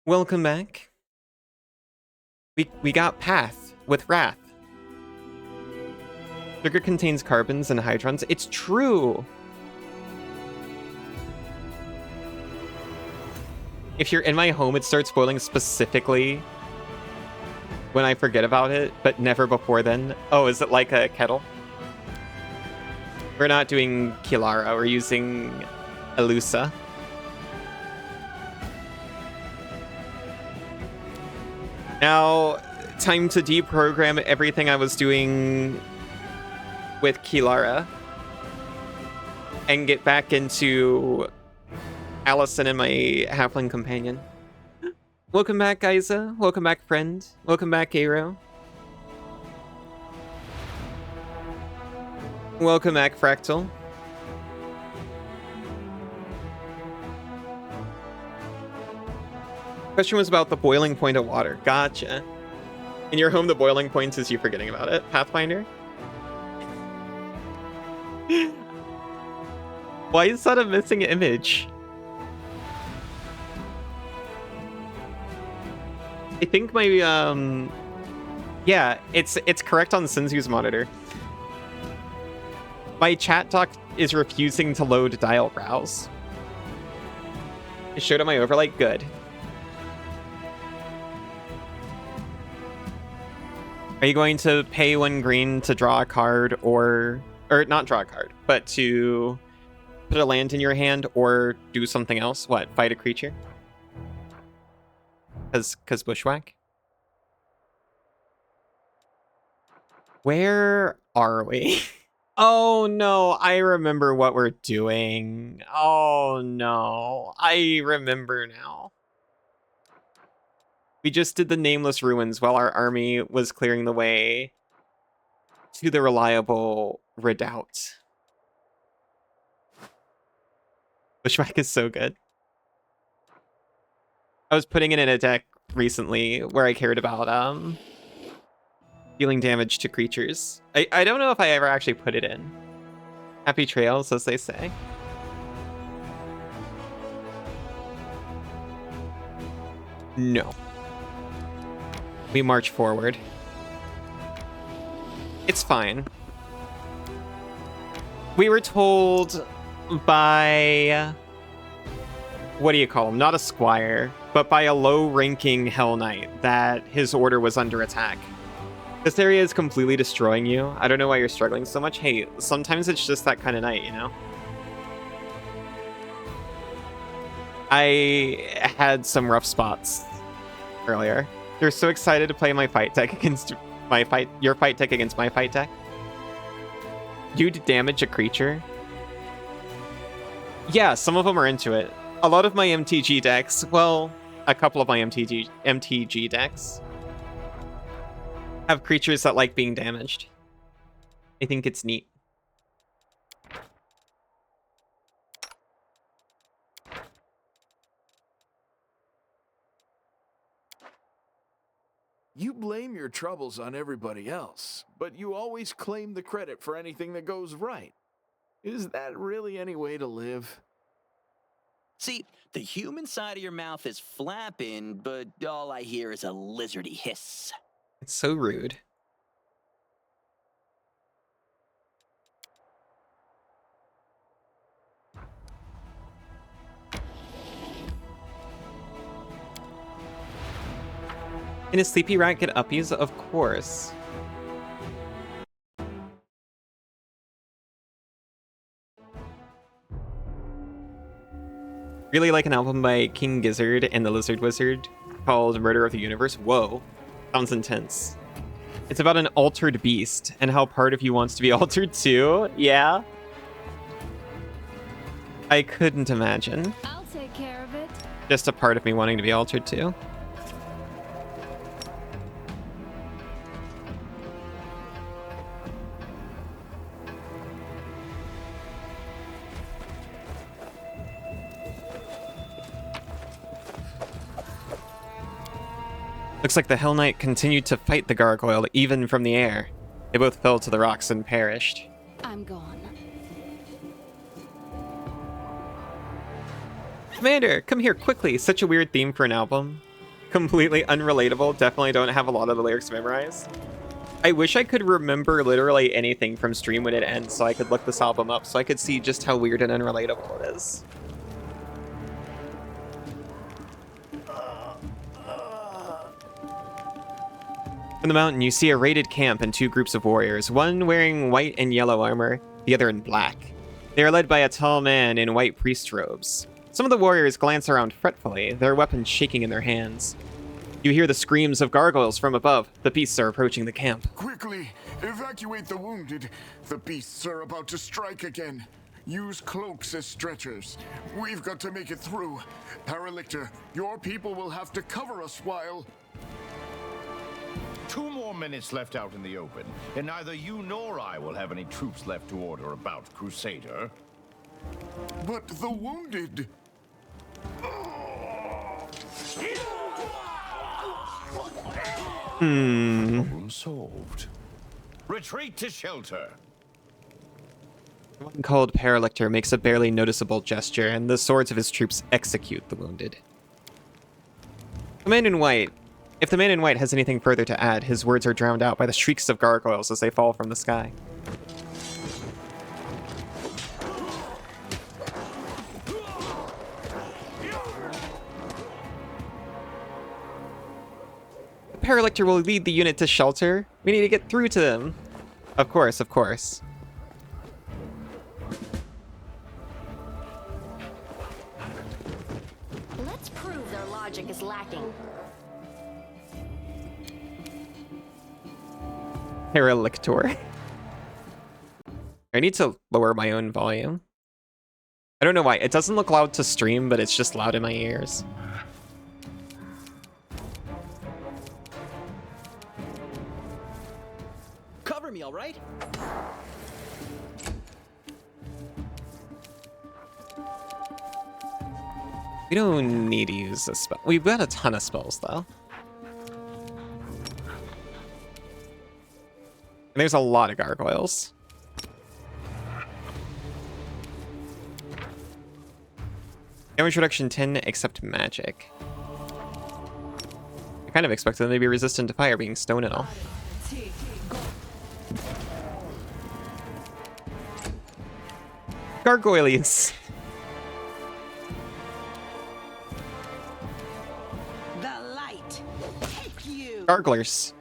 Welcome back. We got Path with Wrath. Sugar contains carbons and hydrons. It's true. If you're in my home, it starts boiling specifically when I forget about it, but never before then. Oh, is it like a kettle? We're not doing Kilara, we're using Elusa. Now, time to deprogram everything I was doing with Kilara and get back into Allison and my halfling companion. Welcome back, Isa. Welcome back, friend. Welcome back, Aero. Welcome back, Fractal. Question was about the boiling point of water. Gotcha. In your home, the boiling point is you forgetting about it. Pathfinder? Why is that a missing image? I think my yeah, it's correct on Sinzu's monitor. My chat dock is refusing to load dial browse. It showed on my overlay. Good. Are you going to pay 1 green to draw a card or not draw a card, but to put a land in your hand or do something else? What, fight a creature? Cause bushwhack? Where are we? Oh no, I remember what we're doing. Oh no, I remember now. We just did the Nameless Ruins while our army was clearing the way to the reliable Redoubt. Bushwhack is so good. I was putting it in a deck recently where I cared about dealing damage to creatures. I don't know if I ever actually put it in. Happy trails, as they say. No. We march forward. It's fine. We were told by... what do you call him? Not a squire, but by a low-ranking Hell Knight that his order was under attack. This area is completely destroying you. I don't know why you're struggling so much. Hey, sometimes it's just that kind of night, you know? I had some rough spots earlier. You're so excited to play my fight deck against your fight deck against my fight deck. You'd damage a creature. Yeah, some of them are into it. A lot of my MTG decks, well, a couple of my MTG decks have creatures that like being damaged. I think it's neat. You blame your troubles on everybody else, but you always claim the credit for anything that goes right. Is that really any way to live? See, the human side of your mouth is flapping, but all I hear is a lizardy hiss. It's so rude. Can a sleepy rat get uppies? Of course. Really like an album by King Gizzard and the Lizard Wizard called Murder of the Universe. Whoa, sounds intense. It's about an altered beast and how part of you wants to be altered too. Yeah. I couldn't imagine. I'll take care of it. Just a part of me wanting to be altered too. Looks like the Hell Knight continued to fight the Gargoyle even from the air. They both fell to the rocks and perished. I'm gone. Commander, come here quickly. Such a weird theme for an album. completely unrelatable. Definitely don't have a lot of the lyrics memorized. I wish I could remember literally anything from stream when it ends so I could look this album up so I could see just how weird and unrelatable it is. From the mountain, you see a raided camp and two groups of warriors, one wearing white and yellow armor, the other in black. They are led by a tall man in white priest robes. Some of the warriors glance around fretfully, their weapons shaking in their hands. You hear the screams of gargoyles from above. The beasts are approaching the camp. Quickly, evacuate the wounded. The beasts are about to strike again. Use cloaks as stretchers. We've got to make it through. Paralictor, your people will have to cover us while... 2 more minutes left out in the open, and neither you nor I will have any troops left to order about, Crusader. But the wounded... Problem solved. Retreat to shelter. One called Paralictor makes a barely noticeable gesture, and the swords of his troops execute the wounded. The man in white. If the man in white has anything further to add, his words are drowned out by the shrieks of gargoyles as they fall from the sky. The Paralictor will lead the unit to shelter. We need to get through to them. Of course, of course. Let's prove their logic is lacking. Paralictor. I need to lower my own volume. I don't know why. It doesn't look loud to stream, but it's just loud in my ears. Cover me, all right? We don't need to use a spell. We've got a ton of spells, though. And there's a lot of gargoyles. Damage reduction 10, except magic. I kind of expected them to be resistant to fire, being stone and all. Gargoyles. The light. Take you. Garglers.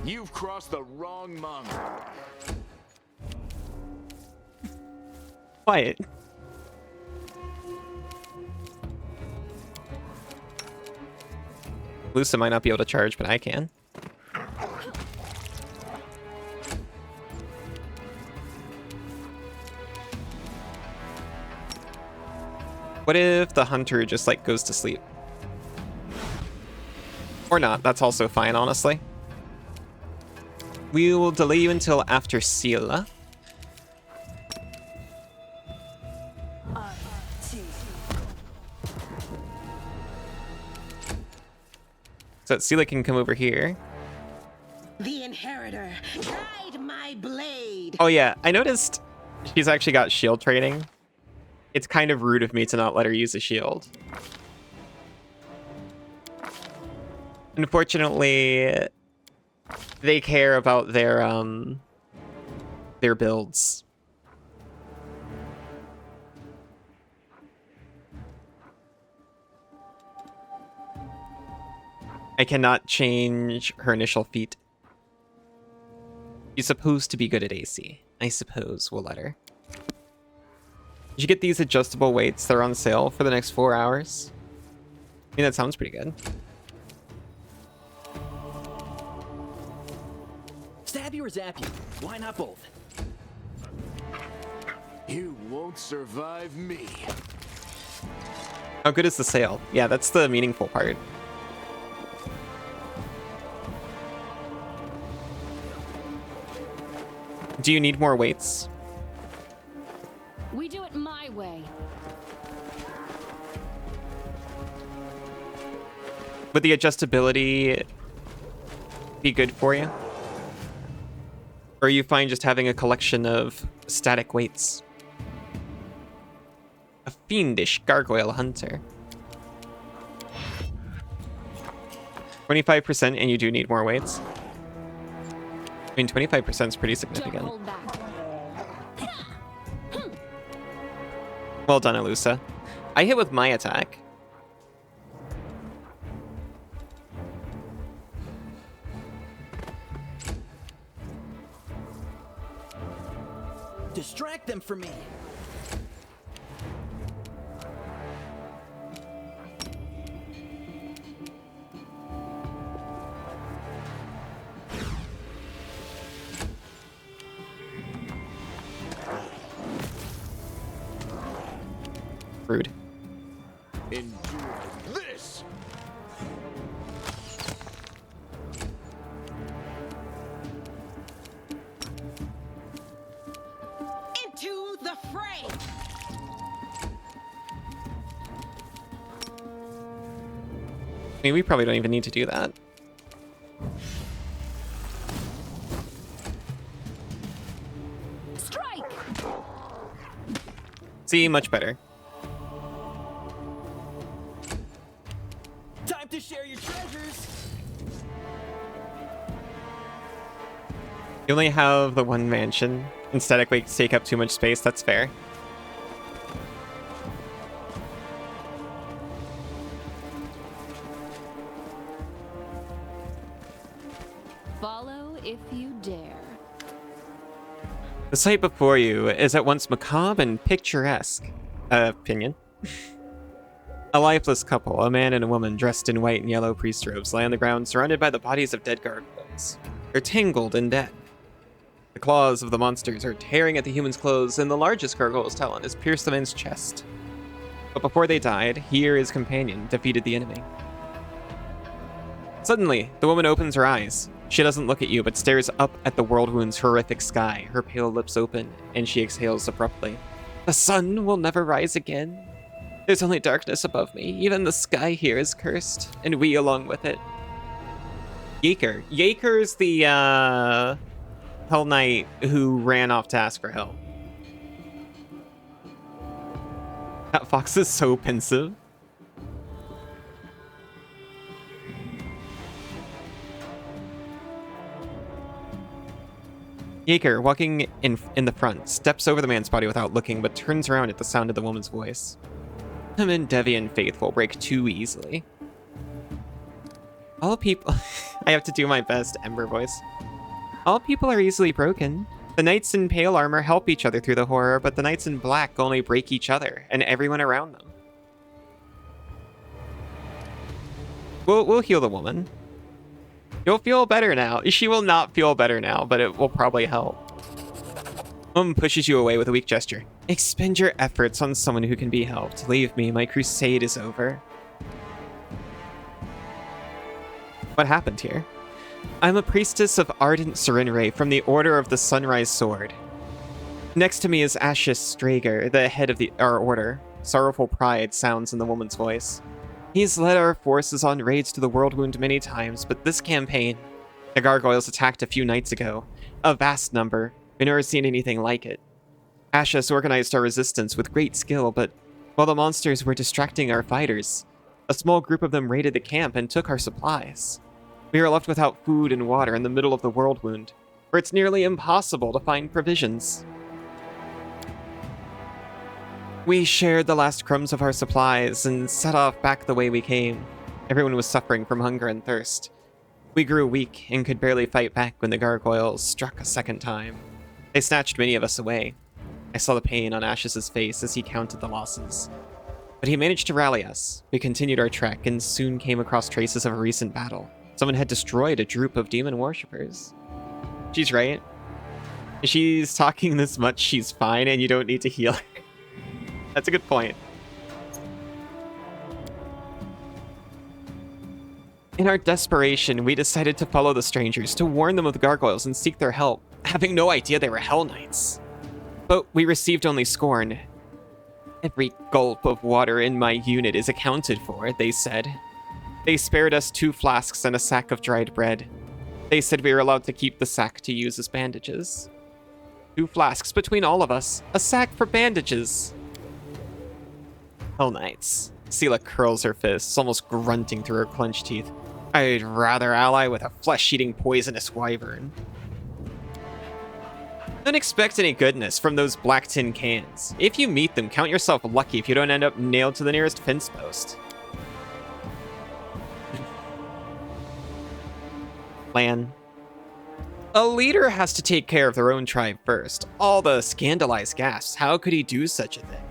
You've crossed the wrong monk. Quiet. Lusa might not be able to charge, but I can. What if the hunter just, like, goes to sleep? Or not, that's also fine, honestly. We will delay you until after Sela. So that Sela can come over here. The inheritor, guide my blade. Oh yeah, I noticed she's actually got shield training. It's kind of rude of me to not let her use a shield. Unfortunately, they care about their builds. I cannot change her initial feat. She's supposed to be good at AC. I suppose we'll let her. Did you get these adjustable weights? They're on sale for the next 4 hours. I mean, that sounds pretty good. Stab you or zap you? Why not both? You won't survive me. How good is the sale? Yeah, that's the meaningful part. Do you need more weights? We do it my way. Would the adjustability be good for you? Or are you fine just having a collection of static weights? fiendish gargoyle hunter. 25%, and you do need more weights. I mean, 25% is pretty Don't significant. hold back. Well done, Alusa. I hit with my attack. Distract them from me. Rude. Endure this! Into the fray! I mean, we probably don't even need to do that. Strike! See, much better. Time to share your treasures. You only have the one mansion, and static weights take up too much space, that's fair. Follow if you dare. The sight before you is at once macabre and picturesque. Opinion. A lifeless couple, a man and a woman dressed in white and yellow priest robes, lay on the ground surrounded by the bodies of dead gargoyles. They're tangled and dead. The claws of the monsters are tearing at the human's clothes, and the largest gargoyle's talon has pierced the man's chest. But before they died, he or his companion defeated the enemy. Suddenly, the woman opens her eyes. She doesn't look at you, but stares up at the world wound's horrific sky, her pale lips open, and she exhales abruptly. The sun will never rise again. There's only darkness above me. Even the sky here is cursed, and we along with it. Yaker. Yaker's the, Hell Knight who ran off to ask for help. That fox is so pensive. Yaker, walking in the front, steps over the man's body without looking, but turns around at the sound of the woman's voice. Him and Devian faithful break too easily. All people... I have to do my best Ember voice. All people are easily broken. The knights in pale armor help each other through the horror, but the knights in black only break each other and everyone around them. We'll heal the woman. You'll feel better now. She will not feel better now, but it will probably help. Woman pushes you away with a weak gesture. Expend your efforts on someone who can be helped. Leave me. My crusade is over. What happened here? I'm a priestess of ardent Serenray from the Order of the Sunrise Sword. Next to me is Ashes Strager, the head of our order. Sorrowful pride sounds in the woman's voice. He's led our forces on raids to the World Wound many times, but this campaign, the Gargoyles attacked a few nights ago. A vast number. We've never seen anything like it. Ashes organized our resistance with great skill, but while the monsters were distracting our fighters, a small group of them raided the camp and took our supplies. We were left without food and water in the middle of the World Wound, where it's nearly impossible to find provisions. We shared the last crumbs of our supplies and set off back the way we came. Everyone was suffering from hunger and thirst. We grew weak and could barely fight back when the gargoyles struck a second time. They snatched many of us away. I saw the pain on Ash's face as he counted the losses. But he managed to rally us. We continued our trek and soon came across traces of a recent battle. Someone had destroyed a group of demon worshippers. She's right. If she's talking this much, she's fine and you don't need to heal her. That's a good point. In our desperation, we decided to follow the strangers, to warn them of the gargoyles and seek their help, having no idea they were Hell Knights. But we received only scorn. Every gulp of water in my unit is accounted for, they said. They spared us 2 flasks and a sack of dried bread. They said we were allowed to keep the sack to use as bandages. 2 flasks between all of us, a sack for bandages. Hell Knights. Sela curls her fists, almost grunting through her clenched teeth. I'd rather ally with a flesh-eating poisonous wyvern. Don't expect any goodness from those black tin cans. If you meet them, count yourself lucky if you don't end up nailed to the nearest fence post. Plan. A leader has to take care of their own tribe first. All the scandalized gasps. How could he do such a thing?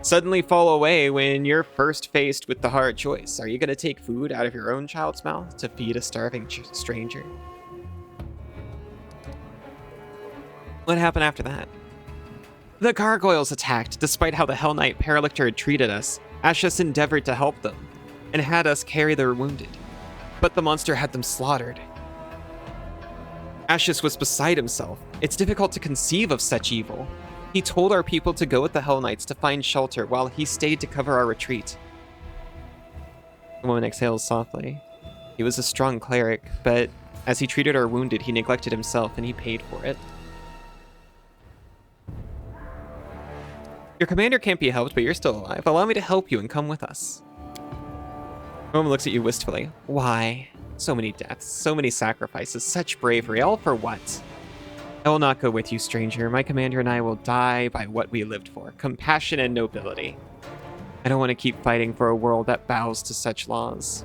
Suddenly fall away when you're first faced with the hard choice. Are you going to take food out of your own child's mouth to feed a starving stranger? What happened after that? The Gargoyles attacked. Despite how the Hell Knight Paralictor had treated us, Ashes endeavored to help them, and had us carry their wounded. But the monster had them slaughtered. Ashes was beside himself. It's difficult to conceive of such evil. He told our people to go with the Hell Knights to find shelter while he stayed to cover our retreat. The woman exhales softly. He was a strong cleric, but as he treated our wounded, he neglected himself and he paid for it. Your commander can't be helped, but you're still alive. Allow me to help you and come with us. The woman looks at you wistfully. Why? So many deaths, so many sacrifices, such bravery, all for what? I will not go with you, stranger. My commander and I will die by what we lived for, compassion and nobility. I don't want to keep fighting for a world that bows to such laws.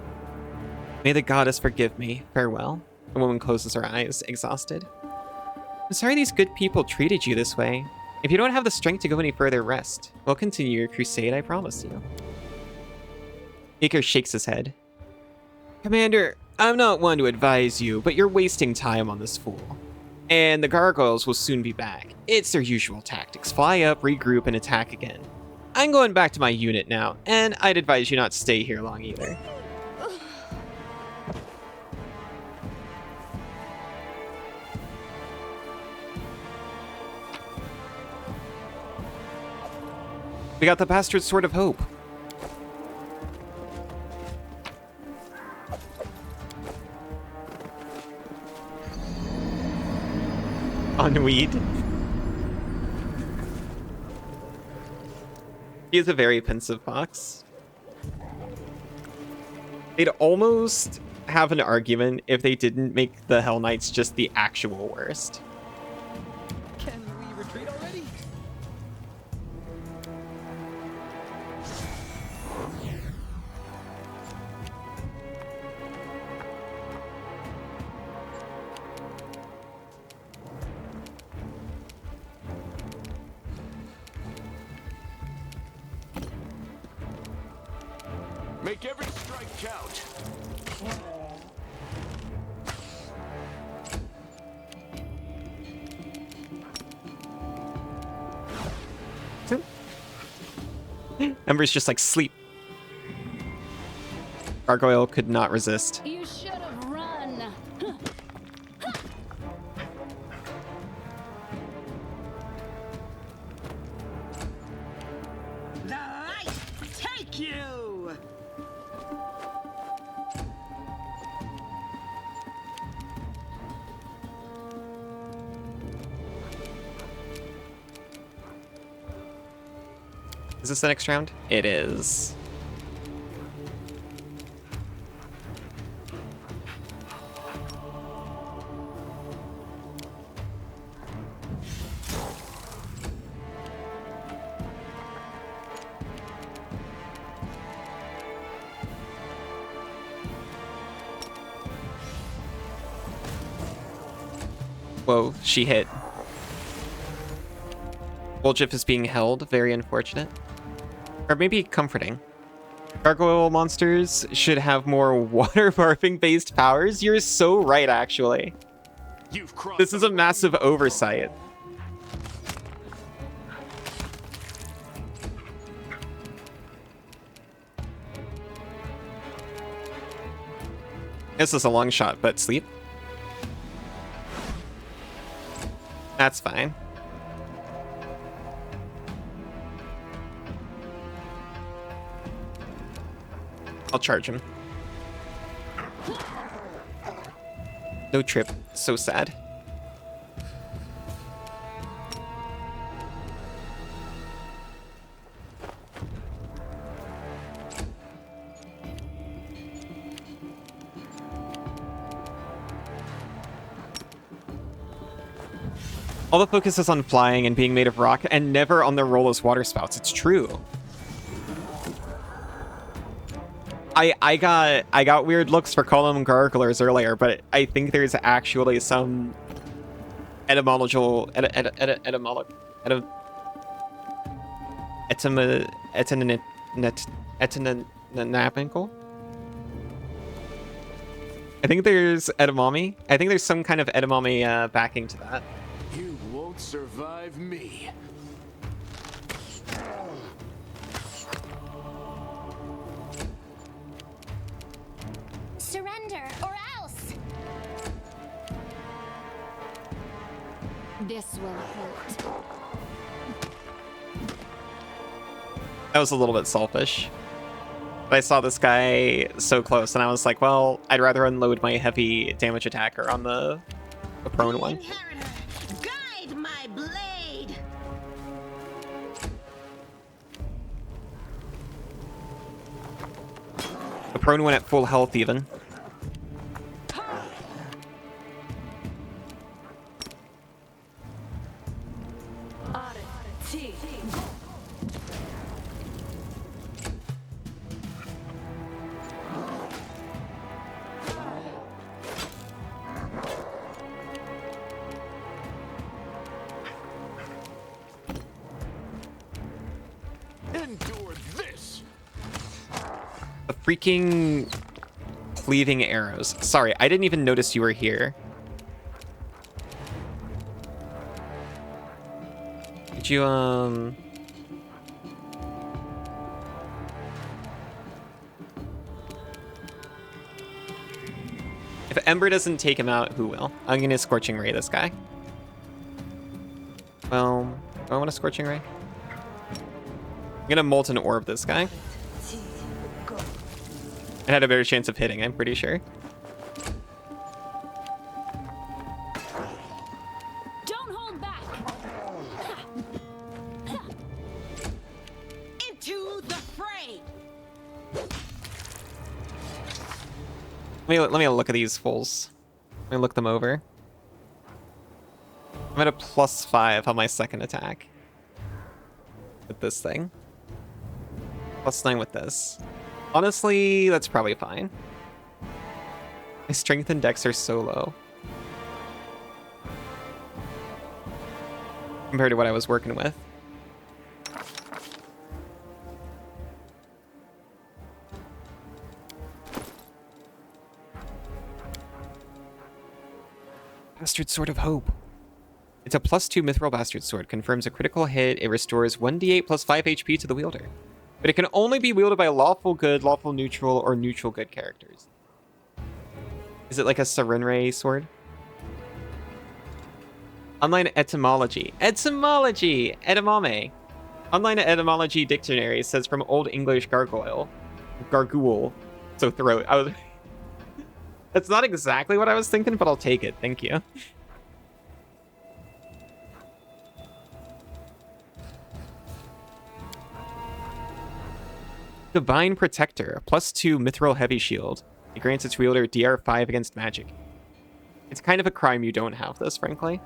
May the goddess forgive me. Farewell. The woman closes her eyes, exhausted. I'm sorry these good people treated you this way. If you don't have the strength to go any further, rest. We'll continue your crusade, I promise you. Baker shakes his head. Commander, I'm not one to advise you, but you're wasting time on this fool. And the Gargoyles will soon be back. It's their usual tactics. Fly up, regroup, and attack again. I'm going back to my unit now, and I'd advise you not stay here long either. We got the bastard Sword of Hope. On weed. He is a very pensive fox. They'd almost have an argument if they didn't make the Hell Knights just the actual worst. Can we retreat already? Make every strike count. Ember's just like, sleep. Gargoyle could not resist. You should have run. The light take you! Is this the next round? It is. Whoa, she hit. Woljif is being held, very unfortunate. Or maybe comforting. Gargoyle monsters should have more water barfing based powers. You're so right, actually. This is a massive oversight. This is a long shot, but sleep. That's fine. I'll charge him. No trip. So sad. All the focus is on flying and being made of rock, and never on the rollless water spouts. It's true. I got weird looks for calling them garglers earlier, but I think there's actually some etymological etymological. I think there's edamame. I think there's some kind of edamame backing to that. You won't survive me. Surrender, or else! This will hurt. That was a little bit selfish. But I saw this guy so close, and I was like, well, I'd rather unload my heavy damage attacker on the prone one. Inheritor, guide my blade. The prone one at full health, even. Endure this. The freaking cleaving arrows. Sorry, I didn't even notice you were here. Did you, If Ember doesn't take him out, who will? I'm gonna Scorching Ray this guy. Well, do I want a Scorching Ray? I'm gonna Molten Orb this guy. It had a better chance of hitting, I'm pretty sure. Don't hold back. Into the fray. Let me look at these fools. Let me look them over. I'm at a +5 on my second attack. With this thing. +9 with this. Honestly, that's probably fine. My strength and dex are so low. Compared to what I was working with. Bastard Sword of Hope. It's a +2 Mithril Bastard Sword. Confirms a critical hit. It restores 1d8 plus 5 HP to the wielder. But it can only be wielded by lawful good, lawful neutral, or neutral good characters. Is it like a Serenray sword? Online etymology. Etymology! Edamame. Online etymology dictionary says from Old English gargoyle. Gargoyle. So throat. I was... That's not exactly what I was thinking, but I'll take it. Thank you. Divine Protector, +2 Mithril Heavy Shield. It grants its wielder DR5 against magic. It's kind of a crime you don't have this, frankly.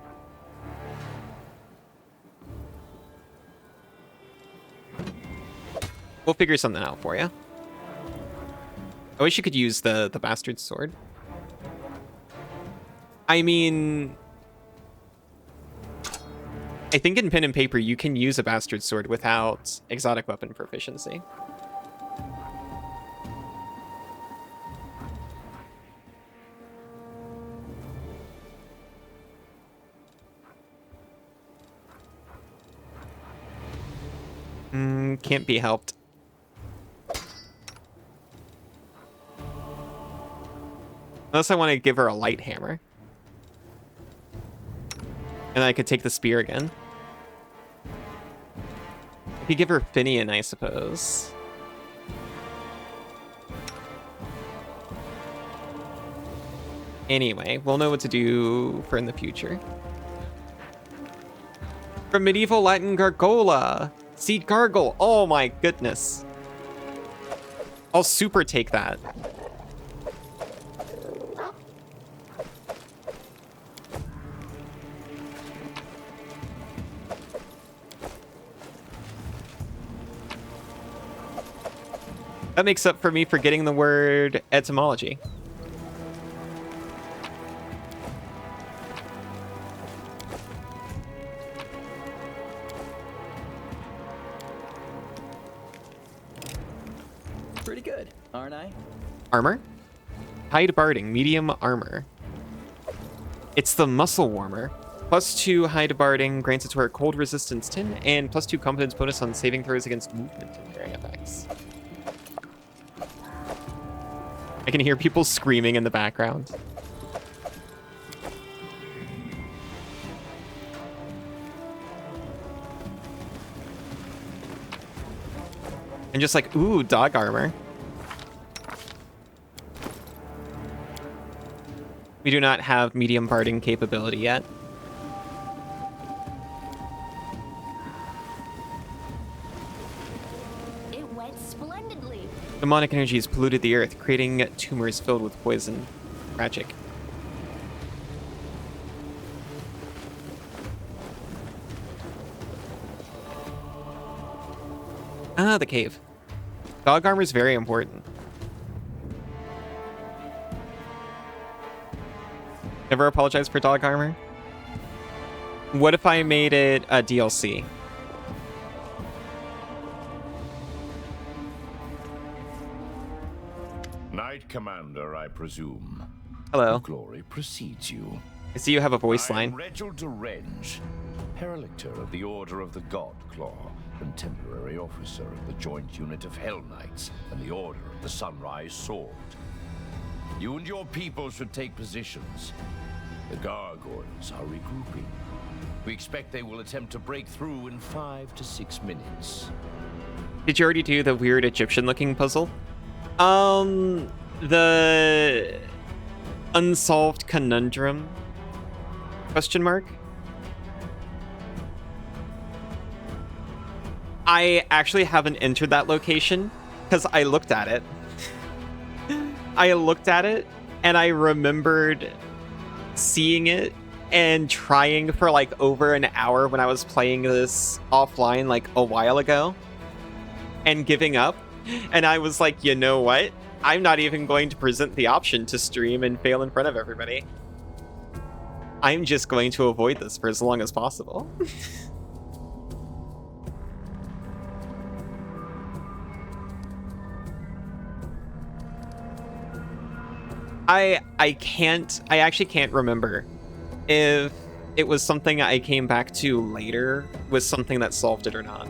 We'll figure something out for you. I wish you could use the Bastard Sword. I mean... I think in pen and paper you can use a Bastard Sword without exotic weapon proficiency. Can't be helped. Unless I want to give her a light hammer. And I could take the spear again. I could give her Finian, I suppose. Anyway, we'll know what to do for in the future. From medieval Latin Gargola. Seed Gargle. Oh my goodness. I'll super take that. That makes up for me forgetting the word etymology. Pretty good, aren't I? Armor? Hide barding, medium armor. It's the muscle warmer. +2 hide barding grants it to our cold resistance 10 and +2 confidence bonus on saving throws against movement and bearing effects. I can hear people screaming in the background. And just like, ooh, dog armor. We do not have medium barding capability yet. It went splendidly. Demonic energies polluted the earth, creating tumors filled with poison. Tragic. Ah, the cave. Dog armor is very important. Never apologize for dog armor. What if I made it a DLC? Knight Commander, I presume. Hello. Glory precedes you. I see you have a voice I am line. Reginald Renge, Paralictor of the Order of the God Claw, and temporary officer of the Joint Unit of Hell Knights and the Order of the Sunrise Sword. You and your people should take positions. The Gargoyles are regrouping. We expect they will attempt to break through in 5 to 6 minutes. Did you already do the weird Egyptian-looking puzzle? The unsolved conundrum? Question mark? I actually haven't entered that location because I looked at it. And I remembered seeing it and trying for like over an hour when I was playing this offline like a while ago and giving up. And I was like, you know what? I'm not even going to present the option to stream and fail in front of everybody. I'm just going to avoid this for as long as possible. I actually can't remember if it was something I came back to later with something that solved it or not.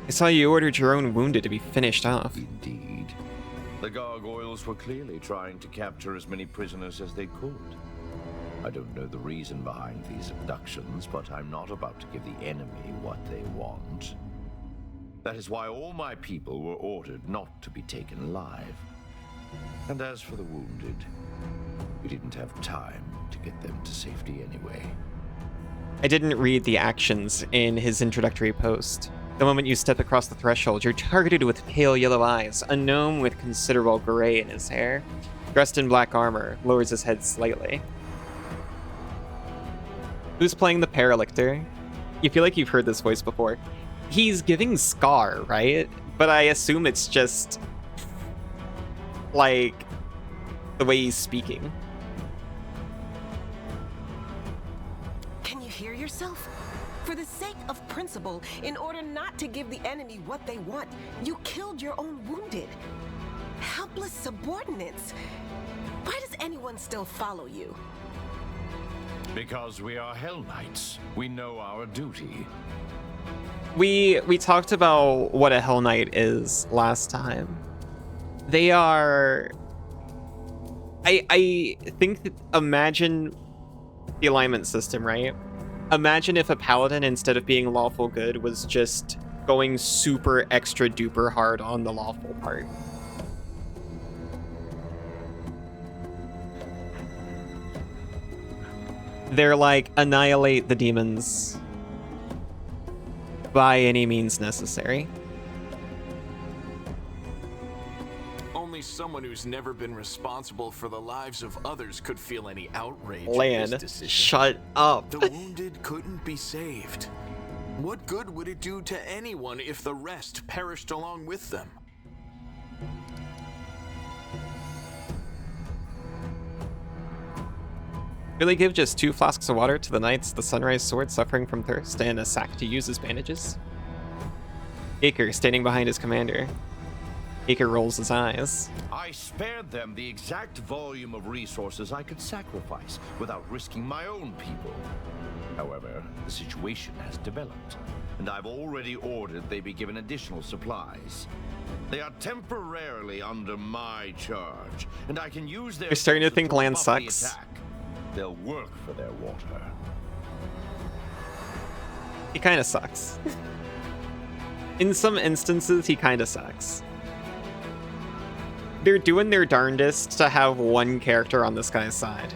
I saw you ordered your own wounded to be finished off. Indeed. The Gargoyles were clearly trying to capture as many prisoners as they could. I don't know the reason behind these abductions, but I'm not about to give the enemy what they want. That is why all my people were ordered not to be taken alive. And as for the wounded, we didn't have time to get them to safety anyway. I didn't read the actions in his introductory post. The moment you step across the threshold, you're targeted with pale yellow eyes, a gnome with considerable gray in his hair. Dressed in black armor, lowers his head slightly. Who's playing the Paralictor? You feel like you've heard this voice before. He's giving Scar, right? But I assume it's just like the way he's speaking. Can you hear yourself? For the sake of principle, in order not to give the enemy what they want, you killed your own wounded. Helpless subordinates. Why does anyone still follow you? Because we are Hell Knights. We know our duty. We talked about what a Hell Knight is last time. They are... I think that, imagine the alignment system, right? Imagine if a paladin, instead of being lawful good, was just going super extra duper hard on the lawful part. They're like, annihilate the demons by any means necessary. Only someone who's never been responsible for the lives of others could feel any outrage at Lan, this decision. shut up. The wounded couldn't be saved. What good would it do to anyone if the rest perished along with them? Really give just 2 flasks of water to the knights, the Sunrise Sword suffering from thirst, and a sack to use as bandages. Acre standing behind his commander. Acre rolls his eyes. I spared them the exact volume of resources I could sacrifice without risking my own people. However, the situation has developed, and I've already ordered they be given additional supplies. They are temporarily under my charge, and I can use their... You're starting to think land buff the sucks. attack. They'll work for their water. He kind of sucks. In some instances, he kind of sucks. They're doing their darndest to have one character on this guy's side.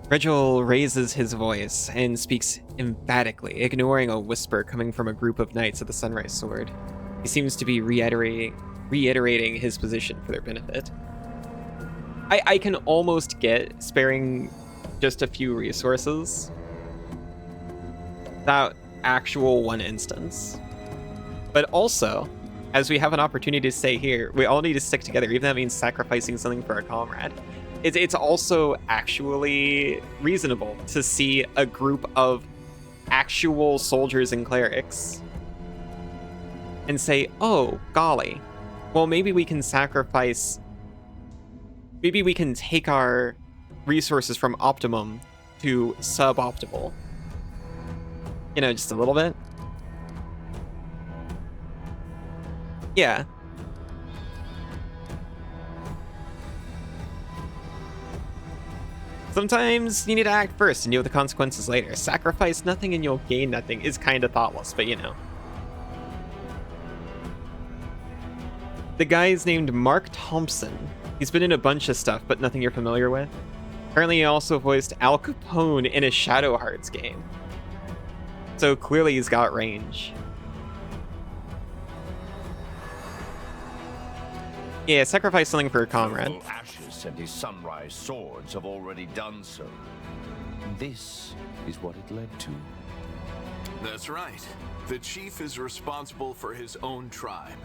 Regil raises his voice and speaks emphatically, ignoring a whisper coming from a group of knights of the Sunrise Sword. He seems to be reiterating his position for their benefit. I can almost get sparing just a few resources. That actual one instance. But also, as we have an opportunity to stay here, we all need to stick together, even if that means sacrificing something for a comrade. It's also actually reasonable to see a group of actual soldiers and clerics and say, oh, golly, well, maybe we can sacrifice, maybe we can take our resources from optimum to suboptimal. You know, just a little bit. Yeah. Sometimes you need to act first and deal with the consequences later. Sacrifice nothing and you'll gain nothing is kind of thoughtless, but you know. The guy is named Mark Thompson. He's been in a bunch of stuff, but nothing you're familiar with. Apparently he also voiced Al Capone in a Shadow Hearts game. So clearly he's got range. Yeah, sacrifice something for a comrade. Ashes and his Sunrise Swords have already done so. This is what it led to. That's right. The chief is responsible for his own tribe.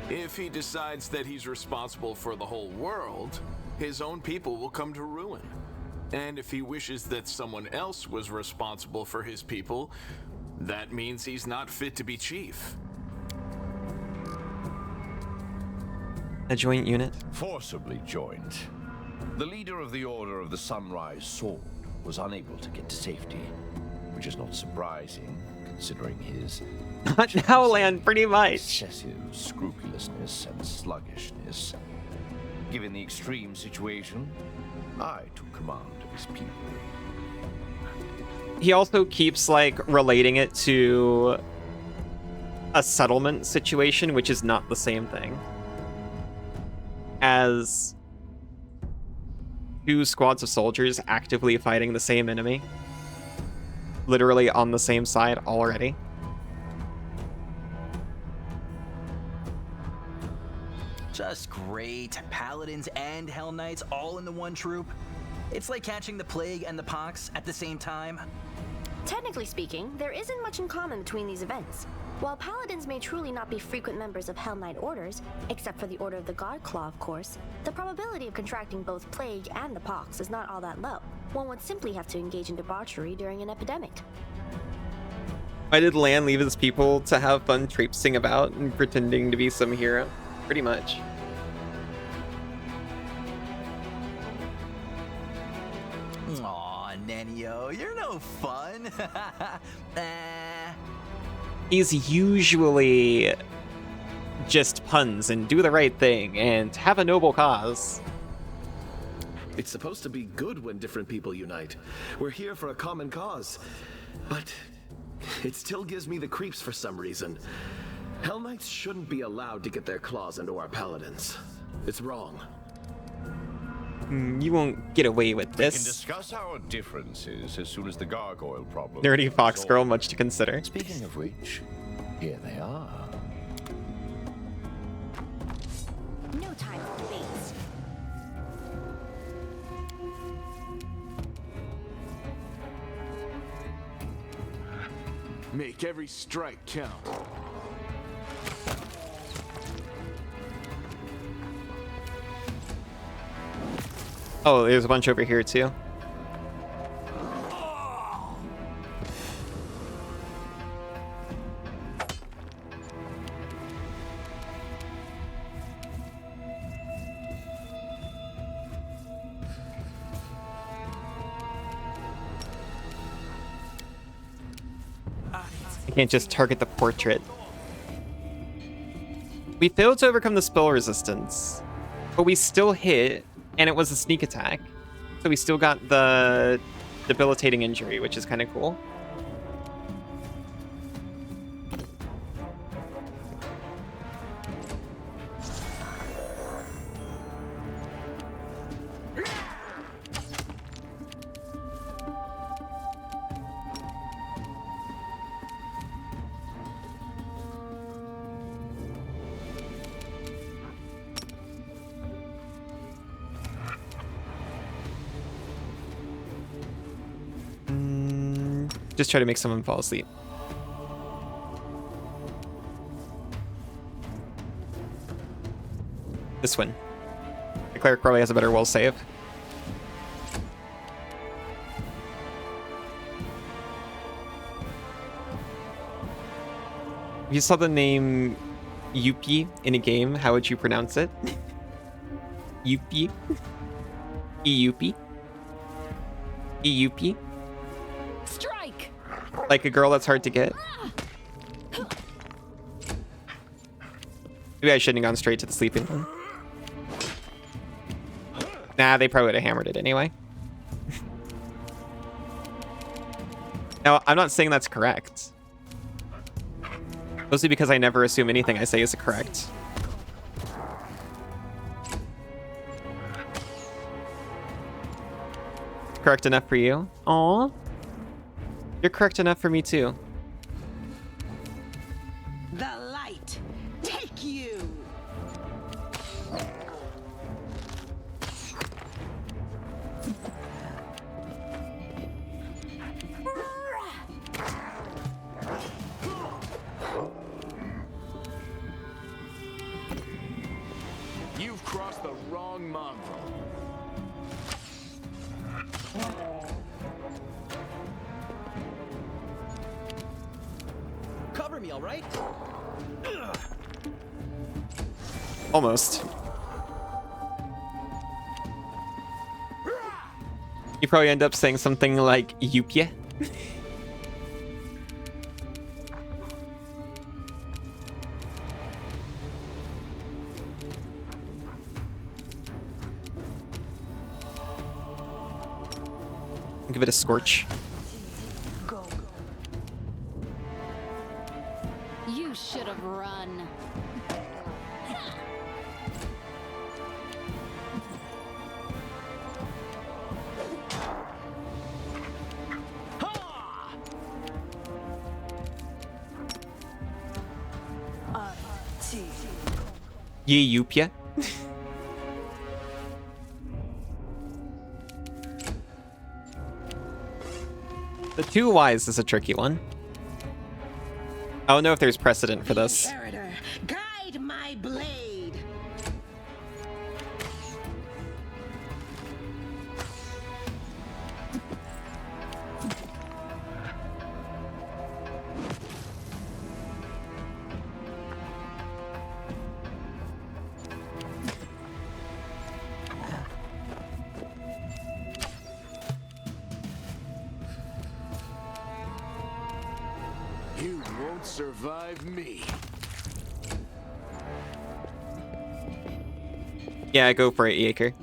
If he decides that he's responsible for the whole world, his own people will come to ruin. And if he wishes that someone else was responsible for his people, that means he's not fit to be chief. A joint unit? Forcibly joined. The leader of the Order of the Sunrise Sword was unable to get to safety, which is not surprising, considering his... Not now, Land, pretty much. Excessive scrupulousness and sluggishness. Given the extreme situation, I took command of his people. He also keeps, like, relating it to a settlement situation, which is not the same thing as two squads of soldiers actively fighting the same enemy, literally on the same side already. Just great. Paladins and Hell Knights all in the one troop. It's like catching the plague and the pox at the same time. Technically speaking, there isn't much in common between these events. While paladins may truly not be frequent members of Hell Knight orders, except for the Order of the God Claw, of course, the probability of contracting both plague and the pox is not all that low. One would simply have to engage in debauchery during an epidemic. Why did Lan leave his people to have fun traipsing about and pretending to be some hero? Pretty much. Aw, Nenio, you're no fun. He's usually just puns and do the right thing and have a noble cause. It's supposed to be good when different people unite. We're here for a common cause. But it still gives me the creeps for some reason. Hell Knights shouldn't be allowed to get their claws into our paladins. It's wrong. You won't get away with this. We can discuss our differences as soon as the gargoyle problem... Nerdy fox girl, much to consider. Speaking of which, here they are. time for baits. Make every strike count. Oh, there's a bunch over here too. I can't just target the portrait. We failed to overcome the spell resistance, but we still hit, and it was a sneak attack. So we still got the debilitating injury, which is kind of cool. Just try to make someone fall asleep. This one. The cleric probably has a better will save. If you saw the name Yuppie in a game, how would you pronounce it? Yuppie? Yuppie? Yuppie? Strike! Like a girl that's hard to get? Maybe I shouldn't have gone straight to the sleeping one. Nah, they probably would have hammered it anyway. Now, I'm not saying that's correct. Mostly because I never assume anything I say is correct. Correct enough for you? Aw. You're correct enough for me too. The light, take you. You've crossed the wrong mongrel. Cover me, all right? Almost. You probably end up saying something like Yupie. Give it a scorch. You should have run. Ye Yupia. The 2 Ys is a tricky one. I don't know if there's precedent for this. Inheritor, guide my blade. You won't survive me. Yeah, go for it, Yaker.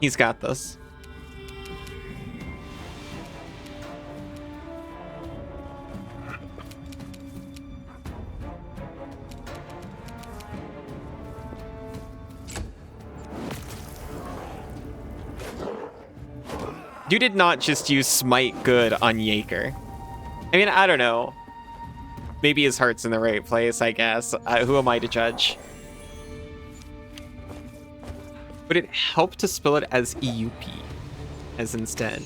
He's got this. You did not just use Smite good on Yaker. I mean, I don't know. maybe his heart's in the right place, I guess. Who am I to judge? Would it help to spell it as EUP as instead?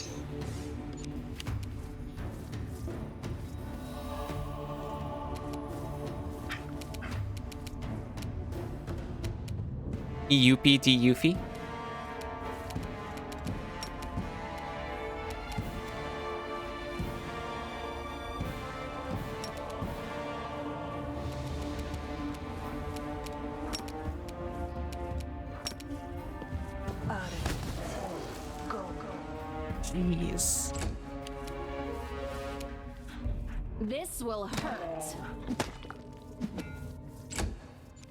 EUP DUFI? Jeez. This will hurt.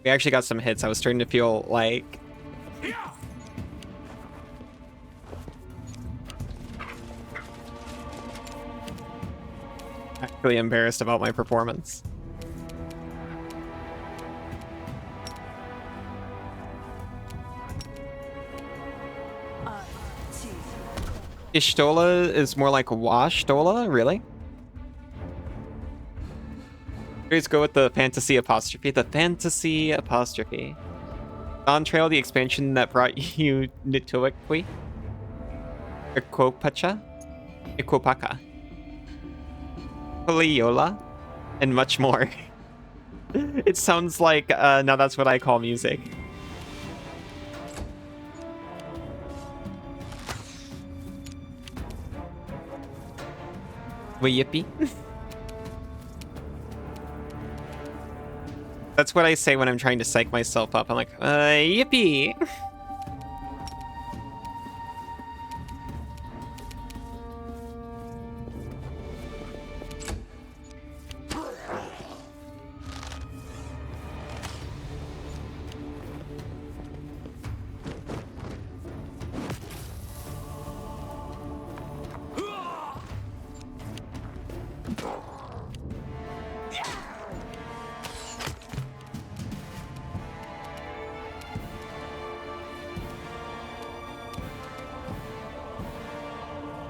We actually got some hits. I was starting to feel like... actually embarrassed about my performance. Ishtola is more like Washtola? Really? Let's go with the fantasy apostrophe. The fantasy apostrophe. On Trail, the expansion that brought you Nitoakwi, Ikopacha, Ikopaka, Poliola, and much more. It sounds like, now that's what I call music. Yippee. That's what I say when I'm trying to psych myself up. I'm like, yippee.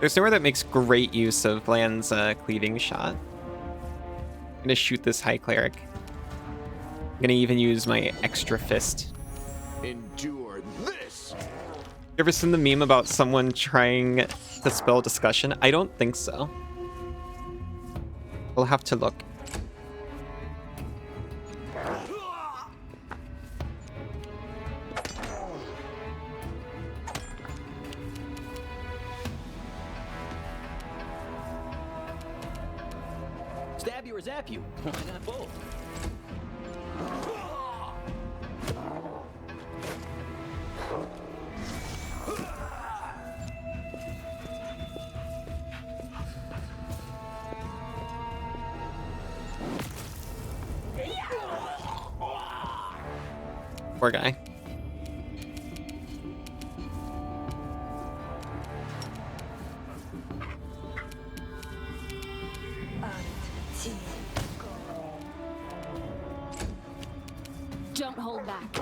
There's nowhere that makes great use of Land's cleaving shot. I'm gonna shoot this High Cleric. I'm gonna even use my extra fist. Endure this! You ever seen the meme about someone trying to spell discussion? I don't think so. We'll have to look. Stab you or zap you? Why not both? Poor guy. Don't hold back.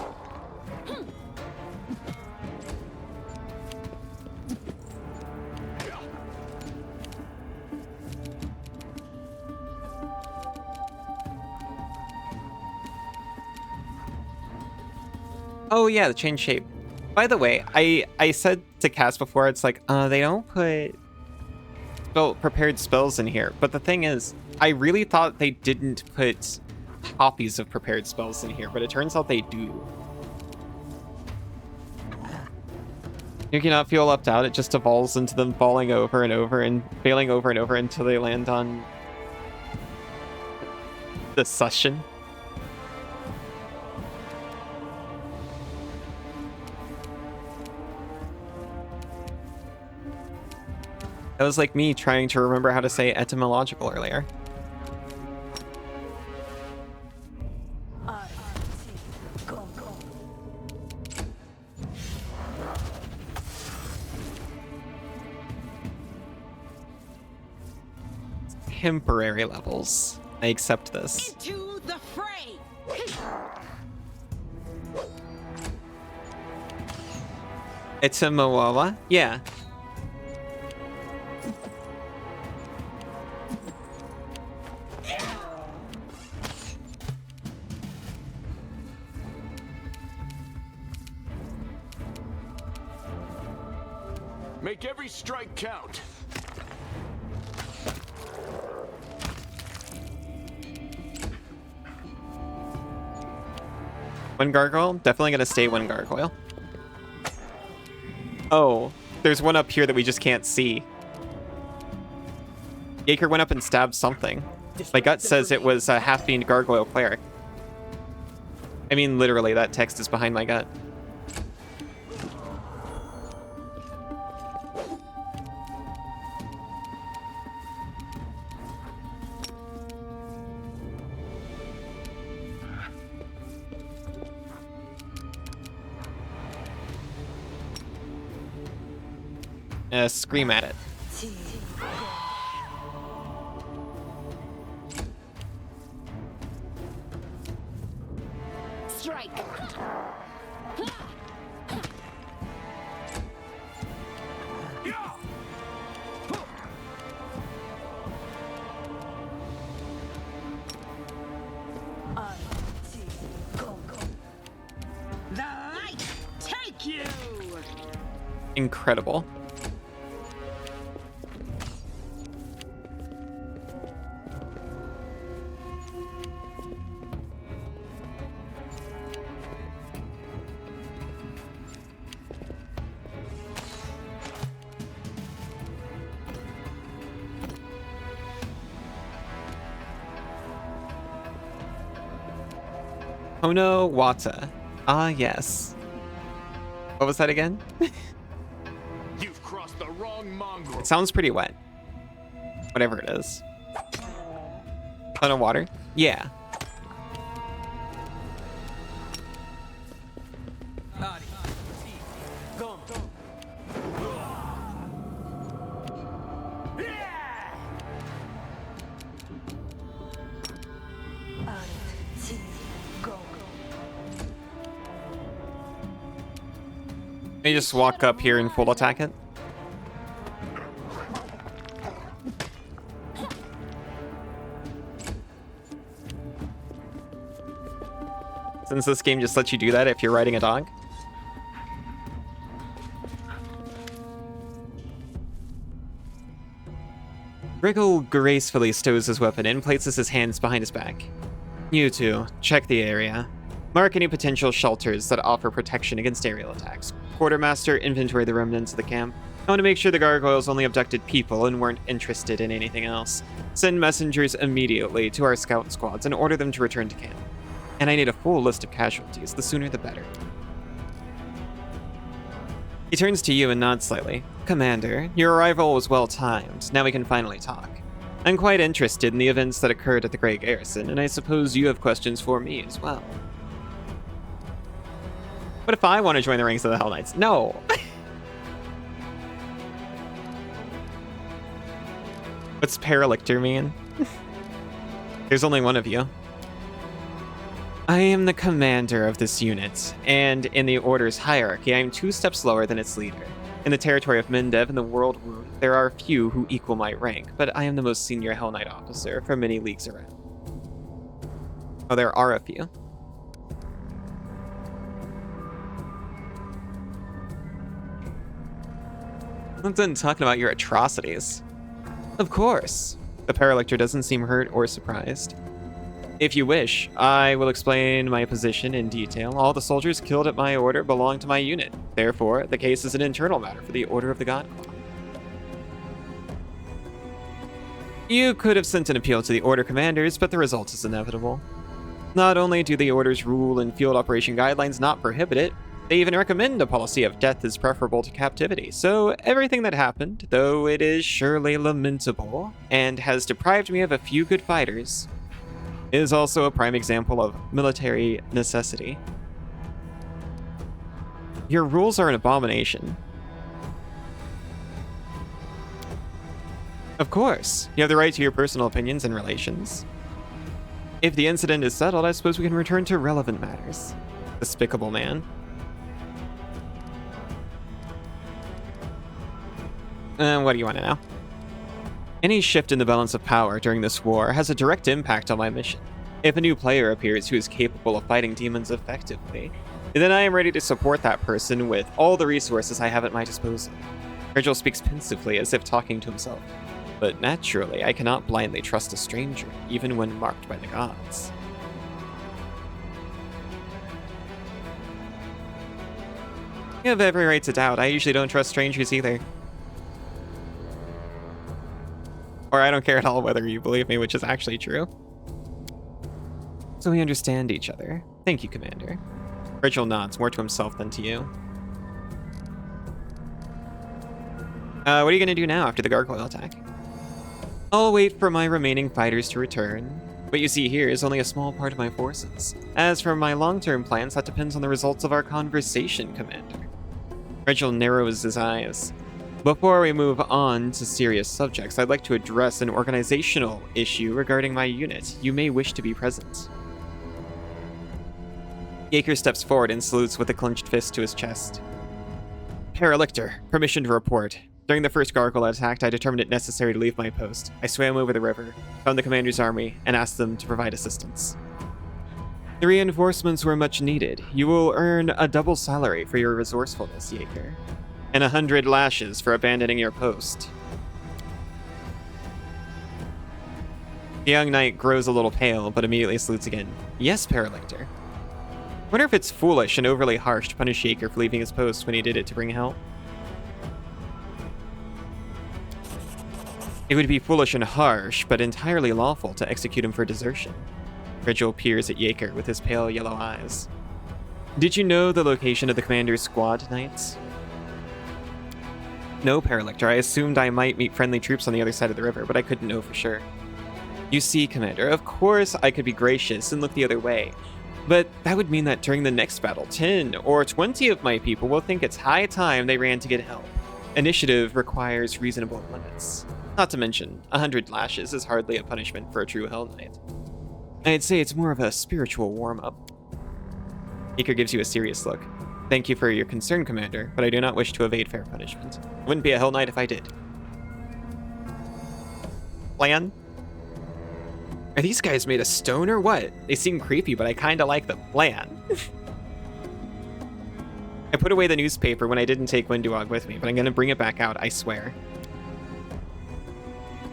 Oh yeah, the change shape. By the way, I said to Cass before, it's like, they don't put prepared spells in here. But the thing is, I really thought they didn't put copies of prepared spells in here, but it turns out they do. You cannot feel left out. It just evolves into them falling over and over and failing over and over until they land on the session. That was like me trying to remember how to say etymological earlier. Temporary levels. I accept this. Into the fray. Etymolola? Yeah. Make every strike count. One gargoyle? Definitely gonna stay one gargoyle. Oh, there's one up here that we just can't see. Yaker went up and stabbed something. My gut says it was a half-fiend gargoyle cleric. I mean, literally, that text is behind my gut. Scream at it. Strike. The light take you. Incredible. Hono Wata. Ah, yes. What was that again? You've crossed the wrong mongrel. It sounds pretty wet. Whatever it is. Ton of water? Yeah. Let me just walk up here and full attack it. Since this game just lets you do that if you're riding a dog. Wriggle gracefully stows his weapon and places his hands behind his back. You two, check the area. Mark any potential shelters that offer protection against aerial attacks. Quartermaster, inventory the remnants of the camp. I want to make sure the gargoyles only abducted people and weren't interested in anything else. Send messengers immediately to our scout squads and order them to return to camp. And I need a full list of casualties, the sooner the better. He turns to you and nods slightly. Commander, your arrival was well timed. Now we can finally talk. I'm quite interested in the events that occurred at the Grey Garrison, and I suppose you have questions for me as well. What if I want to join the ranks of the Hell Knights? No! What's Paralictor mean? There's only one of you. I am the commander of this unit, and in the Order's hierarchy, I am 2 steps lower than its leader. In the territory of Mendev and the World Wound, there are few who equal my rank, but I am the most senior Hell Knight officer for many leagues around. Oh, there are a few. I'm done talking about your atrocities. Of course. The Paralictor doesn't seem hurt or surprised. If you wish, I will explain my position in detail. All the soldiers killed at my order belong to my unit. Therefore, the case is an internal matter for the Order of the Godclaw. You could have sent an appeal to the Order commanders, but the result is inevitable. Not only do the Order's rule and field operation guidelines not prohibit it, they even recommend a policy of death is preferable to captivity. So everything that happened, though it is surely lamentable and has deprived me of a few good fighters, is also a prime example of military necessity. Your rules are an abomination. Of course, you have the right to your personal opinions and relations. If the incident is settled, I suppose we can return to relevant matters. Despicable man. What do you want to know? Any shift in the balance of power during this war has a direct impact on my mission. If a new player appears who is capable of fighting demons effectively, then I am ready to support that person with all the resources I have at my disposal. Virgil speaks pensively as if talking to himself. But naturally, I cannot blindly trust a stranger, even when marked by the gods. You have every right to doubt. I usually don't trust strangers either. Or I don't care at all whether you believe me, which is actually true. So we understand each other. Thank you, Commander. Virgil nods, more to himself than to you. What are you going to do now after the gargoyle attack? I'll wait for my remaining fighters to return. What you see here is only a small part of my forces. As for my long-term plans, that depends on the results of our conversation, Commander. Virgil narrows his eyes. Before we move on to serious subjects, I'd like to address an organizational issue regarding my unit. You may wish to be present. Yeager steps forward and salutes with a clenched fist to his chest. Paralictor, permission to report. During the first gargoyle attack, I determined it necessary to leave my post. I swam over the river, found the commander's army, and asked them to provide assistance. The reinforcements were much needed. You will earn a double salary for your resourcefulness, Yeager, and 100 lashes for abandoning your post. The young knight grows a little pale, but immediately salutes again. Yes, Paralictor. I wonder if it's foolish and overly harsh to punish Yeager for leaving his post when he did it to bring help. It would be foolish and harsh, but entirely lawful to execute him for desertion. Virgil peers at Yeager with his pale yellow eyes. Did you know the location of the commander's squad, knights? No, Paralictor. I assumed I might meet friendly troops on the other side of the river, but I couldn't know for sure. You see, Commander, of course I could be gracious and look the other way, but that would mean that during the next battle, 10 or 20 of my people will think it's high time they ran to get help. Initiative requires reasonable limits. Not to mention, 100 lashes is hardly a punishment for a true Hell Knight. I'd say it's more of a spiritual warm-up. Yeager gives you a serious look. Thank you for your concern, Commander, but I do not wish to evade fair punishment. I wouldn't be a Hell Knight if I did. Plan? Are these guys made of stone or what? They seem creepy, but I kinda like the plan. I put away the newspaper when I didn't take Winduog with me, but I'm gonna bring it back out, I swear.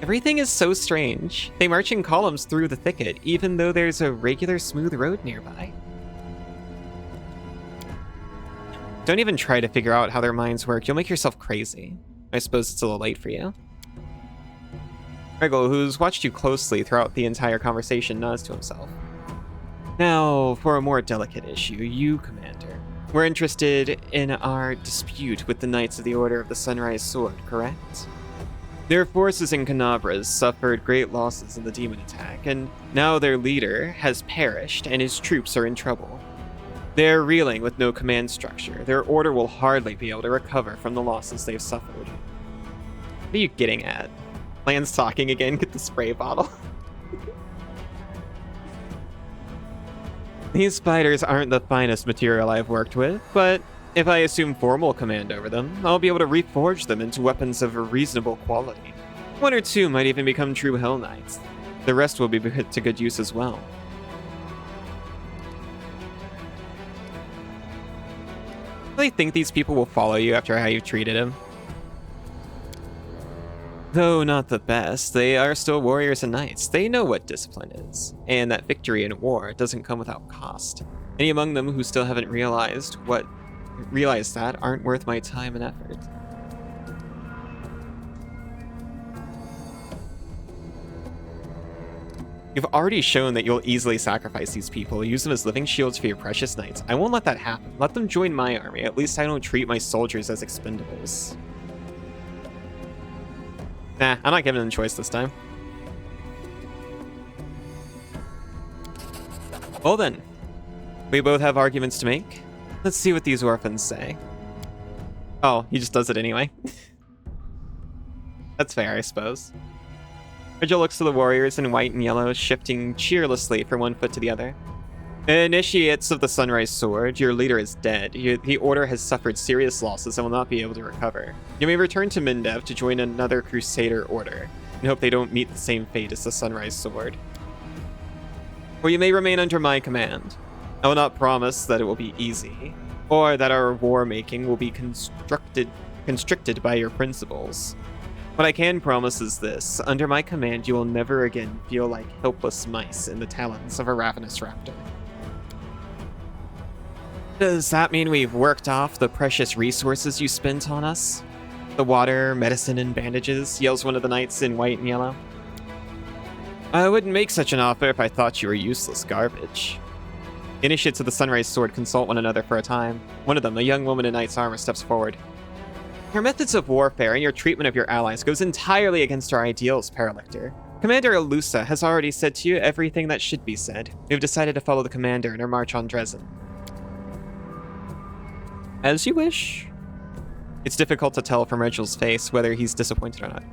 Everything is so strange. They march in columns through the thicket, even though there's a regular smooth road nearby. Don't even try to figure out how their minds work. You'll make yourself crazy. I suppose it's a little late for you. Gargle, who's watched you closely throughout the entire conversation, nods to himself. Now, for a more delicate issue, you, Commander. We're interested in our dispute with the Knights of the Order of the Sunrise Sword, correct? Their forces in Canabras suffered great losses in the demon attack, and now their leader has perished and his troops are in trouble. They're reeling with no command structure. Their order will hardly be able to recover from the losses they've suffered. What are you getting at? Lan's talking again, get the spray bottle. These spiders aren't the finest material I've worked with, but if I assume formal command over them, I'll be able to reforge them into weapons of a reasonable quality. 1 or 2 might even become true Hell Knights. The rest will be put to good use as well. Really think these people will follow you after how you treated him? Though not the best, they are still warriors and knights. They know what discipline is, and that victory in war doesn't come without cost. Any among them who still haven't realized that aren't worth my time and effort. You've already shown that you'll easily sacrifice these people, use them as living shields for your precious knights. I won't let that happen. Let them join my army. At least I don't treat my soldiers as expendables. Nah, I'm not giving them a choice this time. Well then, we both have arguments to make. Let's see what these orphans say. Oh, he just does it anyway. That's fair, I suppose. Virgil looks to the warriors in white and yellow, shifting cheerlessly from one foot to the other. Initiates of the Sunrise Sword, your leader is dead. The Order has suffered serious losses and will not be able to recover. You may return to Mindev to join another Crusader Order, and hope they don't meet the same fate as the Sunrise Sword. Or you may remain under my command. I will not promise that it will be easy, or that our war-making will be constructed constricted by your principles. What I can promise is this: under my command, you will never again feel like helpless mice in the talons of a ravenous raptor. Does that mean we've worked off the precious resources you spent on us? The water, medicine, and bandages, yells one of the knights in white and yellow. I wouldn't make such an offer if I thought you were useless garbage. The initiates of the Sunrise Sword consult one another for a time. One of them, a young woman in knight's armor, steps forward. Your methods of warfare and your treatment of your allies goes entirely against our ideals, Paralictor. Commander Elusa has already said to you everything that should be said. We've decided to follow the commander in our march on Dresden. As you wish. It's difficult to tell from Regel's face whether he's disappointed or not.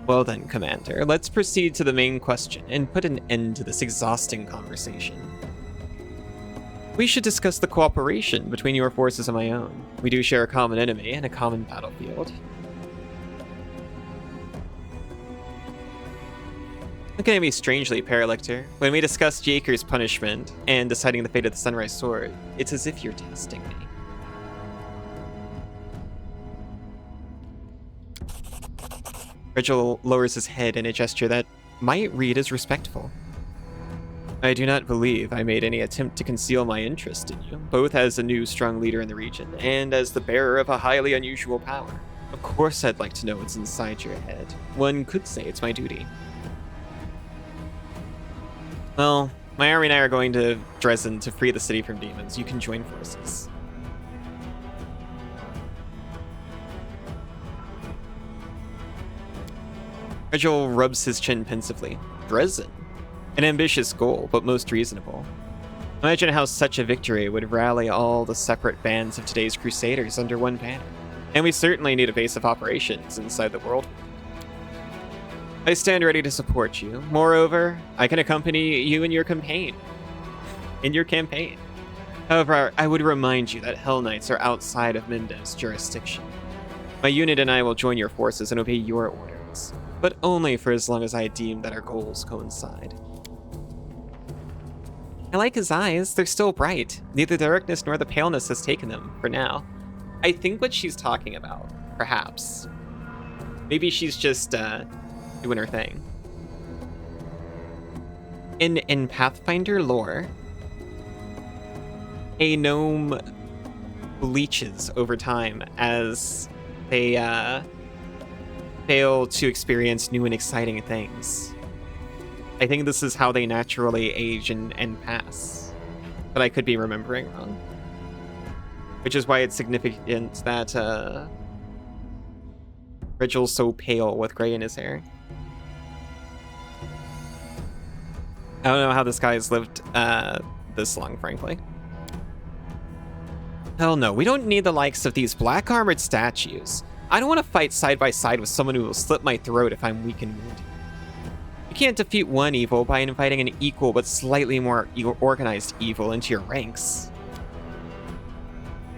Well then, Commander, let's proceed to the main question and put an end to this exhausting conversation. We should discuss the cooperation between your forces and my own. We do share a common enemy and a common battlefield. Looking at me strangely, Paralictor, when we discussed Jaker's punishment and deciding the fate of the Sunrise Sword, it's as if you're testing me. Regil lowers his head in a gesture that might read as respectful. I do not believe I made any attempt to conceal my interest in you, both as a new strong leader in the region and as the bearer of a highly unusual power. Of course I'd like to know what's inside your head. One could say it's my duty. Well, my army and I are going to Dresden to free the city from demons. You can join forces. Regil rubs his chin pensively. Dresden? An ambitious goal, but most reasonable. Imagine how such a victory would rally all the separate bands of today's crusaders under one banner. And we certainly need a base of operations inside the world. I stand ready to support you. Moreover, I can accompany you in your campaign. However, I would remind you that Hell Knights are outside of Mendev's jurisdiction. My unit and I will join your forces and obey your orders, but only for as long as I deem that our goals coincide. I like his eyes. They're still bright. Neither the darkness nor the paleness has taken them, for now. I think what she's talking about, perhaps. Maybe she's just, doing her thing. In Pathfinder lore, a gnome bleaches over time as they, fail to experience new and exciting things. I think this is how they naturally age and pass. But I could be remembering wrong. Which is why it's significant that Regil's so pale with gray in his hair. I don't know how this guy has lived this long, frankly. Hell no, we don't need the likes of these black armored statues. I don't want to fight side by side with someone who will slit my throat if I'm weak and wounded. You can't defeat one evil by inviting an equal but slightly more organized evil into your ranks.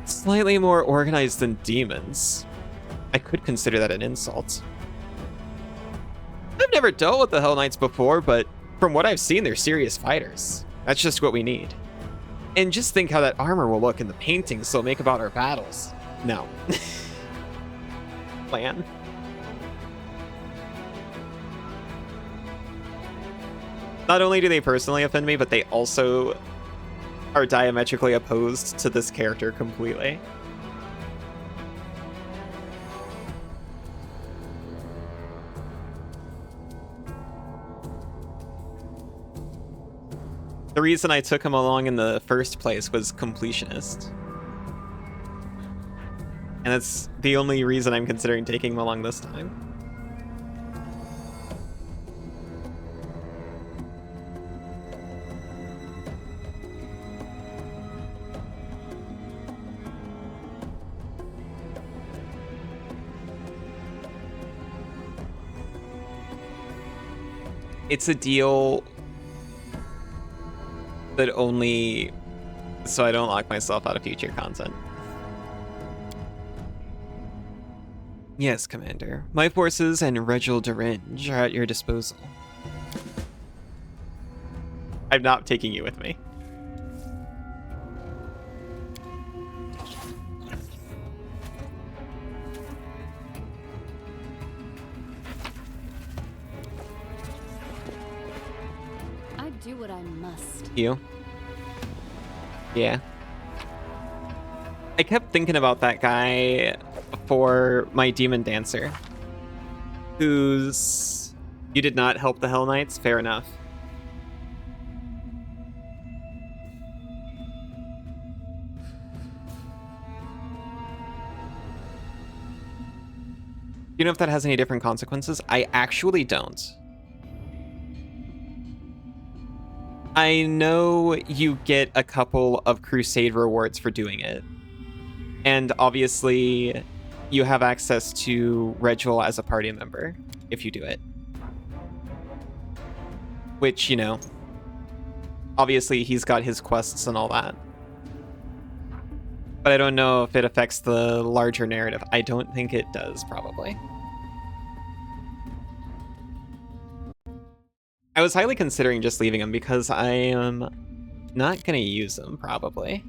Slightly more organized than demons. I could consider that an insult. I've never dealt with the Hell Knights before, but from what I've seen, they're serious fighters. That's just what we need. And just think how that armor will look in the paintings they'll make about our battles. No. Plan. Not only do they personally offend me, but they also are diametrically opposed to this character completely. The reason I took him along in the first place was completionist. And that's the only reason I'm considering taking him along this time. It's a deal that only so I don't lock myself out of future content. Yes, Commander. My forces and Regil Derenge are at your disposal. I'm not taking you with me. must. You. Yeah. I kept thinking about that guy for my Demon Dancer. Who's... You did not help the Hell Knights? Fair enough. You know if that has any different consequences? I actually don't. I know you get a couple of Crusade rewards for doing it. And obviously, you have access to Regil as a party member if you do it. Which, you know, obviously he's got his quests and all that. But I don't know if it affects the larger narrative. I don't think it does, probably. I was highly considering just leaving him because I am not going to use him, probably.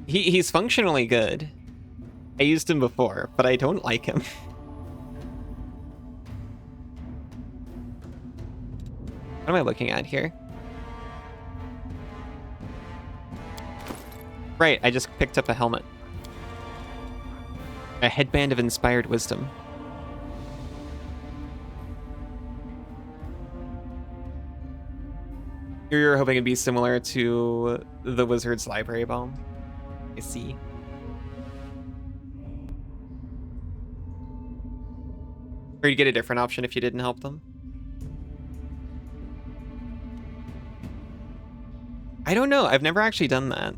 He's functionally good. I used him before, but I don't like him. What am I looking at here? Right, I just picked up a helmet. A headband of inspired wisdom. You're hoping it'd be similar to the Wizard's Library Balm. I see. Or you'd get a different option if you didn't help them. I don't know. I've never actually done that.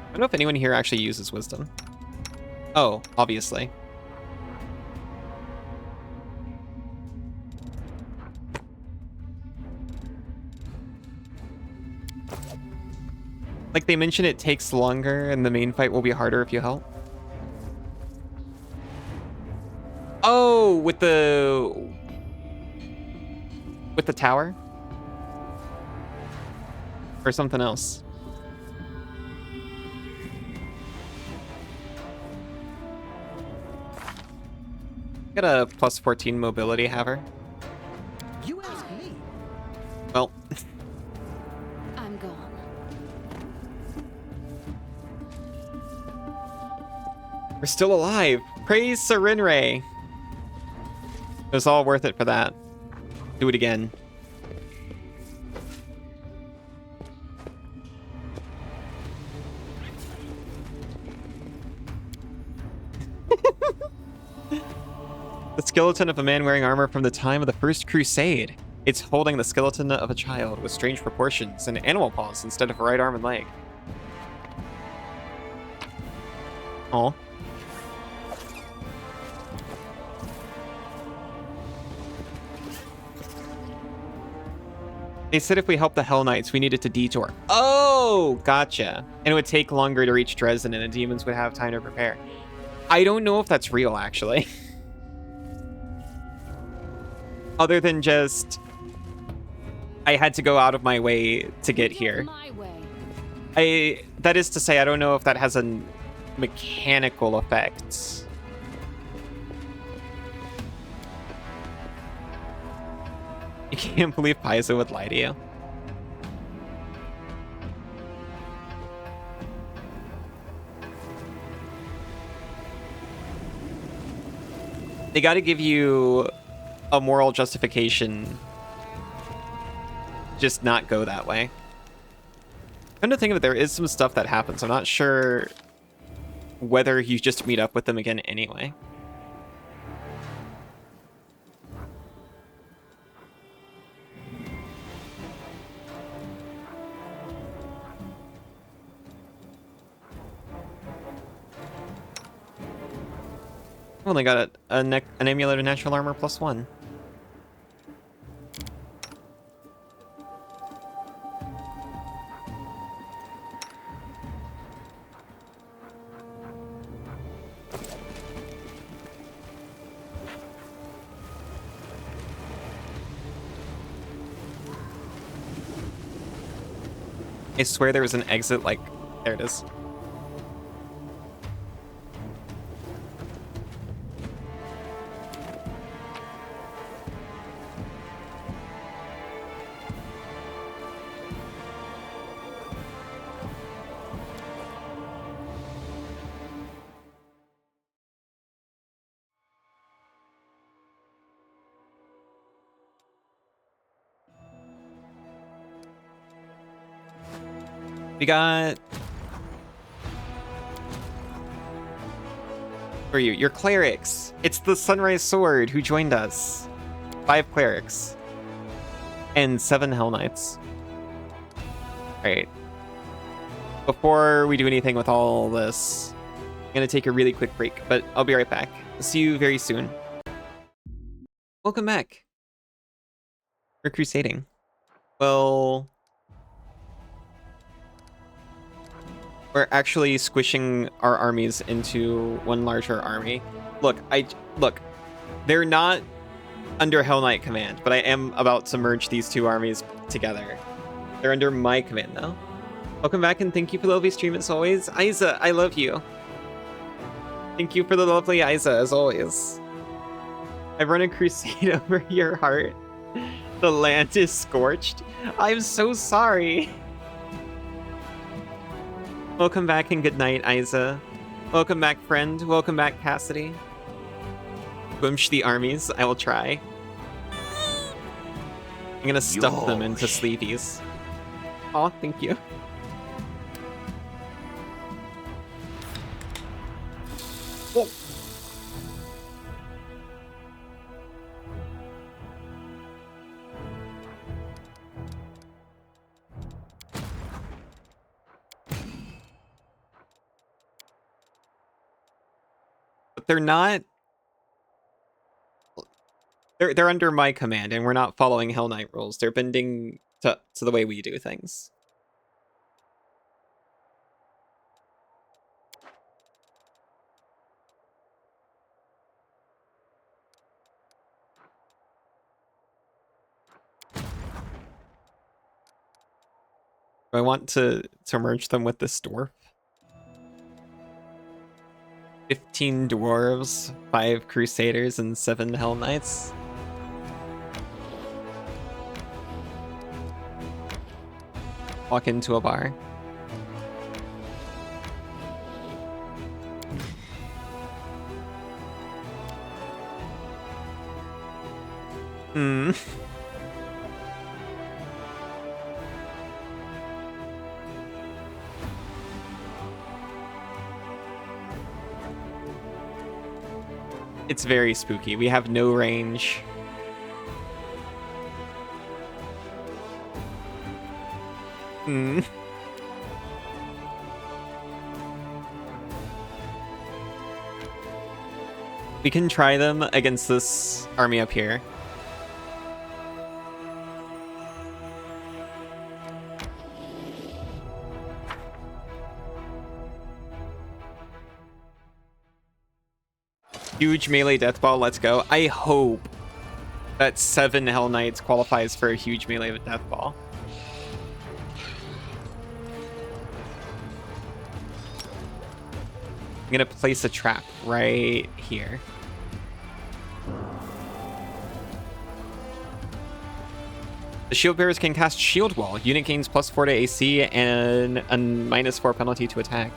I don't know if anyone here actually uses wisdom. Oh, obviously. Like they mentioned, it takes longer and the main fight will be harder if you help. Oh, with the tower? Or something else. Got a plus 14 mobility haver. You ask me. Well. I'm gone. We're still alive. Praise Serenray. It was all worth it for that. Do it again. The skeleton of a man wearing armor from the time of the First Crusade. It's holding the skeleton of a child with strange proportions and animal paws instead of a right arm and leg. Aw. They said if we helped the Hell Knights, we needed to detour. Oh, gotcha. And it would take longer to reach Dresden, and the demons would have time to prepare. I don't know if that's real, actually. Other than just... I had to go out of my way to get here. My way. That is to say, I don't know if that has a mechanical effect. You can't believe Paizo would lie to you. They gotta give you a moral justification. Just not go that way. Come to think of it, there is some stuff that happens. I'm not sure whether you just meet up with them again anyway. Only got an amulet of natural armor +1. I swear there was an exit, like, there it is. We got... Who are you? You're clerics. It's the Sunrise Sword who joined us. 5 clerics. And 7 Hell Knights. Alright. Before we do anything with all this, I'm going to take a really quick break, but I'll be right back. See you very soon. Welcome back. We're crusading. Well... We're actually squishing our armies into one larger army. Look, they're not under Hell Knight command, but I am about to merge these 2 armies together. They're under my command now. Welcome back and thank you for the lovely stream as always. Isa, I love you. Thank you for the lovely Isa as always. I've run a crusade over your heart. The land is scorched. I'm so sorry. Welcome back and good night, Isa. Welcome back, friend. Welcome back, Cassidy. Boomsh the armies. I will try. I'm gonna stuff them into sleeveys. Aw, thank you. Whoa. But they're not... They're under my command, and we're not following Hell Knight rules. They're bending to the way we do things. Do I want to merge them with this dwarf? 15 dwarves, 5 crusaders, and 7 Hell Knights. Walk into a bar. It's very spooky. We have no range. We can try them against this army up here. Huge melee death ball, let's go. I hope that 7 Hell Knights qualifies for a huge melee death ball. I'm gonna place a trap right here. The shield bearers can cast Shield Wall. Unit gains +4 to AC and a -4 penalty to attack.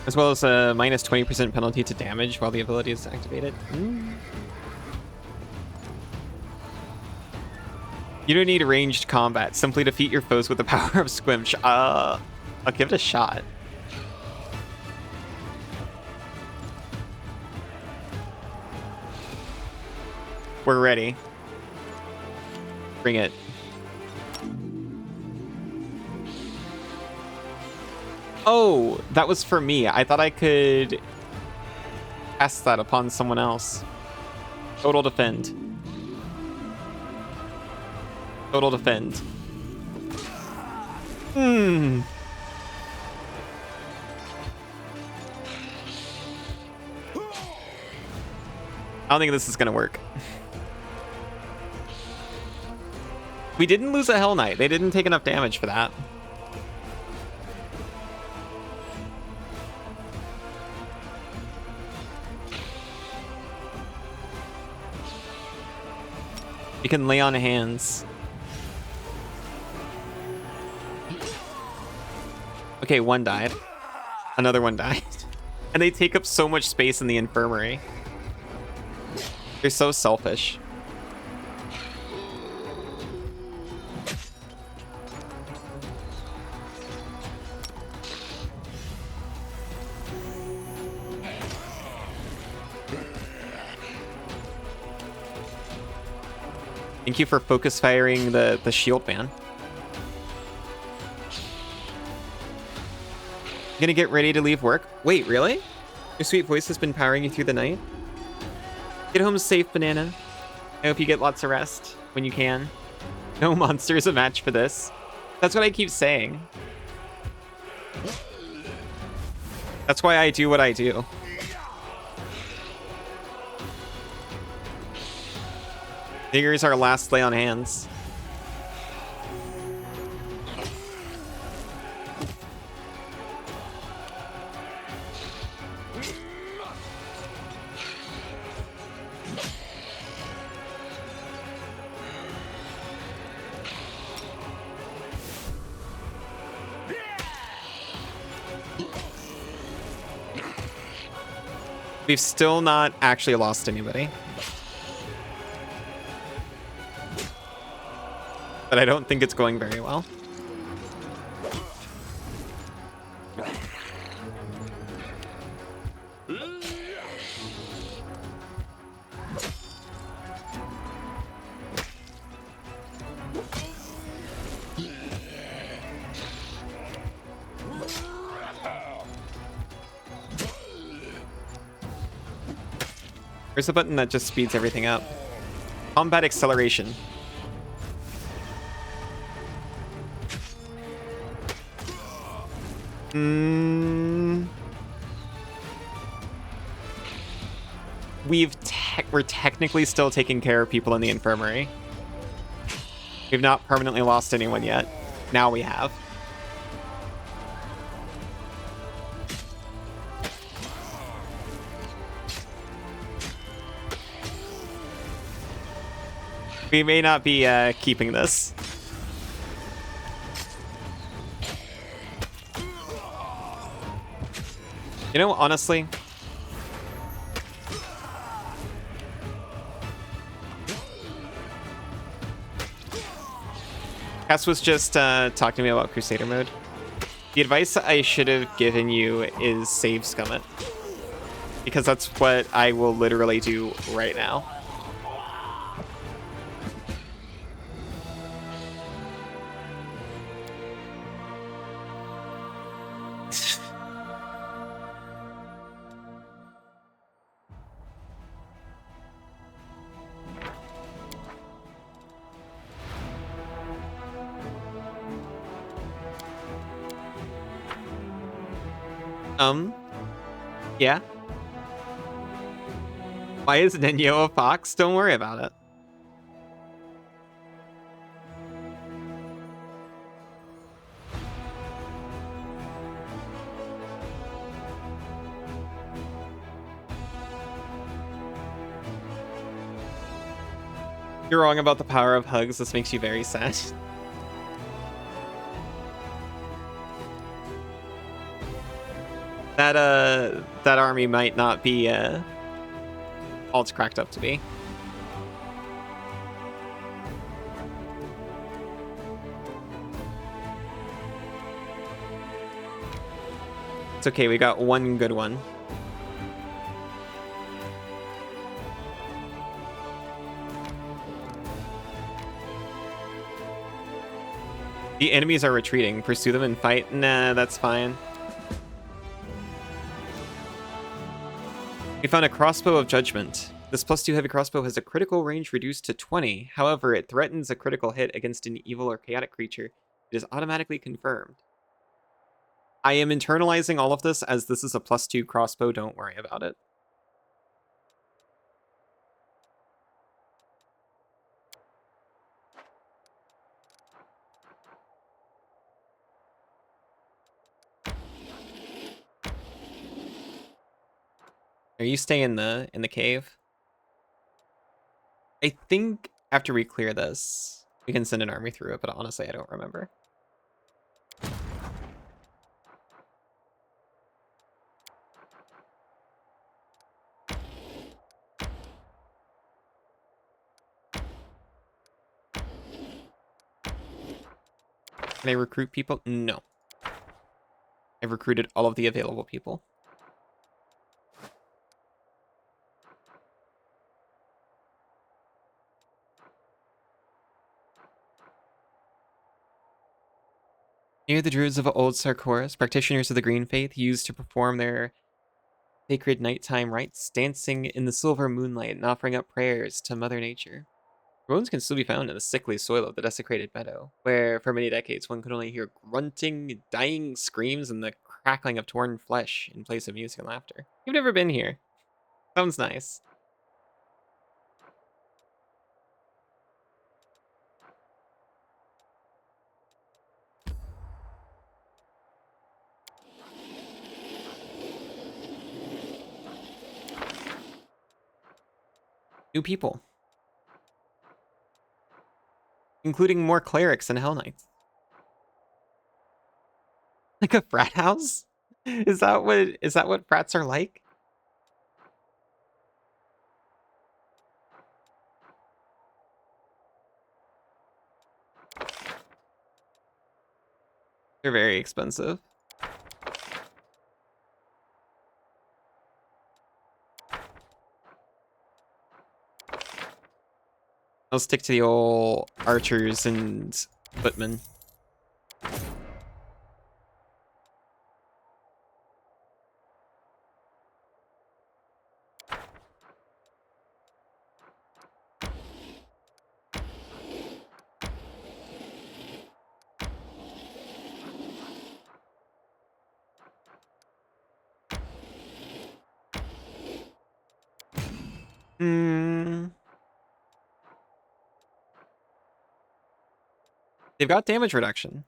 As well as a -20% penalty to damage while the ability is activated. You don't need ranged combat. Simply defeat your foes with the power of Squimsh. I'll give it a shot. We're ready. Bring it. Oh, that was for me. I thought I could cast that upon someone else. Total defend. Total defend. I don't think this is gonna work. We didn't lose a Hell Knight. They didn't take enough damage for that. You can lay on hands. Okay, one died. Another one died. And they take up so much space in the infirmary. They're so selfish. Thank you for focus firing the shield man. Gonna get ready to leave work. Wait, really? Your sweet voice has been powering you through the night? Get home safe, Banana. I hope you get lots of rest when you can. No monster is a match for this. That's what I keep saying. That's why I do what I do. Here's our last lay on hands. We've still not actually lost anybody. But I don't think it's going very well. Where's the button that just speeds everything up? Combat acceleration. We're technically still taking care of people in the infirmary. We've not permanently lost anyone yet. Now we have. We may not be keeping this. You know, honestly, Cass was just talking to me about Crusader mode. The advice I should have given you is save Scummit, because that's what I will literally do right now. Yeah. Why is Nenyo a fox? Don't worry about it. You're wrong about the power of hugs. This makes you very sad. That army might not be all it's cracked up to be. It's okay, we got one good one. The enemies are retreating. Pursue them and fight? Nah, that's fine. We found a crossbow of judgment. This +2 heavy crossbow has a critical range reduced to 20. However, it threatens a critical hit against an evil or chaotic creature. It is automatically confirmed. I am internalizing all of this as this is a +2 crossbow. Don't worry about it. Are you staying in the cave? I think after we clear this, we can send an army through it, but honestly, I don't remember. Can I recruit people? No. I've recruited all of the available people. Near the druids of Old Sarkoris, practitioners of the Green Faith used to perform their sacred nighttime rites, dancing in the silver moonlight and offering up prayers to Mother Nature. Ruins can still be found in the sickly soil of the desecrated meadow, where for many decades one could only hear grunting, dying screams and the crackling of torn flesh in place of music and laughter. You've never been here. Sounds nice. New people. Including more clerics and Hell Knights. Like a frat house? Is that what frats are like? They're very expensive. I'll stick to the old archers and footmen. They've got damage reduction.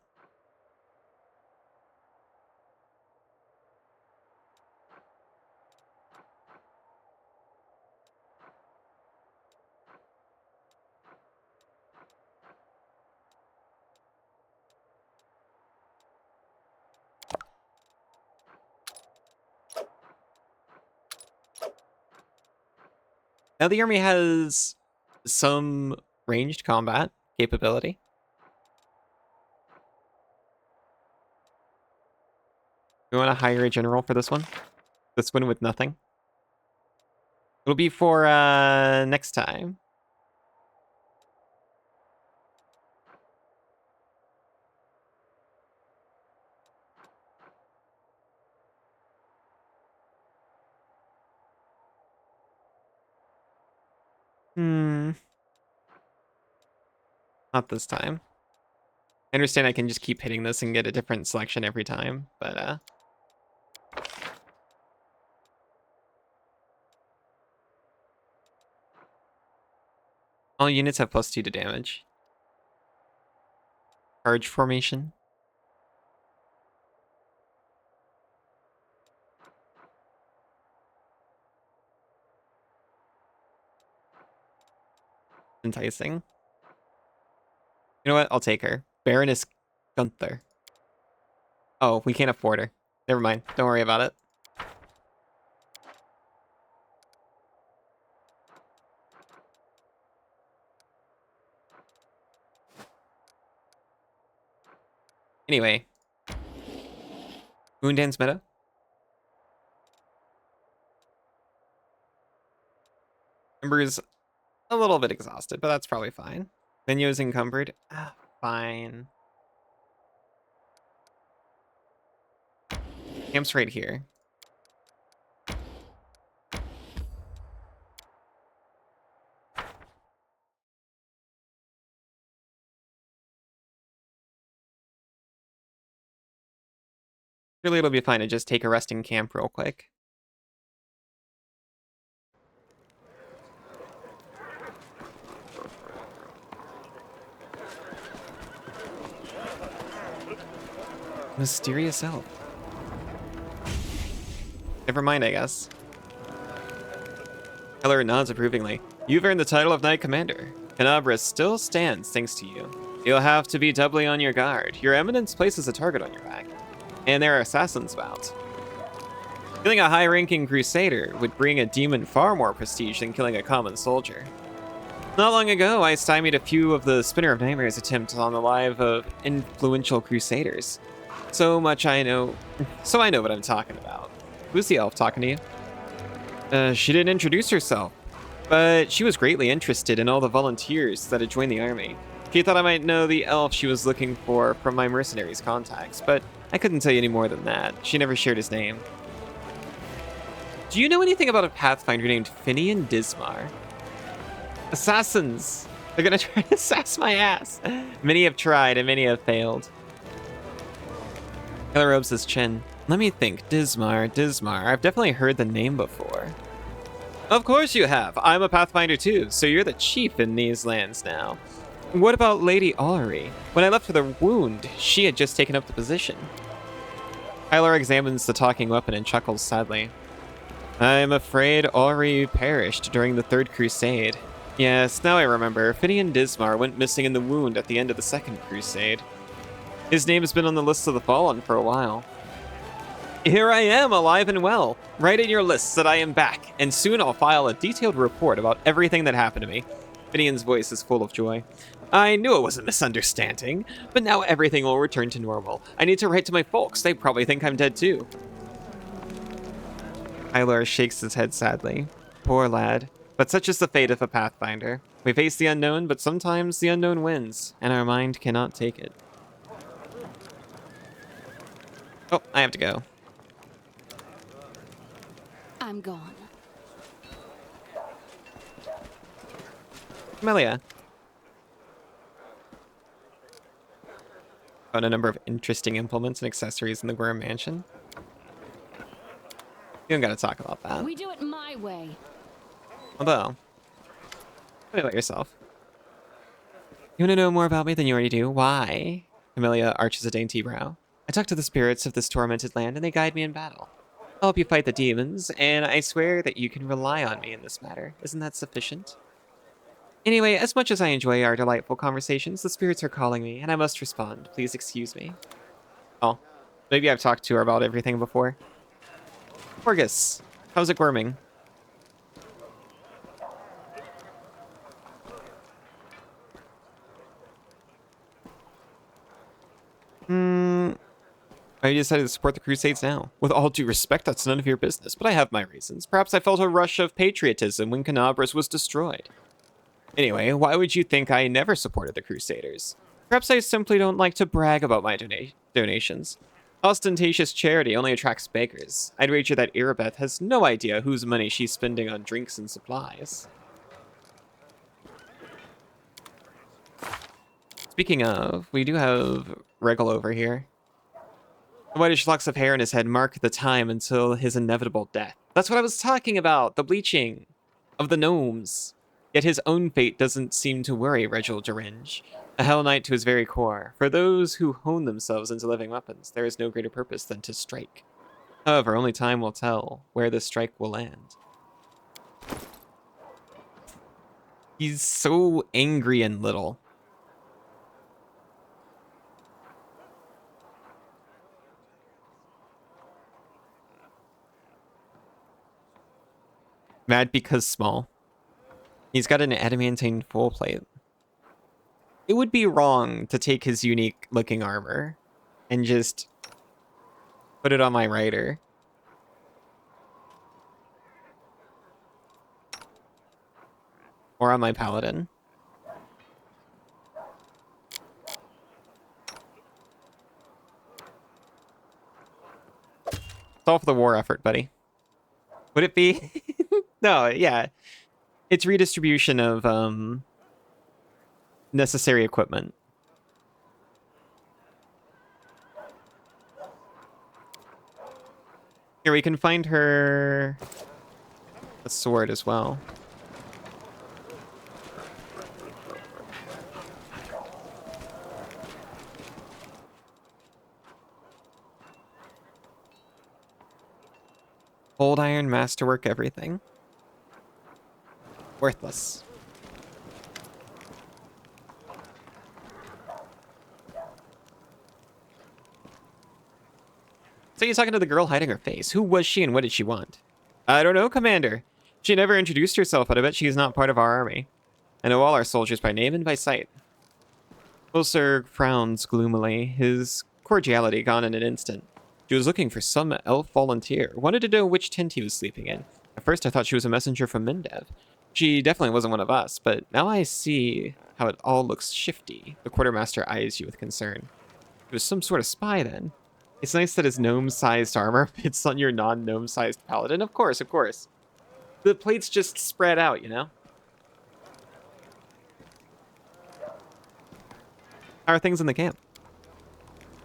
Now the army has some ranged combat capability. We want to hire a general for this one? This one with nothing? It'll be for next time. Not this time. I understand I can just keep hitting this and get a different selection every time, but all units have +2 to damage. Charge formation. Enticing. You know what? I'll take her. Baroness Gunther. Oh, we can't afford her. Never mind. Don't worry about it. Anyway. Moondance Meadow. Ember's a little bit exhausted, but that's probably fine. Menyo's encumbered. Fine. Camp's right here. Really, it'll be fine to just take a resting camp real quick. Mysterious elf. Never mind, I guess. Keller nods approvingly. You've earned the title of Knight Commander. Canabra still stands thanks to you. You'll have to be doubly on your guard. Your Eminence places a target on your back, and there are assassins about. Killing a high-ranking crusader would bring a demon far more prestige than killing a common soldier. Not long ago, I stymied a few of the Spinner of Nightmares attempts on the lives of influential crusaders. So I know what I'm talking about. Who's the elf talking to you? She didn't introduce herself, but she was greatly interested in all the volunteers that had joined the army. She thought I might know the elf she was looking for from my mercenaries' contacts, but I couldn't tell you any more than that. She never shared his name. Do you know anything about a Pathfinder named Finian Dismar? Assassins! They're gonna try to assass my ass. Many have tried and many have failed. Taylor rubs his chin. Let me think. Dismar. I've definitely heard the name before. Of course you have. I'm a Pathfinder too, so you're the chief in these lands now. What about Lady Ullery? When I left for the wound, she had just taken up the position. Tyler examines the talking weapon and chuckles sadly. I'm afraid Ullery perished during the Third Crusade. Yes, now I remember. Finian Dismar went missing in the wound at the end of the Second Crusade. His name has been on the list of the Fallen for a while. Here I am, alive and well. Write in your lists that I am back, and soon I'll file a detailed report about everything that happened to me. Finian's voice is full of joy. I knew it was a misunderstanding, but now everything will return to normal. I need to write to my folks. They probably think I'm dead too. Tyler shakes his head sadly. Poor lad. But such is the fate of a Pathfinder. We face the unknown, but sometimes the unknown wins, and our mind cannot take it. Oh, I have to go. I'm gone. Camellia. Found a number of interesting implements and accessories in the Gwyrm Mansion. You don't gotta talk about that. We do it my way. Although, tell me about yourself. You want to know more about me than you already do? Why? Camellia arches a dainty brow. I talk to the spirits of this tormented land, and they guide me in battle. I'll help you fight the demons, and I swear that you can rely on me in this matter. Isn't that sufficient? Anyway, as much as I enjoy our delightful conversations, the spirits are calling me, and I must respond. Please excuse me. Oh, maybe I've talked to her about everything before. Morgus, how's it worming? I decided to support the Crusades now. With all due respect, that's none of your business, but I have my reasons. Perhaps I felt a rush of patriotism when Canabras was destroyed. Anyway, why would you think I never supported the Crusaders? Perhaps I simply don't like to brag about my donations. Ostentatious charity only attracts beggars. I'd wager that Irabeth has no idea whose money she's spending on drinks and supplies. Speaking of, we do have Regal over here. The whitish locks of hair in his head mark the time until his inevitable death. That's what I was talking about, the bleaching of the gnomes. Yet his own fate doesn't seem to worry Reginald Duringe, a Hell Knight to his very core. For those who hone themselves into living weapons, there is no greater purpose than to strike. However, only time will tell where this strike will land. He's so angry and little. Mad because small. He's got an adamantine full plate. It would be wrong to take his unique looking armor and just put it on my rider. Or on my paladin. It's all for the war effort, buddy. Would it be? No, yeah. It's redistribution of necessary equipment. Here, we can find her a sword as well. Old iron, masterwork, everything. Worthless. So you're talking to the girl hiding her face. Who was she and what did she want? I don't know, Commander. She never introduced herself, but I bet she's not part of our army. I know all our soldiers by name and by sight. Ulcer frowns gloomily, his cordiality gone in an instant. She was looking for some elf volunteer. Wanted to know which tent he was sleeping in. At first I thought she was a messenger from Mindev. She definitely wasn't one of us, but now I see how it all looks shifty. The quartermaster eyes you with concern. He was some sort of spy then. It's nice that his gnome-sized armor fits on your non-gnome-sized paladin. Of course, of course. The plates just spread out, you know? How are things in the camp?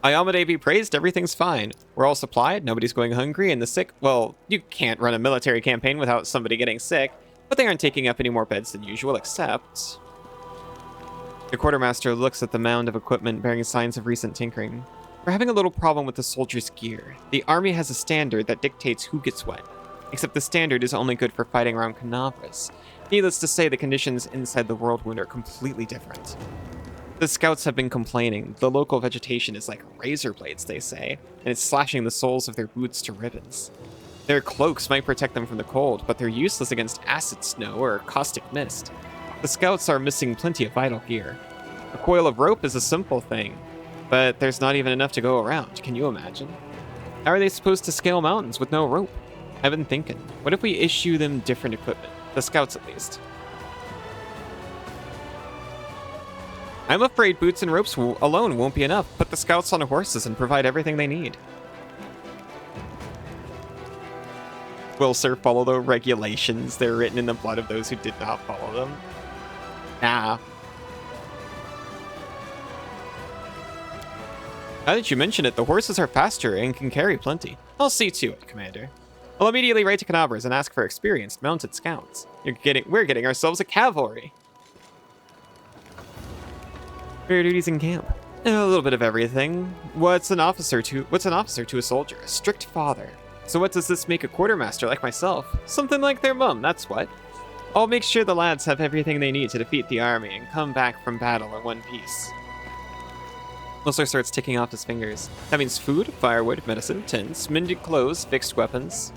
Ayamade be praised, everything's fine. We're all supplied, nobody's going hungry, and the sick... Well, you can't run a military campaign without somebody getting sick, but they aren't taking up any more beds than usual, except... The quartermaster looks at the mound of equipment bearing signs of recent tinkering. We're having a little problem with the soldiers' gear. The army has a standard that dictates who gets what, except the standard is only good for fighting around Canavras. Needless to say, the conditions inside the Whirlwind are completely different. The scouts have been complaining. The local vegetation is like razor blades, they say, and it's slashing the soles of their boots to ribbons. Their cloaks might protect them from the cold, but they're useless against acid snow or caustic mist. The scouts are missing plenty of vital gear. A coil of rope is a simple thing, but there's not even enough to go around. Can you imagine? How are they supposed to scale mountains with no rope? I've been thinking, what if we issue them different equipment? The scouts, at least. I'm afraid boots and ropes alone won't be enough. Put the scouts on horses and provide everything they need. Will Sir follow the regulations? They're written in the blood of those who did not follow them. Nah. Now that you mention it, the horses are faster and can carry plenty. I'll see to it, Commander. I'll immediately write to Canavras and ask for experienced mounted scouts. We're getting ourselves a cavalry. Rare duties in camp. A little bit of everything. What's an officer to a soldier? A strict father. So what does this make a quartermaster like myself? Something like their mum, that's what. I'll make sure the lads have everything they need to defeat the army and come back from battle in one piece. Mulser starts ticking off his fingers. That means food, firewood, medicine, tents, mended clothes, fixed weapons.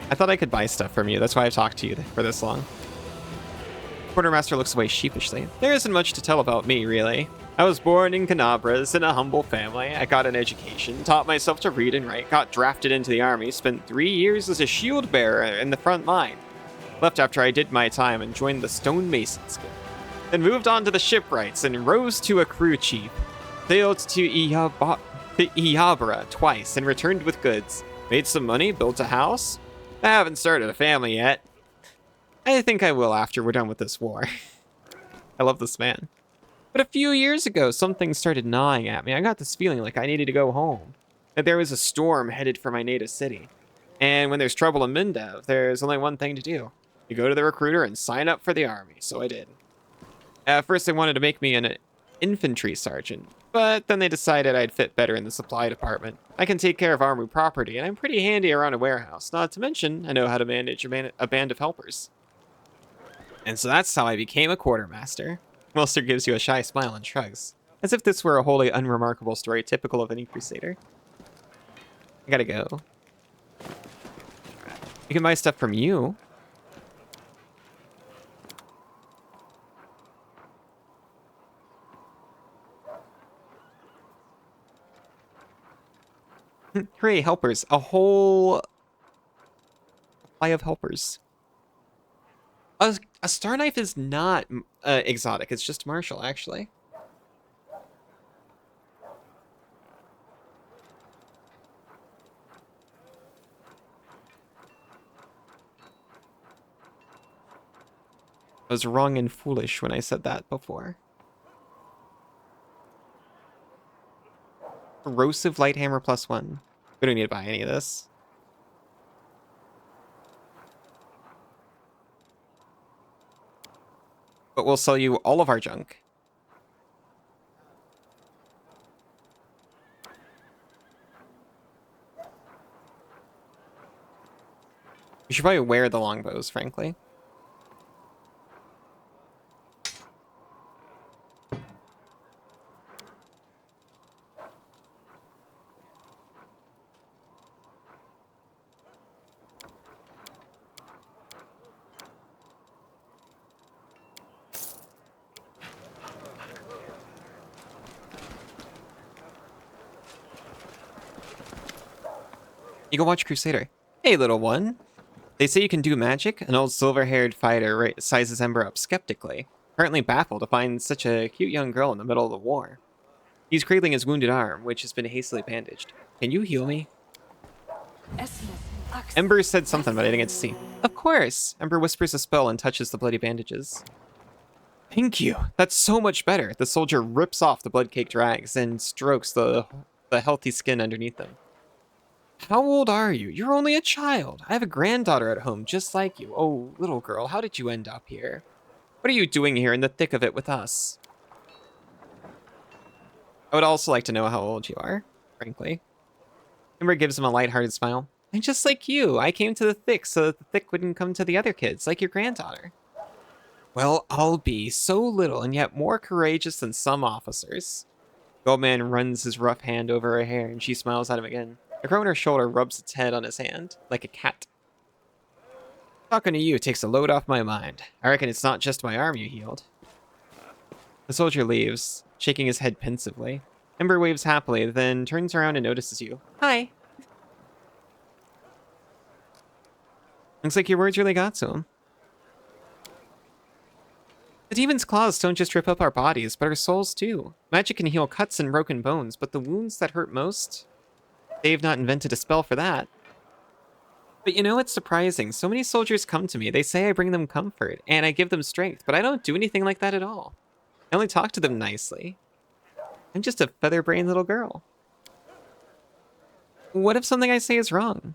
I thought I could buy stuff from you. That's why I've talked to you for this long. Quartermaster looks away sheepishly. There isn't much to tell about me, really. I was born in Canavras in a humble family. I got an education, taught myself to read and write, got drafted into the army, spent 3 years as a shield bearer in the front line. Left after I did my time and joined the stonemasons guild. Then moved on to the shipwrights and rose to a crew chief. Sailed to Ihabra twice and returned with goods. Made some money, built a house. I haven't started a family yet. I think I will after we're done with this war. I love this man. But a few years ago, something started gnawing at me. I got this feeling like I needed to go home. That there was a storm headed for my native city. And when there's trouble in Mindev, there's only one thing to do. You go to the recruiter and sign up for the army. So I did. At first, they wanted to make me an infantry sergeant. But then they decided I'd fit better in the supply department. I can take care of army property, and I'm pretty handy around a warehouse. Not to mention, I know how to manage a band of helpers. And so that's how I became a quartermaster. Mulster gives you a shy smile and shrugs, as if this were a wholly unremarkable story typical of any crusader. I gotta go. You can buy stuff from you. Hooray, helpers. A whole supply of helpers. A star knife is not exotic. It's just martial, actually. I was wrong and foolish when I said that before. Corrosive light hammer +1. We don't need to buy any of this. But we'll sell you all of our junk. We should probably wear the longbows, frankly. You go watch Crusader. Hey, little one. They say you can do magic? An old silver-haired fighter sizes Ember up skeptically, apparently baffled to find such a cute young girl in the middle of the war. He's cradling his wounded arm, which has been hastily bandaged. Can you heal me? Ember said something, but I didn't get to see. Of course! Ember whispers a spell and touches the bloody bandages. Thank you! That's so much better! The soldier rips off the blood-caked rags and strokes the healthy skin underneath them. How old are you? You're only a child. I have a granddaughter at home just like you. Oh, little girl, how did you end up here? What are you doing here in the thick of it with us? I would also like to know how old you are, frankly. Ember gives him a lighthearted smile. I'm just like you. I came to the thick so that the thick wouldn't come to the other kids, like your granddaughter. Well, I'll be so little and yet more courageous than some officers. The old man runs his rough hand over her hair and she smiles at him again. The crow on her shoulder rubs its head on his hand, like a cat. Talking to you takes a load off my mind. I reckon it's not just my arm you healed. The soldier leaves, shaking his head pensively. Ember waves happily, then turns around and notices you. Hi. Looks like your words really got to him. The demon's claws don't just rip up our bodies, but our souls too. Magic can heal cuts and broken bones, but the wounds that hurt most... They've not invented a spell for that. But you know, it's surprising. So many soldiers come to me. They say I bring them comfort, and I give them strength, but I don't do anything like that at all. I only talk to them nicely. I'm just a feather-brained little girl. What if something I say is wrong?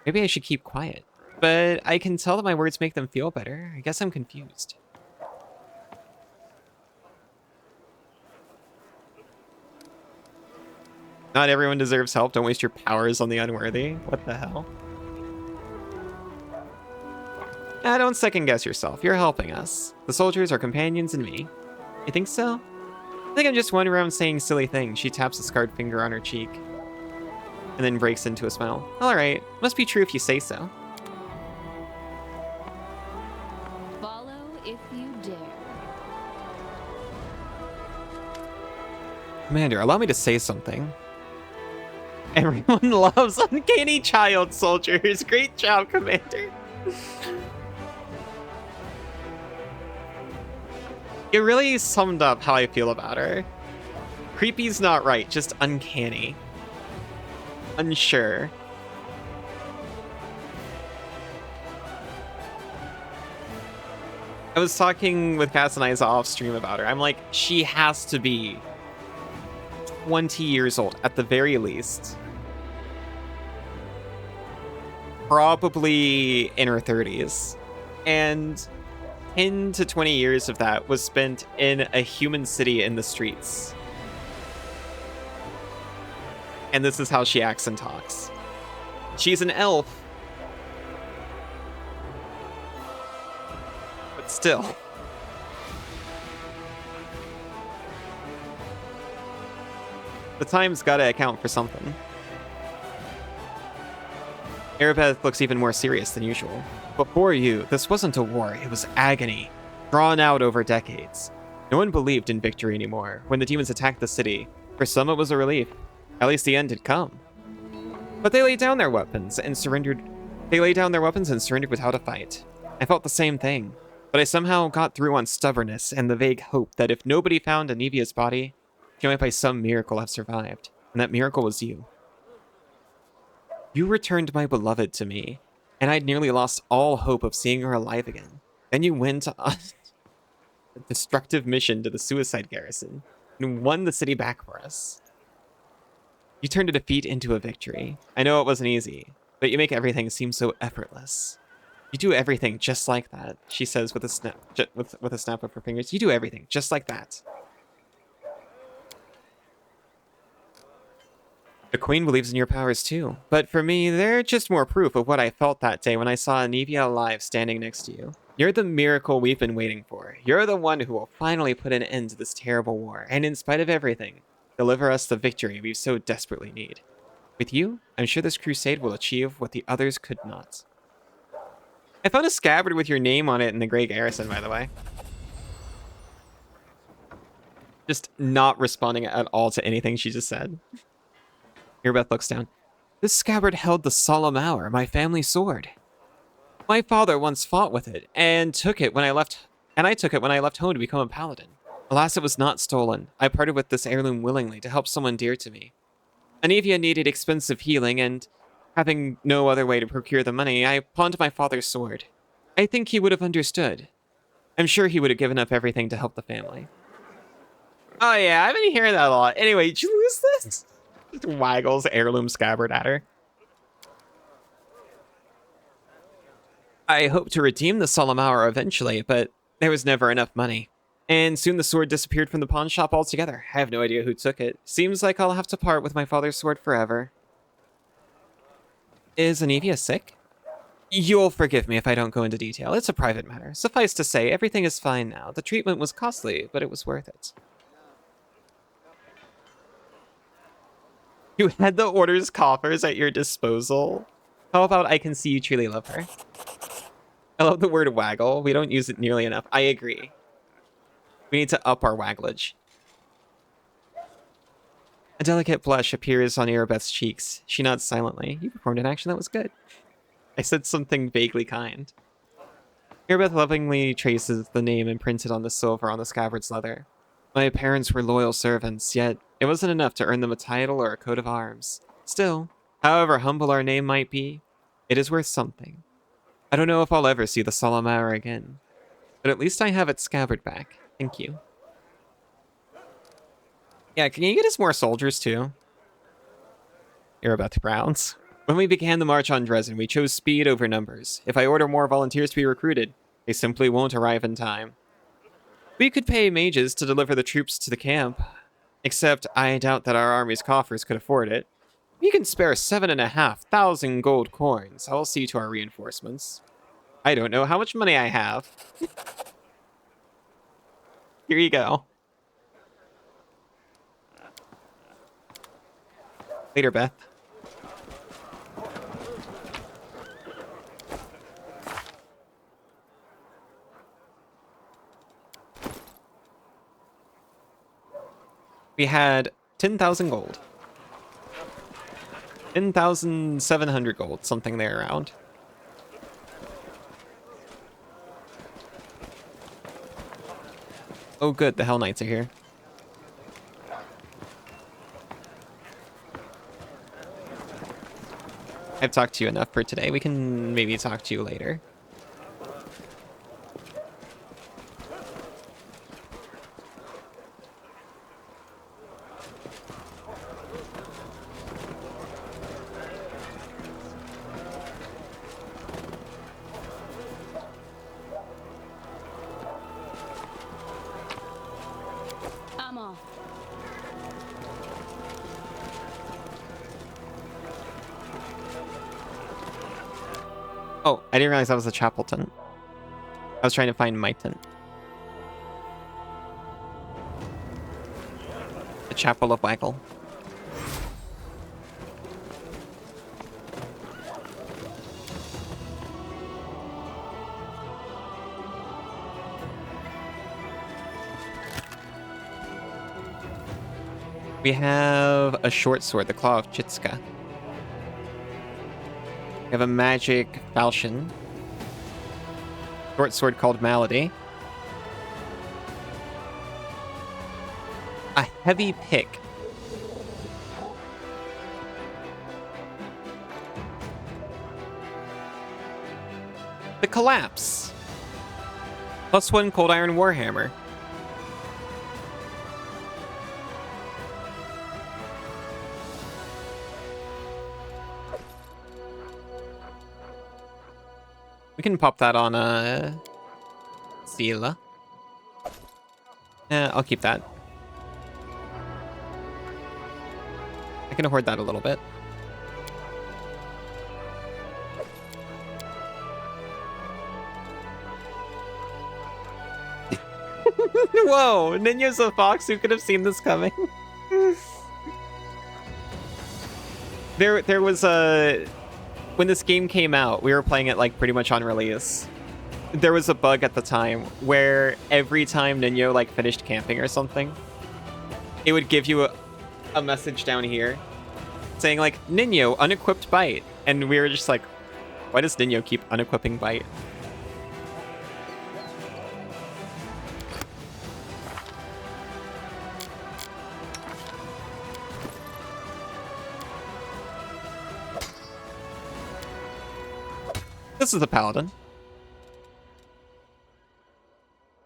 Maybe I should keep quiet. But I can tell that my words make them feel better. I guess I'm confused. Not everyone deserves help. Don't waste your powers on the unworthy. What the hell? Don't second guess yourself. You're helping us. The soldiers are companions and me. You think so? I think I'm just wandering around saying silly things. She taps a scarred finger on her cheek. And then breaks into a smile. Alright. Must be true if you say so. Follow if you dare. Commander, allow me to say something. Everyone loves uncanny child soldiers. Great job, Commander. It really summed up how I feel about her. Creepy's not right, just uncanny. Unsure. I was talking with Cass and Isa off stream about her. I'm like, she has to be 20 years old at the very least. Probably in her 30s. And 10 to 20 years of that was spent in a human city in the streets. And this is how she acts and talks. She's an elf. But still. The time's gotta account for something. Erebeth looks even more serious than usual. Before you, this wasn't a war, it was agony, drawn out over decades. No one believed in victory anymore. When the demons attacked the city, for some it was a relief. At least the end had come. But they laid down their weapons and surrendered. They laid down their weapons and surrendered without a fight. I felt the same thing, but I somehow got through on stubbornness and the vague hope that if nobody found Anivia's body, she might by some miracle have survived, and that miracle was you. You returned my beloved to me, and I'd nearly lost all hope of seeing her alive again. Then you went on a destructive mission to the suicide garrison, and won the city back for us. You turned a defeat into a victory. I know it wasn't easy, but you make everything seem so effortless. You do everything just like that, she says with a snap, with a snap of her fingers. You do everything just like that. The Queen believes in your powers too, but for me, they're just more proof of what I felt that day when I saw Anivia alive standing next to you. You're the miracle we've been waiting for. You're the one who will finally put an end to this terrible war, and in spite of everything, deliver us the victory we so desperately need. With you, I'm sure this crusade will achieve what the others could not. I found a scabbard with your name on it in the Grey Garrison, by the way. Just not responding at all to anything she just said. Erebeth looks down. This scabbard held the solemn hour, my family sword. My father once fought with it, and took it when I left, and I took it when I left home to become a paladin. Alas, it was not stolen. I parted with this heirloom willingly to help someone dear to me. Anivia needed expensive healing, and having no other way to procure the money, I pawned my father's sword. I think he would have understood. I'm sure he would have given up everything to help the family. Oh yeah, I've been hearing that a lot. Anyway, did you lose this? Just waggles heirloom scabbard at her. I hope to redeem the solemn hour eventually, but there was never enough money. And soon the sword disappeared from the pawn shop altogether. I have no idea who took it. Seems like I'll have to part with my father's sword forever. Is Anivia sick? You'll forgive me if I don't go into detail. It's a private matter. Suffice to say, everything is fine now. The treatment was costly, but it was worth it. You had the order's coffers at your disposal. How about I can see you truly love her? I love the word waggle. We don't use it nearly enough. I agree. We need to up our wagglage. A delicate blush appears on Arabeth's cheeks. She nods silently. You performed an action that was good. I said something vaguely kind. Arabeth lovingly traces the name imprinted on the silver on the scabbard's leather. My parents were loyal servants, yet it wasn't enough to earn them a title or a coat of arms. Still, however humble our name might be, it is worth something. I don't know if I'll ever see the solemn hour again, but at least I have its scabbard back. Thank you. Yeah, can you get us more soldiers too? Arabeth frowns. When we began the march on Dresden, we chose speed over numbers. If I order more volunteers to be recruited, they simply won't arrive in time. We could pay mages to deliver the troops to the camp, except I doubt that our army's coffers could afford it. We can spare 7,500 gold coins. I'll see to our reinforcements. I don't know how much money I have. Here you go. Later, Beth. We had 10,000 gold. 10,700 gold, something there around. Oh good, the Hell Knights are here. I've talked to you enough for today. We can maybe talk to you later. I'm off. Oh, I didn't realize that was a chapel tent. I was trying to find my tent. The Chapel of Waggle. We have a short sword, the Claw of Chitska. We have a magic falchion. Short sword called Malady. A heavy pick. The Collapse. +1 Cold Iron Warhammer. We can pop that on a Sela. Yeah, I'll keep that. I can hoard that a little bit. Whoa, Ninja's a fox. Who could have seen this coming? There was a... When this game came out, we were playing it like pretty much on release. There was a bug at the time where every time Ninja like finished camping or something, it would give you a message down here saying like, Ninja, unequipped bite. And we were just like, Why does Ninyo keep unequipping Bite? This is a paladin.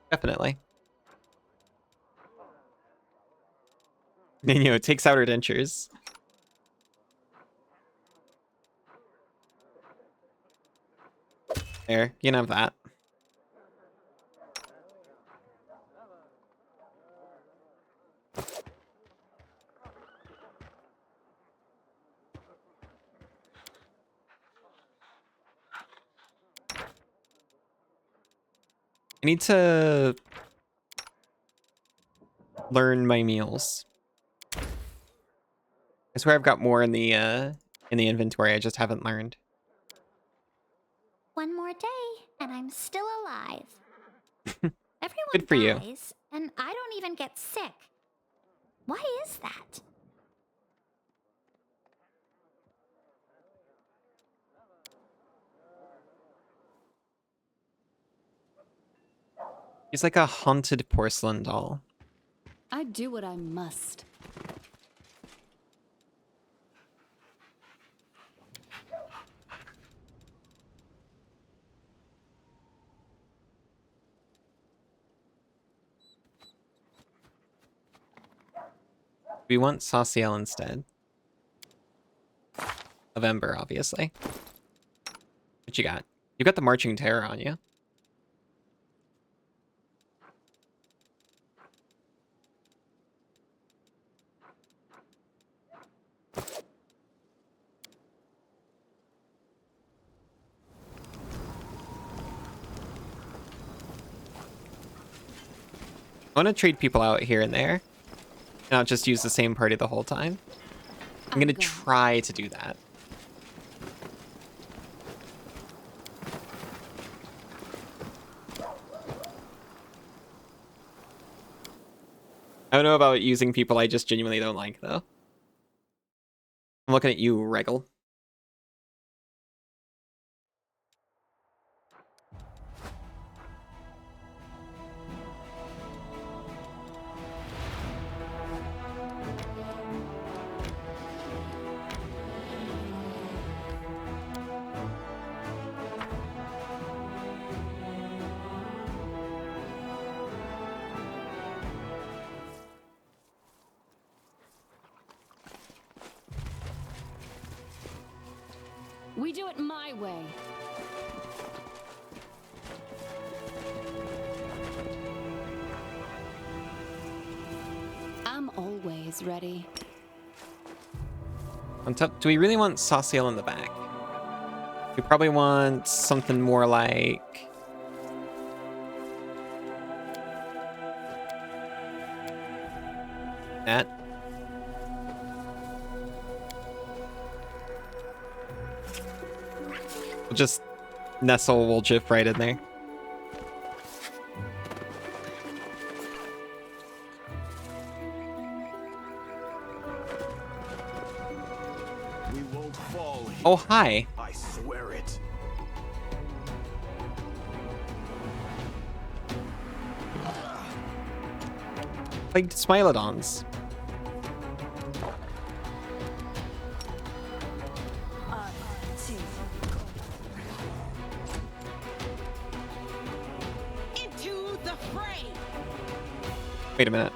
Definitely. Ninyo takes out her dentures. There, you can have that. I need to learn my meals. I swear I've got more in the inventory. I just haven't learned. One more day, and I'm still alive. Everyone Good for you. dies, and I don't even get sick. Why is that? He's like a haunted porcelain doll. I do what I must. We want Sauciel instead. Of Ember, obviously. What you got? You got the Marching Terror on you. I want to trade people out here and there. Not just use the same party the whole time. I'm gonna try to do that. I don't know about using people I just genuinely don't like, though. I'm looking at you, Regal. We do it my way. I'm always ready. On top, do we really want Sauciel in the back? We probably want something more like... that. We'll just nestle Woljif right in there. We won't fall here. Oh, hi. I swear it. Like Smilodons. Into the fray. Wait a minute.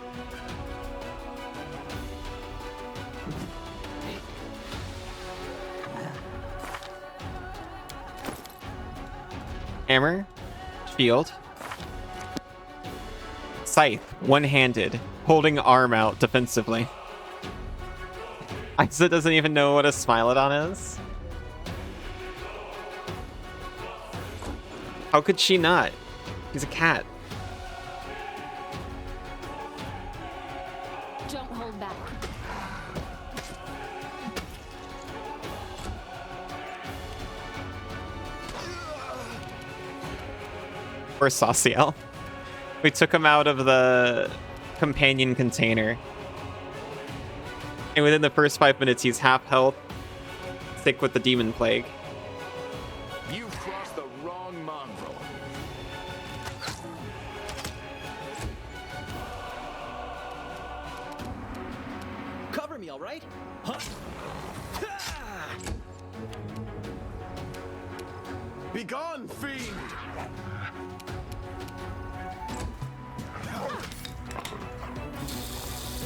Hammer, shield, scythe, one-handed, holding arm out defensively. Isa doesn't even know what a Smilodon is. How could she not? He's a cat. Don't hold back. Poor Sauciel. We took him out of the companion container. And within the first 5 minutes, he's half health, sick with the demon plague. right? Huh? Be gone, fiend!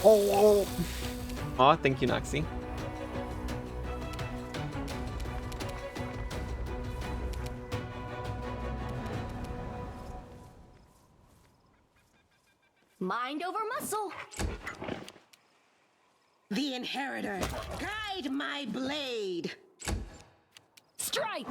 Oh. Aw, thank you, Noxie. Mind over muscle. The Inheritor, guide my blade. Strike!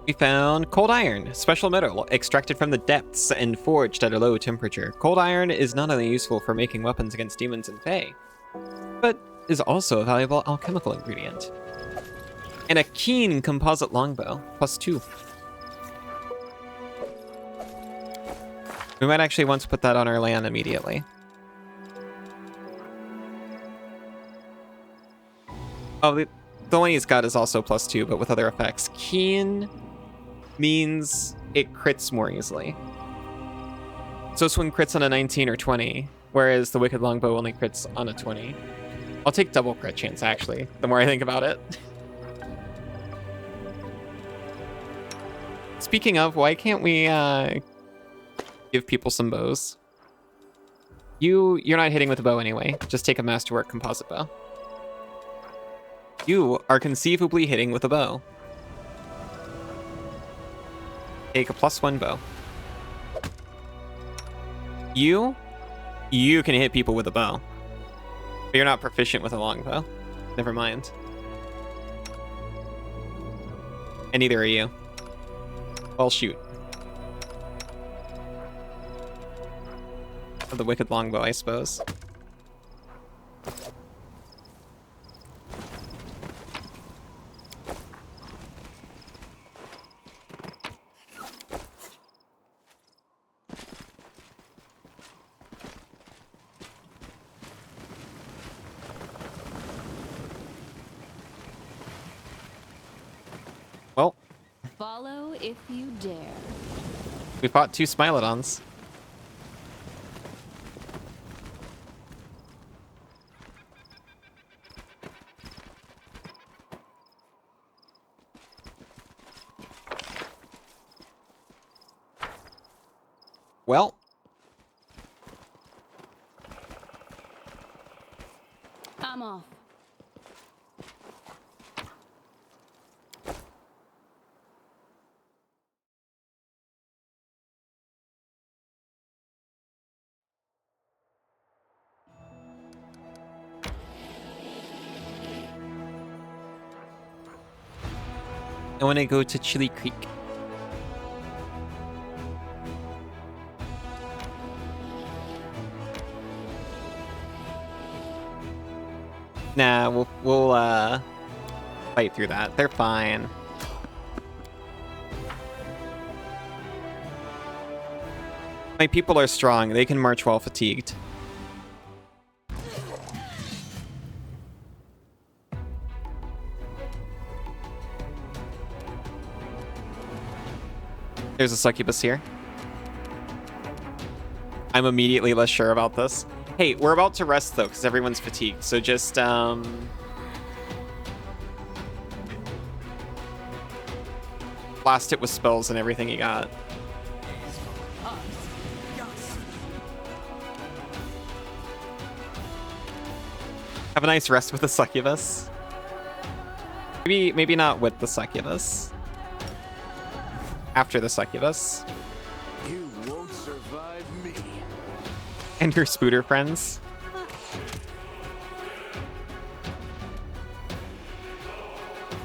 We found cold iron, special metal extracted from the depths and forged at a low temperature. Cold iron is not only useful for making weapons against demons and fae, but is also a valuable alchemical ingredient. And a keen composite longbow, +2. We might actually want to put that on our land immediately. Oh, the one he's got is also +2, but with other effects. Keen means it crits more easily. So this one crits on a 19 or 20, whereas the Wicked Longbow only crits on a 20. I'll take double crit chance, actually, the more I think about it. Speaking of, why can't we give people some bows? You're not hitting with a bow anyway. Just take a Masterwork composite bow. You are conceivably hitting with a bow. Take a +1 bow. You can hit people with a bow. But you're not proficient with a longbow. Never mind. And neither are you. Well, shoot. The Wicked Longbow, I suppose. Well, Follow if you dare. we fought 2 Smilodons. Well, I'm off. I want to go to Chili Creek. Nah, we'll fight through that. They're fine. My people are strong. They can march while fatigued. There's a succubus here. I'm immediately less sure about this. Hey, we're about to rest though, because everyone's fatigued. So just blast it with spells and everything you got. Have a nice rest with the succubus. Maybe not with the succubus. After the succubus. You won't survive me. And your spooter friends.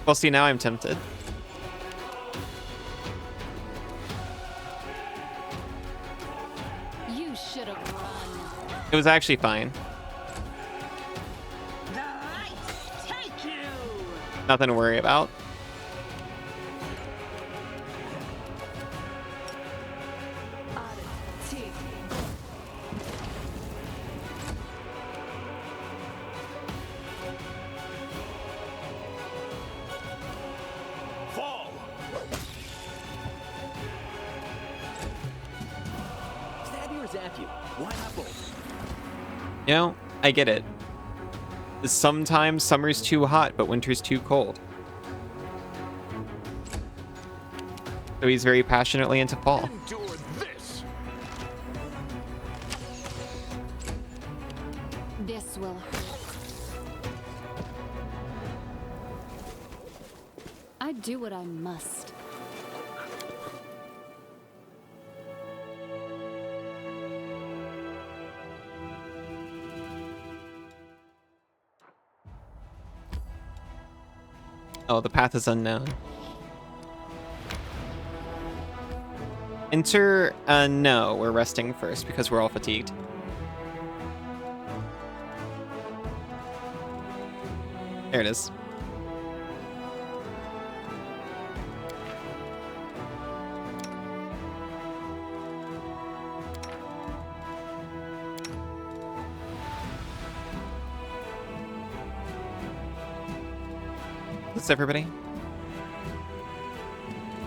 Well, see, now I'm tempted. You should have run. It was actually fine. The lights take you. Nothing to worry about. Thank you. Why not both? You know, I get it. Sometimes summer's too hot, but winter's too cold. So he's very passionately into fall. Endure this. This will hurt. I do what I must. Oh, the path is unknown. Enter, no, we're resting first because we're all fatigued. There it is. What's everybody?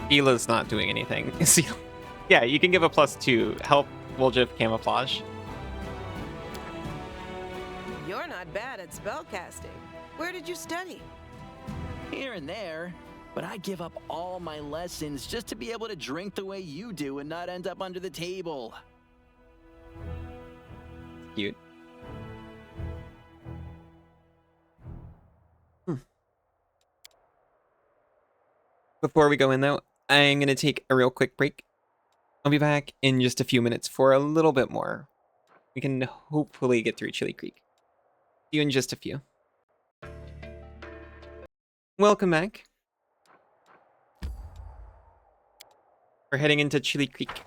Hila's not doing anything. Yeah, you can give a +2. Help Woljif camouflage. You're not bad at spellcasting. Where did you study? Here and there. But I give up all my lessons just to be able to drink the way you do and not end up under the table. Cute. Before we go in, though, I'm going to take a real quick break. I'll be back in just a few minutes for a little bit more. We can hopefully get through Chili Creek. See you in just a few. Welcome back. We're heading into Chili Creek.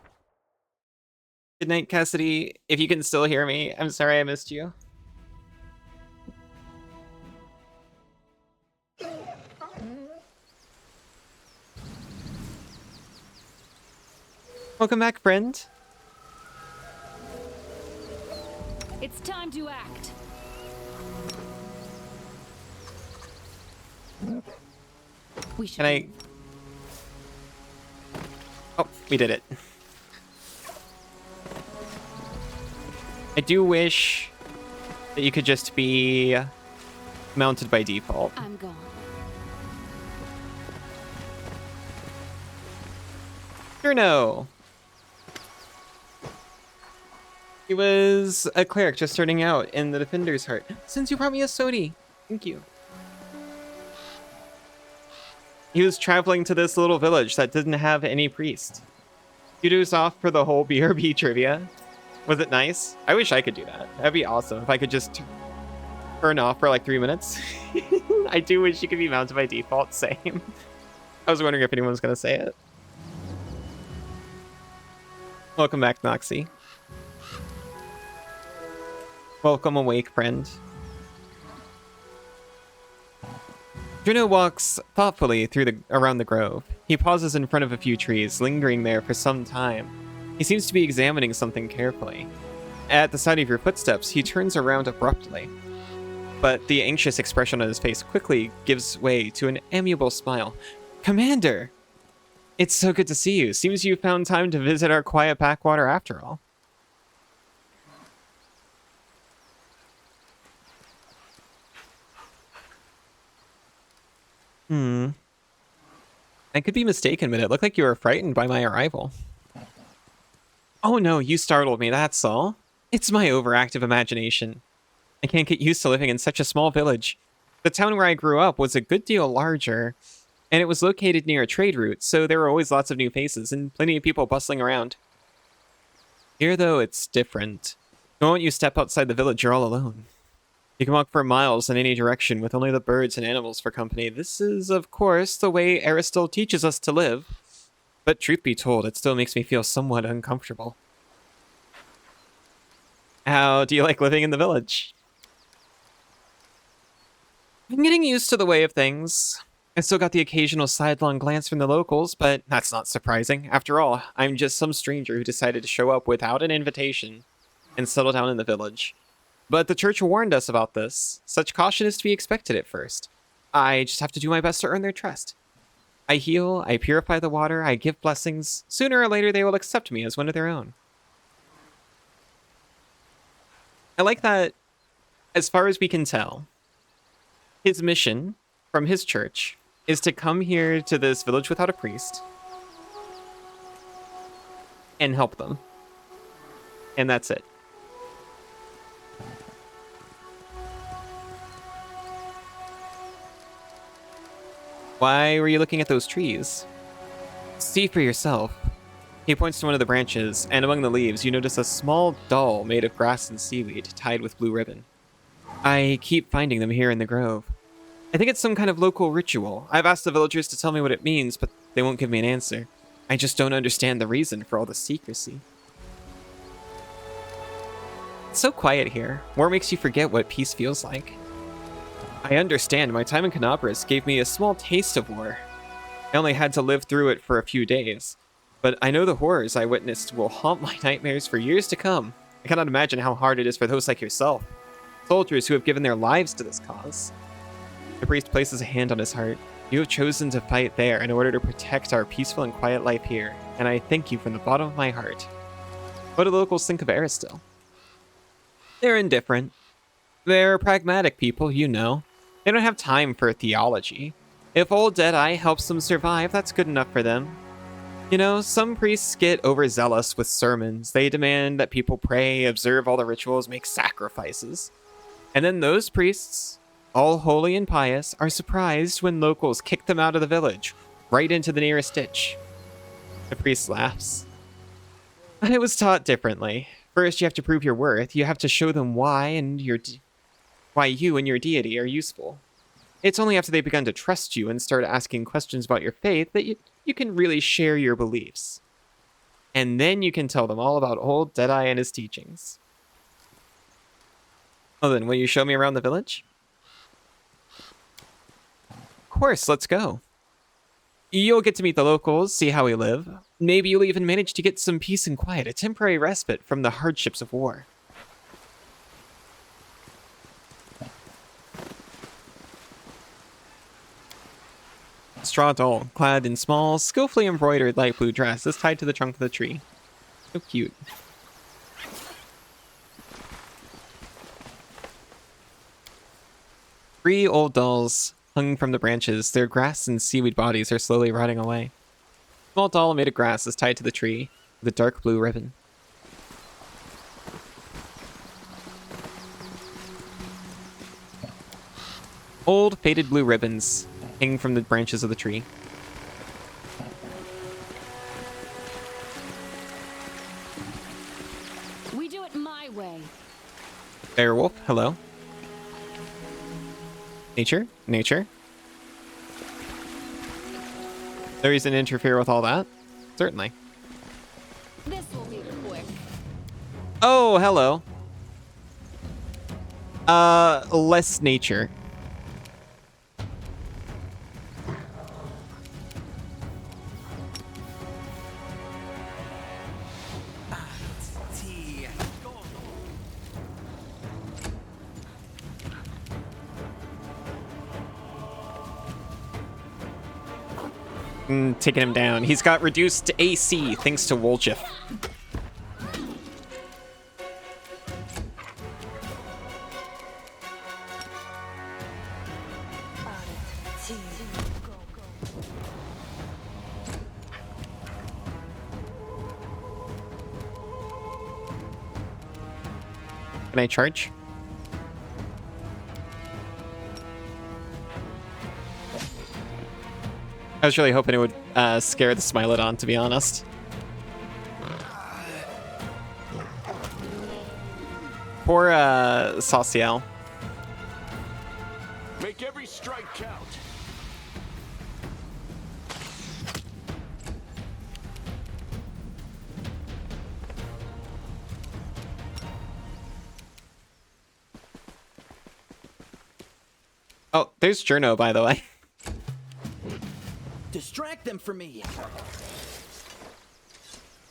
Good night, Cassidy. If you can still hear me, I'm sorry I missed you. Welcome back, friend. It's time to act. We should. Can I... Oh, we did it. I do wish that you could just be mounted by default. I'm gone. Sure, no. He was a cleric just starting out in the Defender's Heart. Since you brought me a Sodi. Thank you. He was traveling to this little village that didn't have any priest. Kudos off for the whole BRB trivia. Was it nice? I wish I could do that. That'd be awesome if I could just turn off for like 3 minutes. I do wish you could be mounted by default. Same. I was wondering if anyone was going to say it. Welcome back, Noxie. Welcome awake, friend. Juno walks thoughtfully around the grove. He pauses in front of a few trees, lingering there for some time. He seems to be examining something carefully. At the sound of your footsteps, he turns around abruptly. But the anxious expression on his face quickly gives way to an amiable smile. Commander! It's so good to see you. Seems you found time to visit our quiet backwater after all. I could be mistaken, but it looked like you were frightened by my arrival. Oh no, you startled me, that's all. It's my overactive imagination. I can't get used to living in such a small village. The town where I grew up was a good deal larger, and it was located near a trade route, so there were always lots of new faces and plenty of people bustling around. Here, though, it's different. The moment you step outside the village, you're all alone. You can walk for miles in any direction with only the birds and animals for company. This is, of course, the way Aristotle teaches us to live. But truth be told, it still makes me feel somewhat uncomfortable. How do you like living in the village? I'm getting used to the way of things. I still got the occasional sidelong glance from the locals, but that's not surprising. After all, I'm just some stranger who decided to show up without an invitation and settle down in the village. But the church warned us about this. Such caution is to be expected at first. I just have to do my best to earn their trust. I heal, I purify the water, I give blessings. Sooner or later they will accept me as one of their own. I like that, as far as we can tell, his mission from his church is to come here to this village without a priest and help them. And that's it. Why were you looking at those trees? See for yourself. He points to one of the branches, and among the leaves, you notice a small doll made of grass and seaweed tied with blue ribbon. I keep finding them here in the grove. I think it's some kind of local ritual. I've asked the villagers to tell me what it means, but they won't give me an answer. I just don't understand the reason for all the secrecy. It's so quiet here. War makes you forget what peace feels like. I understand. My time in Canopus gave me a small taste of war. I only had to live through it for a few days. But I know the horrors I witnessed will haunt my nightmares for years to come. I cannot imagine how hard it is for those like yourself. Soldiers who have given their lives to this cause. The priest places a hand on his heart. You have chosen to fight there in order to protect our peaceful and quiet life here, and I thank you from the bottom of my heart. What do the locals think of Aristil? They're indifferent. They're pragmatic people, you know. They don't have time for theology. If old Deadeye helps them survive, that's good enough for them. You know, some priests get overzealous with sermons. They demand that people pray, observe all the rituals, make sacrifices. And then those priests, all holy and pious, are surprised when locals kick them out of the village, right into the nearest ditch. The priest laughs. I was taught differently. First, you have to prove your worth. You have to show them why you and your deity are useful. It's only after they've begun to trust you and start asking questions about your faith that you can really share your beliefs. And then you can tell them all about old Deadeye and his teachings. Well then, will you show me around the village? Of course, let's go. You'll get to meet the locals, see how we live. Maybe you'll even manage to get some peace and quiet, a temporary respite from the hardships of war. Straw doll, clad in small, skillfully embroidered light blue dress, is tied to the trunk of the tree. So cute. Three old dolls hung from the branches. Their grass and seaweed bodies are slowly rotting away. A small doll made of grass is tied to the tree with a dark blue ribbon. Old, faded blue ribbons hang from the branches of the tree. We do it my way. Beowulf, hello. Nature? Nature? No reason to interfere with all that? Certainly. This will be quick. Oh, hello. Less nature. Taking him down. He's got reduced AC thanks to Woljif. Can I charge? I was really hoping it would scare the Smilodon, to be honest. Poor Sauciel. Make every strike count. Oh, there's Jurno, by the way. Distract them from me.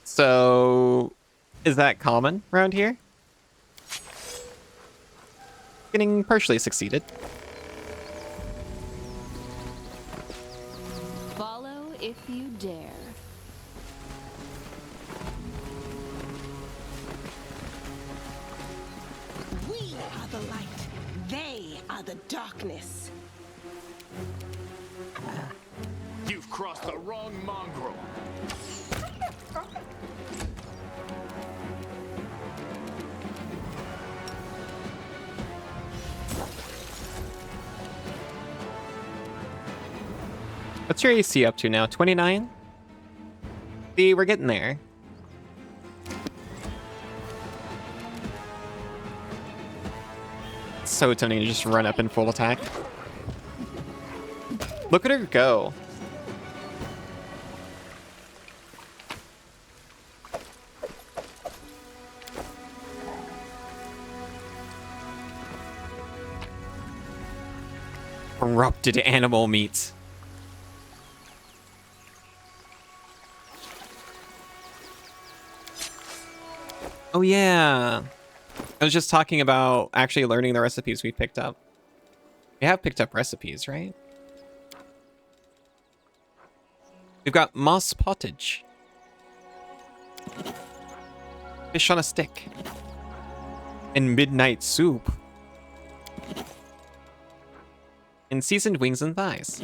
So, is that common around here? Getting partially succeeded. Follow if you dare. darkness. You've crossed the wrong mongrel. What's your AC up to now? 29? See, we're getting there. So tempting to just run up in full attack. Look at her go. Corrupted animal meat. Oh yeah. I was just talking about actually learning the recipes we picked up. We have picked up recipes, right? We've got moss pottage. Fish on a stick. And midnight soup. And seasoned wings and thighs.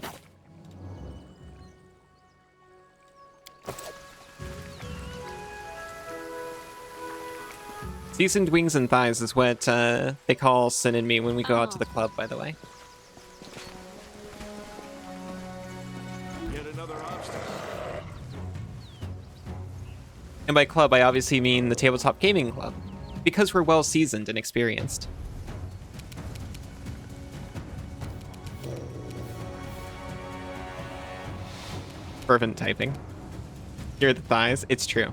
Seasoned wings and thighs is what they call Sin and me when we go out to the club, by the way. Yet another obstacle. And by club, I obviously mean the Tabletop Gaming Club, because we're well seasoned and experienced. Fervent typing. Here are the thighs. It's true.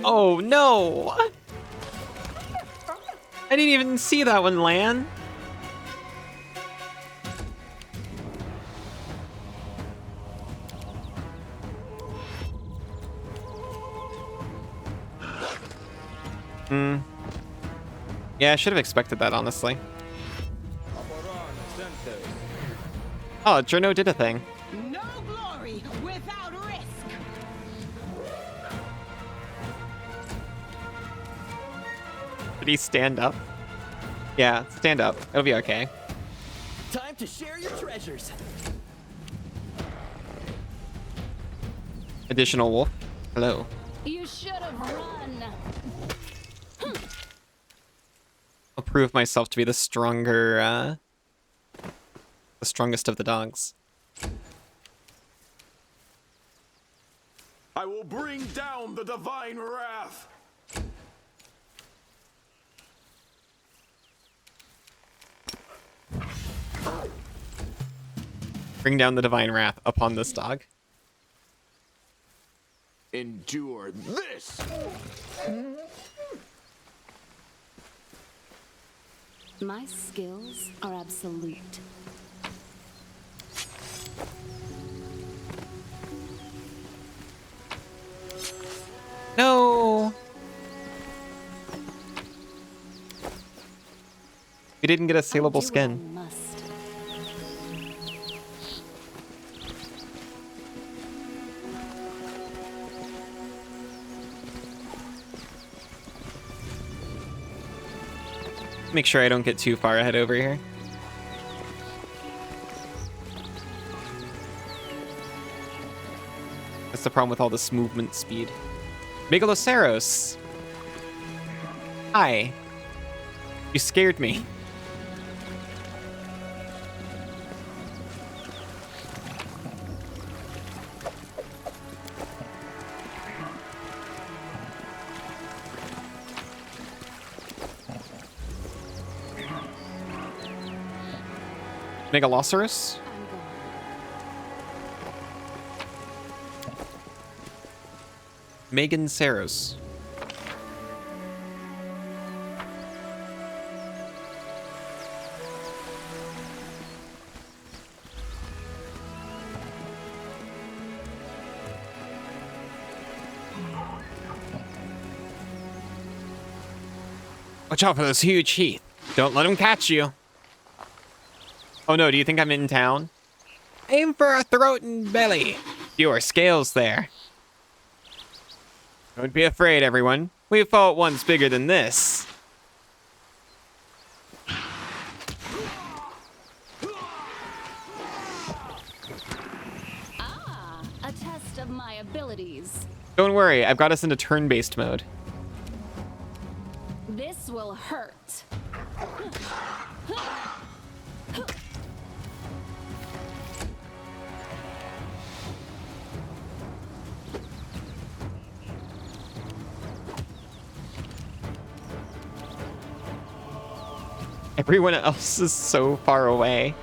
Oh no! I didn't even see that one land. Yeah, I should have expected that, honestly. Oh, Journo did a thing. No glory without risk. Did he stand up? Yeah, stand up. It'll be okay. Time to share your treasures. Additional wolf. Hello. You should have run. I'll prove myself to be the stronger, the strongest of the dogs. I will bring down the divine wrath. Bring down the divine wrath upon this dog. Endure this. My skills are absolute. No! We didn't get a saleable skin. Make sure I don't get too far ahead over here. That's the problem with all this movement speed. Megaloceros! Hi. You scared me. Megaloceros? Megan Saros. Watch out for those huge heath. Don't let them catch you. Oh no, do you think I'm in town? Aim for a throat and belly. Fewer scales there. Don't be afraid, everyone. We've fought ones bigger than this. Ah, a test of my abilities. Don't worry, I've got us into turn-based mode. This will hurt. Everyone else is so far away.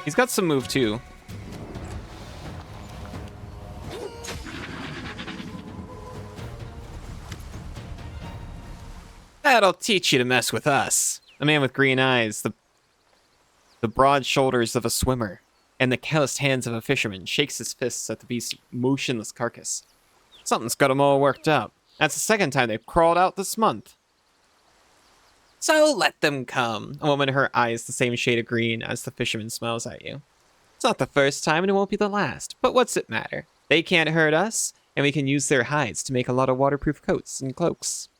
He's got some move too. That'll teach you to mess with us. The man with green eyes, the broad shoulders of a swimmer, and the calloused hands of a fisherman shakes his fists at the beast's motionless carcass. Something's got him all worked up. That's the second time they've crawled out this month. So let them come. A woman, her eyes the same shade of green as the fisherman, smiles at you. It's not the first time and it won't be the last, but what's it matter? They can't hurt us, and we can use their hides to make a lot of waterproof coats and cloaks.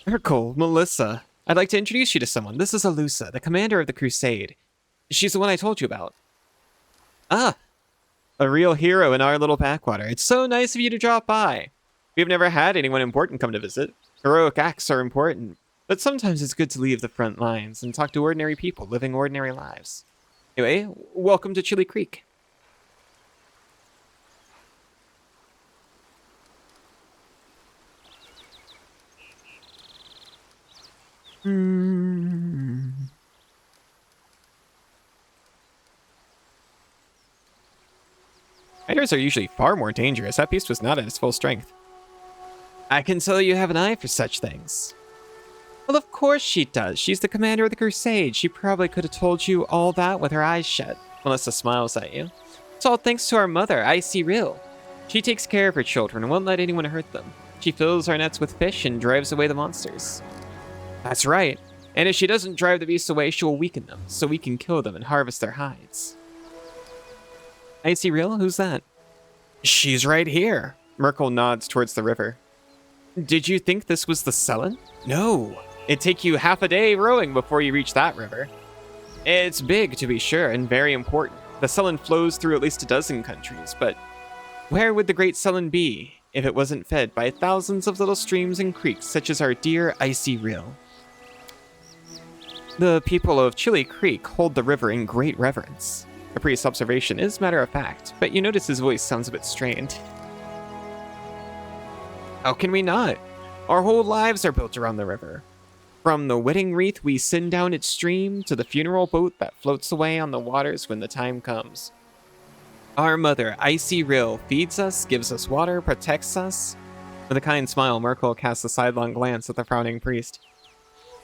Urkel, Melissa, I'd like to introduce you to someone. This is Alusa, the commander of the Crusade. She's the one I told you about. Ah, a real hero in our little backwater. It's so nice of you to drop by. We've never had anyone important come to visit. Heroic acts are important, but sometimes it's good to leave the front lines and talk to ordinary people living ordinary lives. Anyway, welcome to Chili Creek. Fighters are usually far more dangerous. That beast was not at its full strength. I can tell you have an eye for such things. Well, of course she does. She's the commander of the Crusade. She probably could have told you all that with her eyes shut. Melissa smiles at you. It's all thanks to our mother, Icy Real. She takes care of her children and won't let anyone hurt them. She fills our nets with fish and drives away the monsters. That's right. And if she doesn't drive the beasts away, she will weaken them, so we can kill them and harvest their hides. Icy Real? Who's that? She's right here. Merkel nods towards the river. Did you think this was the Selen? No. It'd take you half a day rowing before you reach that river. It's big, to be sure, and very important. The Selen flows through at least a dozen countries, but where would the Great Selen be if it wasn't fed by thousands of little streams and creeks such as our dear Icy Rill? The people of Chili Creek hold the river in great reverence. The priest's observation is matter of fact, but you notice his voice sounds a bit strained. How can we not? Our whole lives are built around the river. From the wedding wreath we send down its stream to the funeral boat that floats away on the waters when the time comes. Our mother, Icy Rill, feeds us, gives us water, protects us. With a kind smile, Merkel casts a sidelong glance at the frowning priest.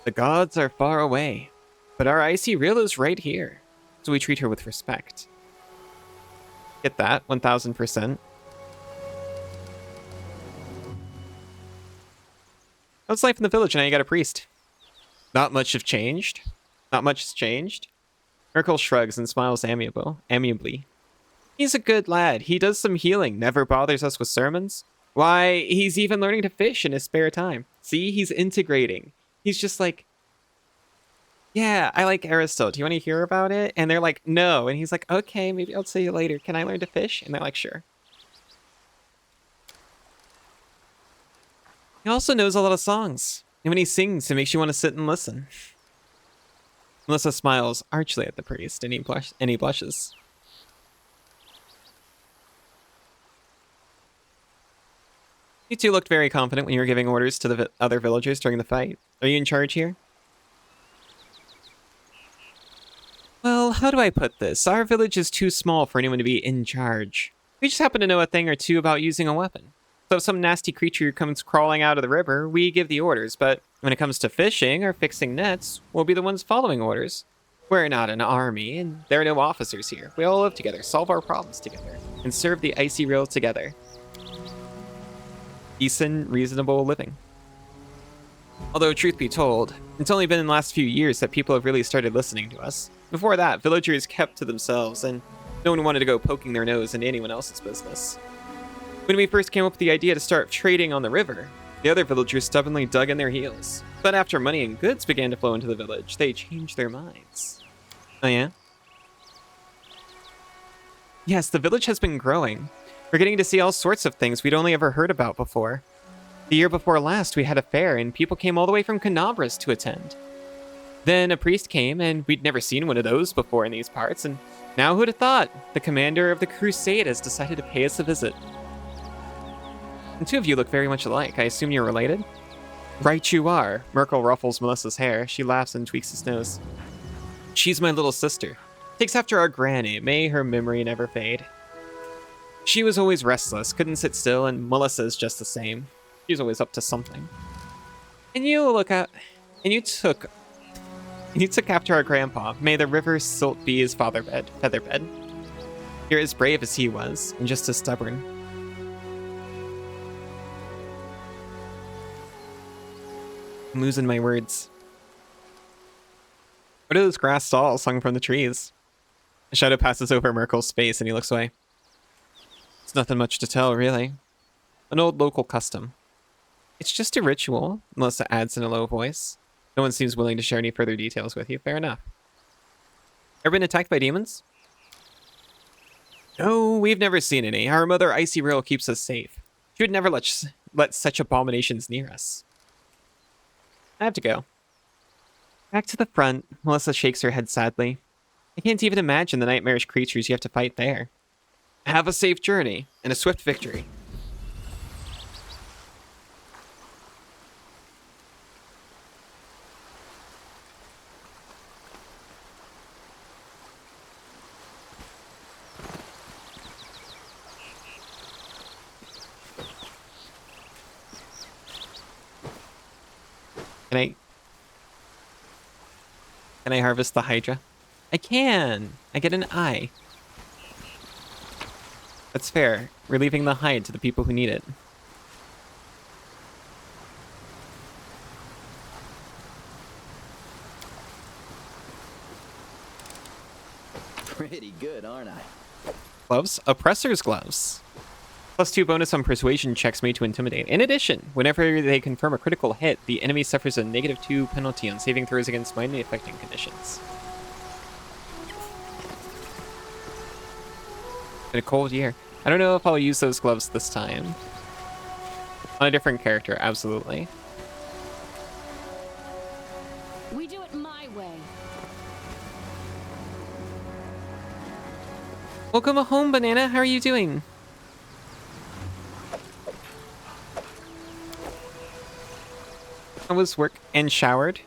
The gods are far away, but our Icy Rill is right here, so we treat her with respect. Get that, 1000%. How's life in the village now you got a priest? Not much have changed. Not much has changed. Merkel shrugs and smiles amiably. He's a good lad. He does some healing, never bothers us with sermons. Why, he's even learning to fish in his spare time. See, he's integrating. He's just like, yeah, I like Aristotle. Do you want to hear about it? And they're like, no. And he's like, okay, maybe I'll tell you later. Can I learn to fish? And they're like, sure. He also knows a lot of songs. And when he sings, it makes you want to sit and listen. Melissa smiles archly at the priest, and he blushes. You two looked very confident when you were giving orders to the other villagers during the fight. Are you in charge here? Well, how do I put this? Our village is too small for anyone to be in charge. We just happen to know a thing or two about using a weapon. So if some nasty creature comes crawling out of the river, we give the orders, but when it comes to fishing or fixing nets, we'll be the ones following orders. We're not an army, and there are no officers here. We all live together, solve our problems together. and serve the icy rail together. Decent, reasonable living. Although, truth be told, it's only been in the last few years that people have really started listening to us. Before that, villagers kept to themselves, and no one wanted to go poking their nose into anyone else's business. When we first came up with the idea to start trading on the river, the other villagers stubbornly dug in their heels. But after money and goods began to flow into the village, they changed their minds. Oh yeah? Yes, the village has been growing. We're getting to see all sorts of things we'd only ever heard about before. The year before last, we had a fair, and people came all the way from Canabras to attend. Then a priest came, and we'd never seen one of those before in these parts, and now who'd have thought? The commander of the crusade has decided to pay us a visit. The two of you look very much alike. I assume you're related? Right you are. Merkel ruffles Melissa's hair. She laughs and tweaks his nose. She's my little sister. Takes after our granny. May her memory never fade. She was always restless, couldn't sit still, and Melissa's just the same. She's always up to something. And you look at... And you took after our grandpa. May the river silt be his featherbed. You're as brave as he was, and just as stubborn. I'm losing my words. What are those grass stalls hung from the trees? A shadow passes over Merkel's face and he looks away. It's nothing much to tell, really. An old local custom. It's just a ritual, Melissa adds in a low voice. No one seems willing to share any further details with you. Fair enough. Ever been attacked by demons? No, we've never seen any. Our mother Icy Rail keeps us safe. She would never let such abominations near us. I have to go. Back to the front, Melissa shakes her head sadly. I can't even imagine the nightmarish creatures you have to fight there. Have a safe journey, and a swift victory. Can I harvest the Hydra? I can! I get an eye. That's fair. We're leaving the hide to the people who need it. Pretty good, aren't I? Gloves? Oppressor's gloves. +2 bonus on persuasion checks made to intimidate. In addition, whenever they confirm a critical hit, the enemy suffers a -2 penalty on saving throws against minor affecting conditions. Been a cold year. I don't know if I'll use those gloves this time. On a different character, absolutely. We do it my way. Welcome home, Banana. How are you doing? I was work and showered.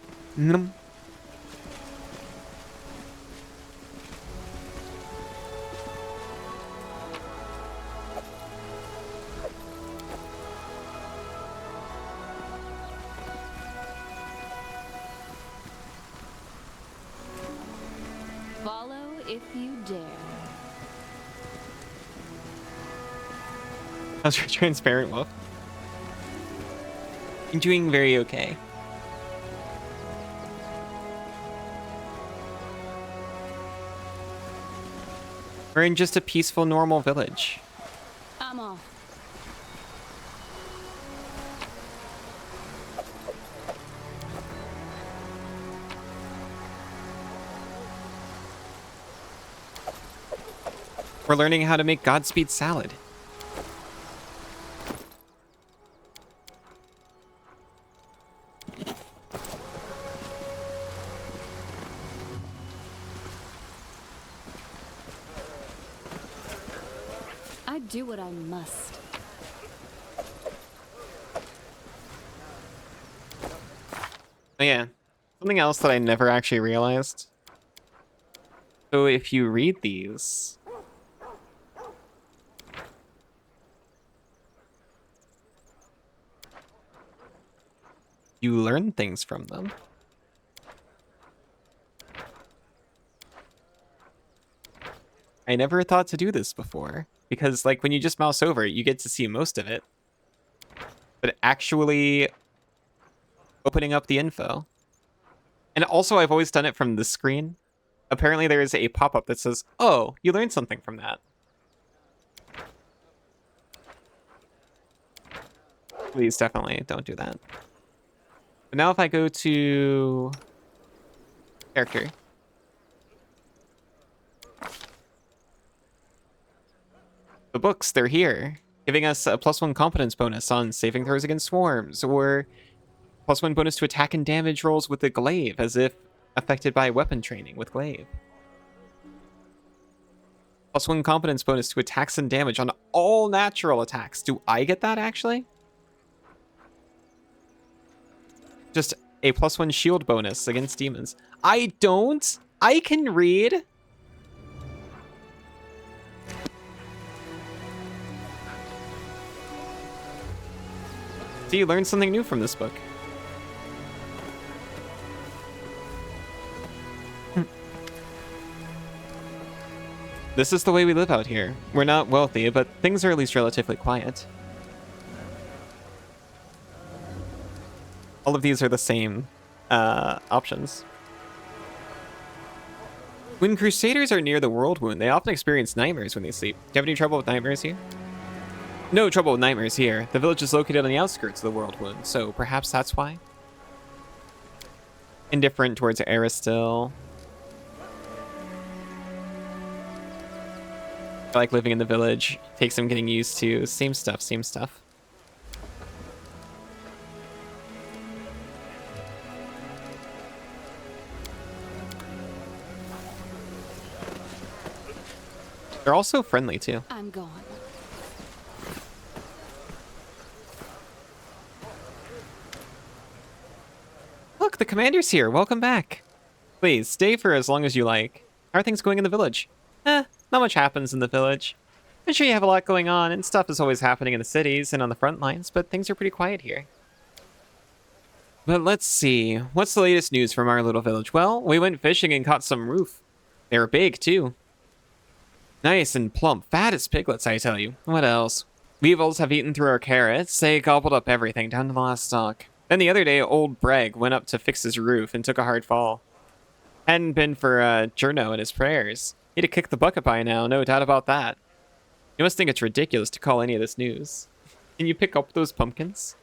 Follow if you dare. How's your transparent wolf? I'm doing very okay. We're in just a peaceful, normal village. I'm off. We're learning how to make Godspeed salad. I do what I must. Oh yeah, something else that I never actually realized. So if you read these, you learn things from them. I never thought to do this before. because like when you just mouse over it, you get to see most of it. But actually opening up the info. And also, I've always done it from the screen. Apparently there is a pop-up that says, oh, you learned something from that. Please definitely don't do that. But now if I go to character. The books, they're here. Giving us a +1 competence bonus on saving throws against swarms, or +1 bonus to attack and damage rolls with the glaive, as if affected by weapon training with glaive. +1 competence bonus to attacks and damage on all natural attacks. Do I get that, actually? Just a +1 shield bonus against demons. I don't. I can read. So you learned something new from this book. This is the way we live out here. We're not wealthy, but things are at least relatively quiet. All of these are the same options. When Crusaders are near the World Wound, they often experience nightmares when they sleep. Do you have any trouble with nightmares here? No trouble with nightmares here. The village is located on the outskirts of the World Wound, so perhaps that's why. Indifferent towards Aristil. I like living in the village. Takes some getting used to. Same stuff, same stuff. They're also friendly too. I'm gone. Look, the commander's here. Welcome back. Please, stay for as long as you like. How are things going in the village? Not much happens in the village. I'm sure you have a lot going on, and stuff is always happening in the cities and on the front lines, but things are pretty quiet here. But let's see. What's the latest news from our little village? Well, we went fishing and caught some roof. They were big, too. Nice and plump, fat as piglets, I tell you. What else? Weevils have eaten through our carrots. They gobbled up everything, down to the last stalk. Then the other day, old Breg went up to fix his roof and took a hard fall. Hadn't been for Journo and his prayers. He'd have kicked the bucket by now, no doubt about that. You must think it's ridiculous to call any of this news. Can you pick up those pumpkins?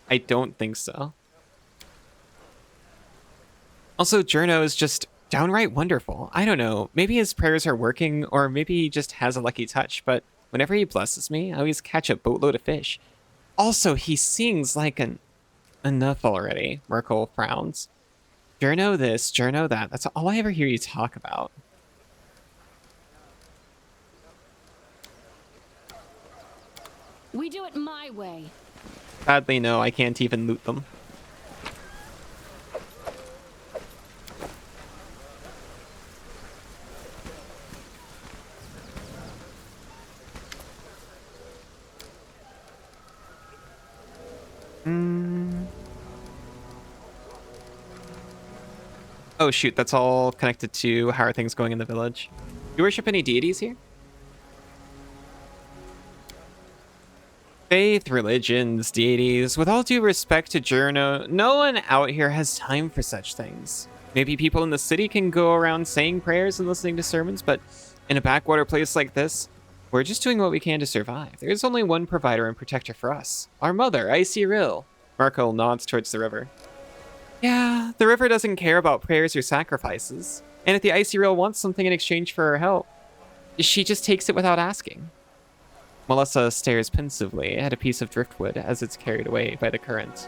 I don't think so. Also, Journo is just downright wonderful. I don't know, maybe his prayers are working, or maybe he just has a lucky touch, but whenever he blesses me, I always catch a boatload of fish. Also, he sings like an... Enough already, Merkel frowns. Journo this, Journo that. That's all I ever hear you talk about. We do it my way. Sadly, no, I can't even loot them. Oh shoot, that's all connected to how are things going in the village. Do you worship any deities here? Faith, religions, deities. With all due respect to Journo, no one out here has time for such things. Maybe people in the city can go around saying prayers and listening to sermons, but in a backwater place like this, we're just doing what we can to survive. There's only one provider and protector for us. Our mother, Icy Rill. Marco nods towards the river. Yeah, the river doesn't care about prayers or sacrifices. And if the Icy Rill wants something in exchange for her help, she just takes it without asking. Melissa stares pensively at a piece of driftwood as it's carried away by the current.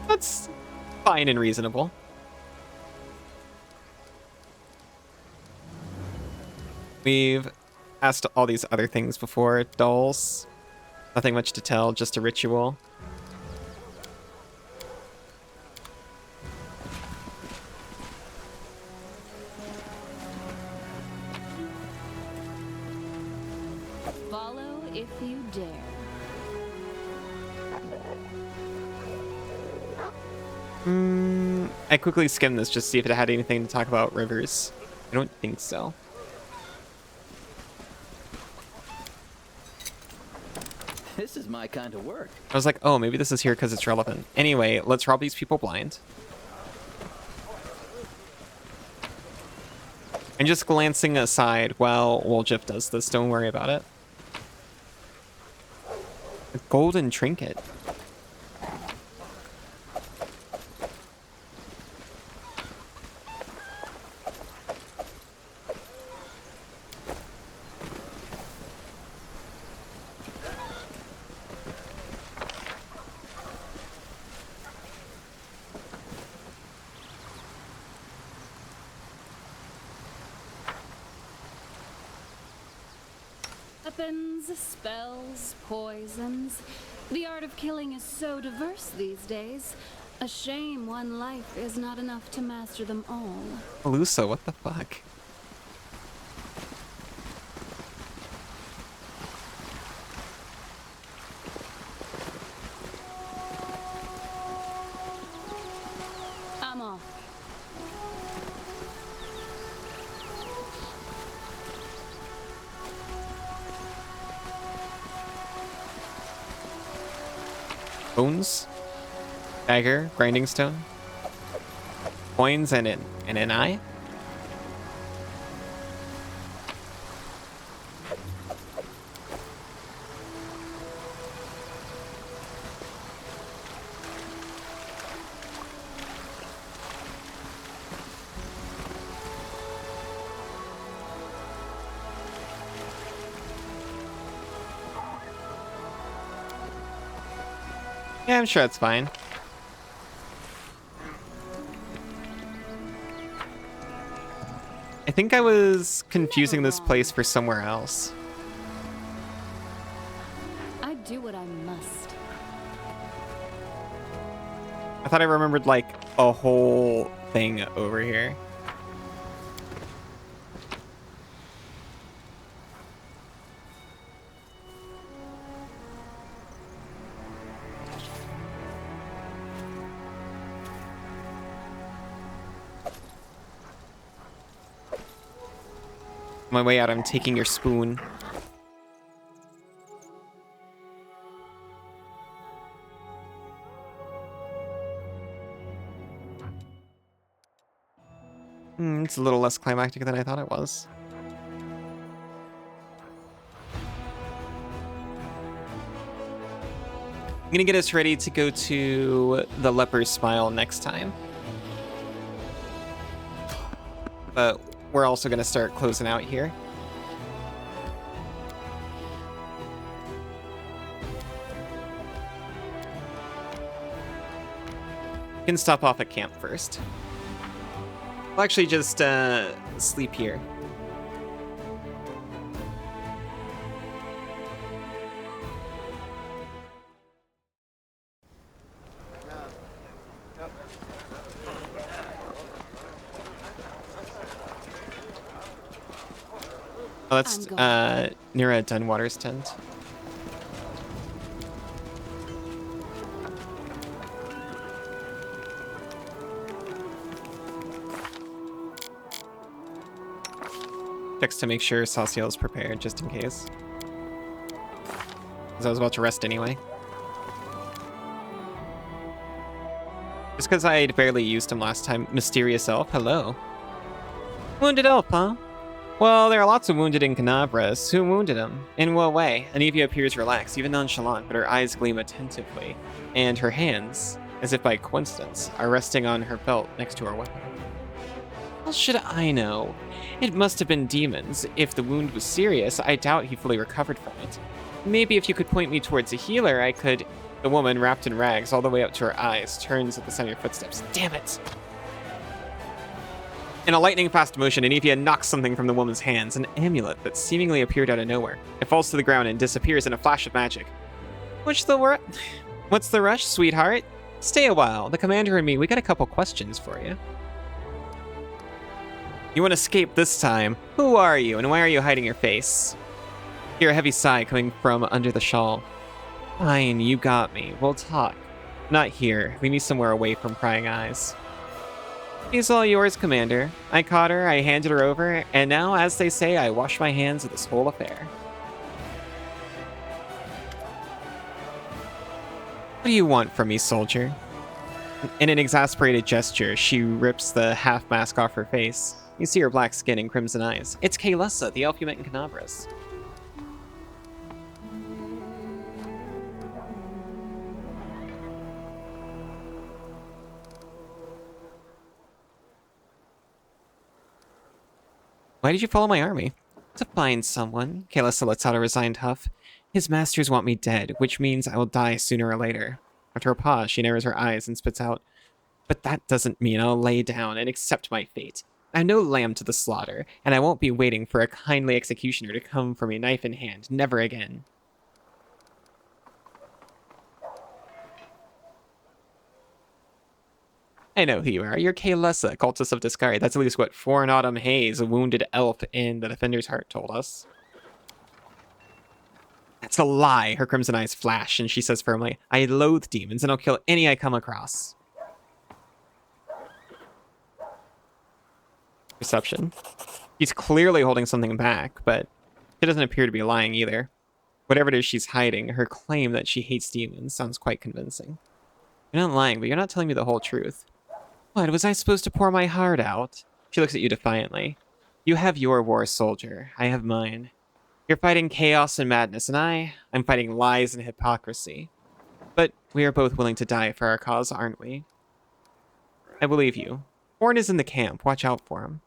That's fine and reasonable. We've asked all these other things before. Dolls. Nothing much to tell, just a ritual. Follow if you dare. I quickly skimmed this just to see if it had anything to talk about rivers. I don't think so. This is my kind of work. I was like, oh, maybe this is here because it's relevant. Anyway, let's rob these people blind. And just glancing aside while Woljif does this, don't worry about it. A golden trinket. Weapons, spells, poisons. The art of killing is so diverse these days. A shame one life is not enough to master them all. Lusa, what the fuck? I'm off. Bones, dagger, grinding stone, coins, and an eye. Yeah, I'm sure that's fine. I think I was confusing this place for somewhere else. I do what I must. I thought I remembered like a whole thing over here. On my way out, I'm taking your spoon. It's a little less climactic than I thought it was. I'm gonna get us ready to go to the Leper's Smile next time. But we're also gonna start closing out here. We can stop off at camp first. We'll actually just sleep here. Oh, that's Nira Dunwater's tent. Checks to make sure Sauciel's prepared, just in case. Because I was about to rest anyway. Just because I had barely used him last time. Mysterious Elf, hello. Wounded Elf, huh? Well, there are lots of wounded in Canabras. Who wounded him? In what way? Anivia appears relaxed, even nonchalant, but her eyes gleam attentively. And her hands, as if by coincidence, are resting on her belt next to her weapon. How should I know? It must have been demons. If the wound was serious, I doubt he fully recovered from it. Maybe if you could point me towards a healer, I could... The woman, wrapped in rags all the way up to her eyes, turns at the sound of your footsteps. Damn it! In a lightning-fast motion, Anivia knocks something from the woman's hands, an amulet that seemingly appeared out of nowhere. It falls to the ground and disappears in a flash of magic. What's the rush, sweetheart? Stay a while. The commander and me, we got a couple questions for you. You want to escape this time? Who are you, and why are you hiding your face? Hear a heavy sigh coming from under the shawl. Fine, you got me. We'll talk. Not here. Leave me somewhere away from prying eyes. She's all yours, Commander. I caught her, I handed her over, and now, as they say, I wash my hands of this whole affair. do you want from me, soldier? In an exasperated gesture, she rips the half mask off her face. You see her black skin and crimson eyes. It's Kaylessa, the elf you met in Canabras. Why did you follow my army? To find someone. Kaylessa lets out a resigned huff. His masters want me dead, which means I will die sooner or later. After a pause, she narrows her eyes and spits out, but that doesn't mean I'll lay down and accept my fate. I'm no lamb to the slaughter, and I won't be waiting for a kindly executioner to come for me knife in hand. Never again. I know who you are. You're Kaylessa, cultist of discard. That's at least what Foreign Autumn Haze, a wounded elf in the Defender's Heart, told us. That's a lie. Her crimson eyes flash, and she says firmly, I loathe demons, and I'll kill any I come across. Perception. She's clearly holding something back, but she doesn't appear to be lying either. Whatever it is she's hiding, her claim that she hates demons sounds quite convincing. You're not lying, but you're not telling me the whole truth. What, was I supposed to pour my heart out? She looks at you defiantly. You have your war, soldier. I have mine. You're fighting chaos and madness, and I'm fighting lies and hypocrisy. But we are both willing to die for our cause, aren't we? I believe you. Horn is in the camp. Watch out for him.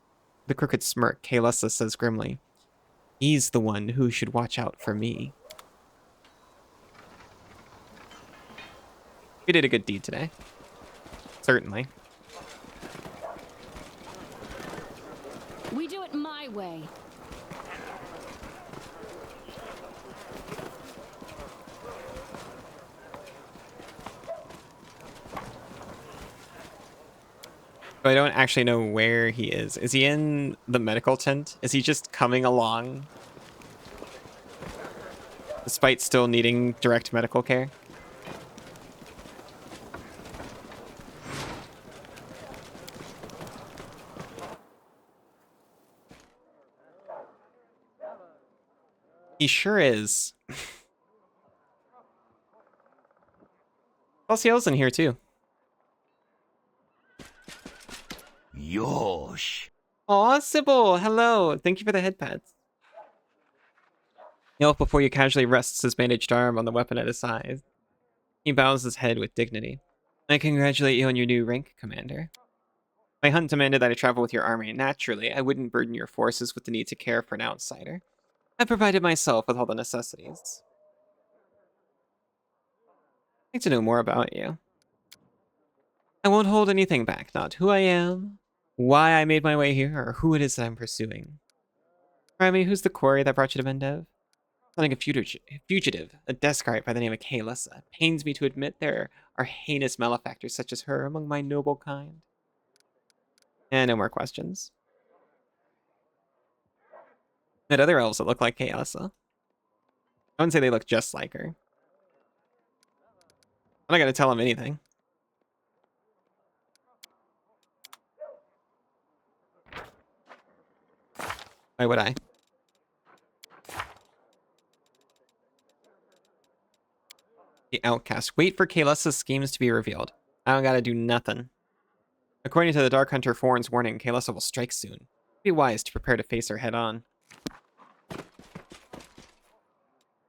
The crooked smirk, Kaylessa says grimly. He's the one who should watch out for me. We did a good deed today. Certainly. We do it my way. I don't actually know where he is. Is he in the medical tent? Is he just coming along? Despite still needing direct medical care? He sure is. Celestial's in here too. Yosh. Aw, Sybil, hello. Thank you for the head pads. The elf before you casually rests his bandaged arm on the weapon at his side. He bows his head with dignity. I congratulate you on your new rank, Commander. My hunt demanded that I travel with your army. Naturally, I wouldn't burden your forces with the need to care for an outsider. I provided myself with all the necessities. I'd like to know more about you. I won't hold anything back, not who I am, why I made my way here, or who it is that I'm pursuing. Remind me, who's the quarry that brought you to Vendev? Something a fugitive, a descrite by the name of Kaylessa. It pains me to admit there are heinous malefactors such as her among my noble kind. And no more questions. Met other elves that look like Kaylessa. I wouldn't say they look just like her. I'm not gonna tell him anything. Why would I? The outcast. Wait for Kaylessa's schemes to be revealed. I don't gotta do nothing. According to the Dark Hunter Foreign's warning, Kaylessa will strike soon. Be wise to prepare to face her head on.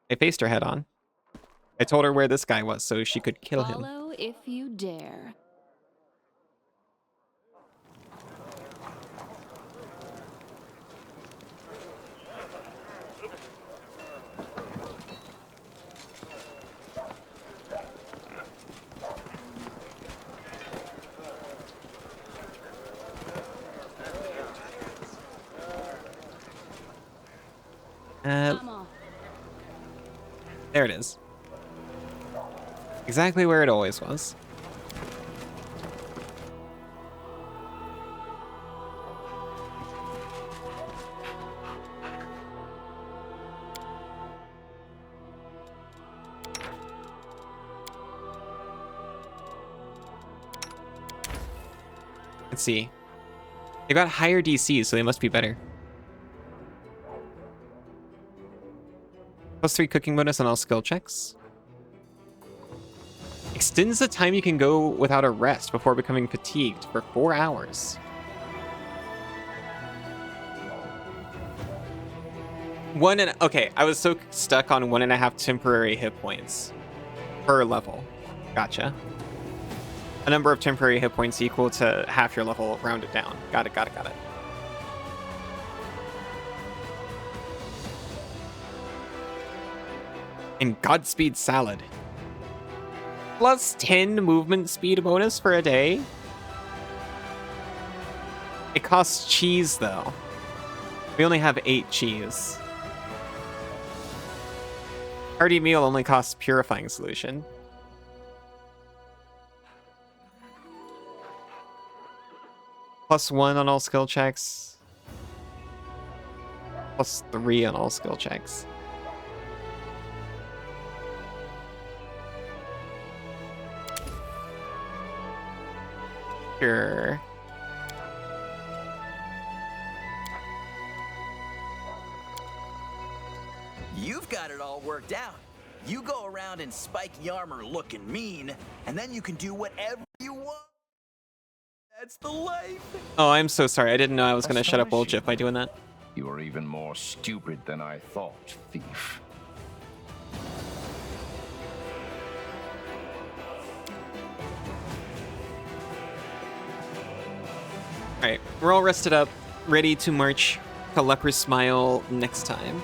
I faced her head on. I told her where this guy was so she could kill him. Follow if you dare. There it is. Exactly where it always was. Let's see. They got higher DCs, so they must be better. +3 cooking bonus on all skill checks. Extends the time you can go without a rest before becoming fatigued for 4 hours. Okay, I was so stuck on 1.5 temporary hit points per level. Gotcha. A number of temporary hit points equal to half your level, rounded down. Got it. And Godspeed Salad. Plus 10 movement speed bonus for a day. It costs cheese, though. We only have 8 cheese. Hearty meal only costs purifying solution. +1 on all skill checks. +3 on all skill checks. Sure. You've got it all worked out. You go around in spiky armor looking mean, and then you can do whatever you want. That's the life. Oh, I'm so sorry. I didn't know I was going to shut up old Jif by doing that. You are even more stupid than I thought, thief. Alright, we're all rested up, ready to march to Leper's Smile next time.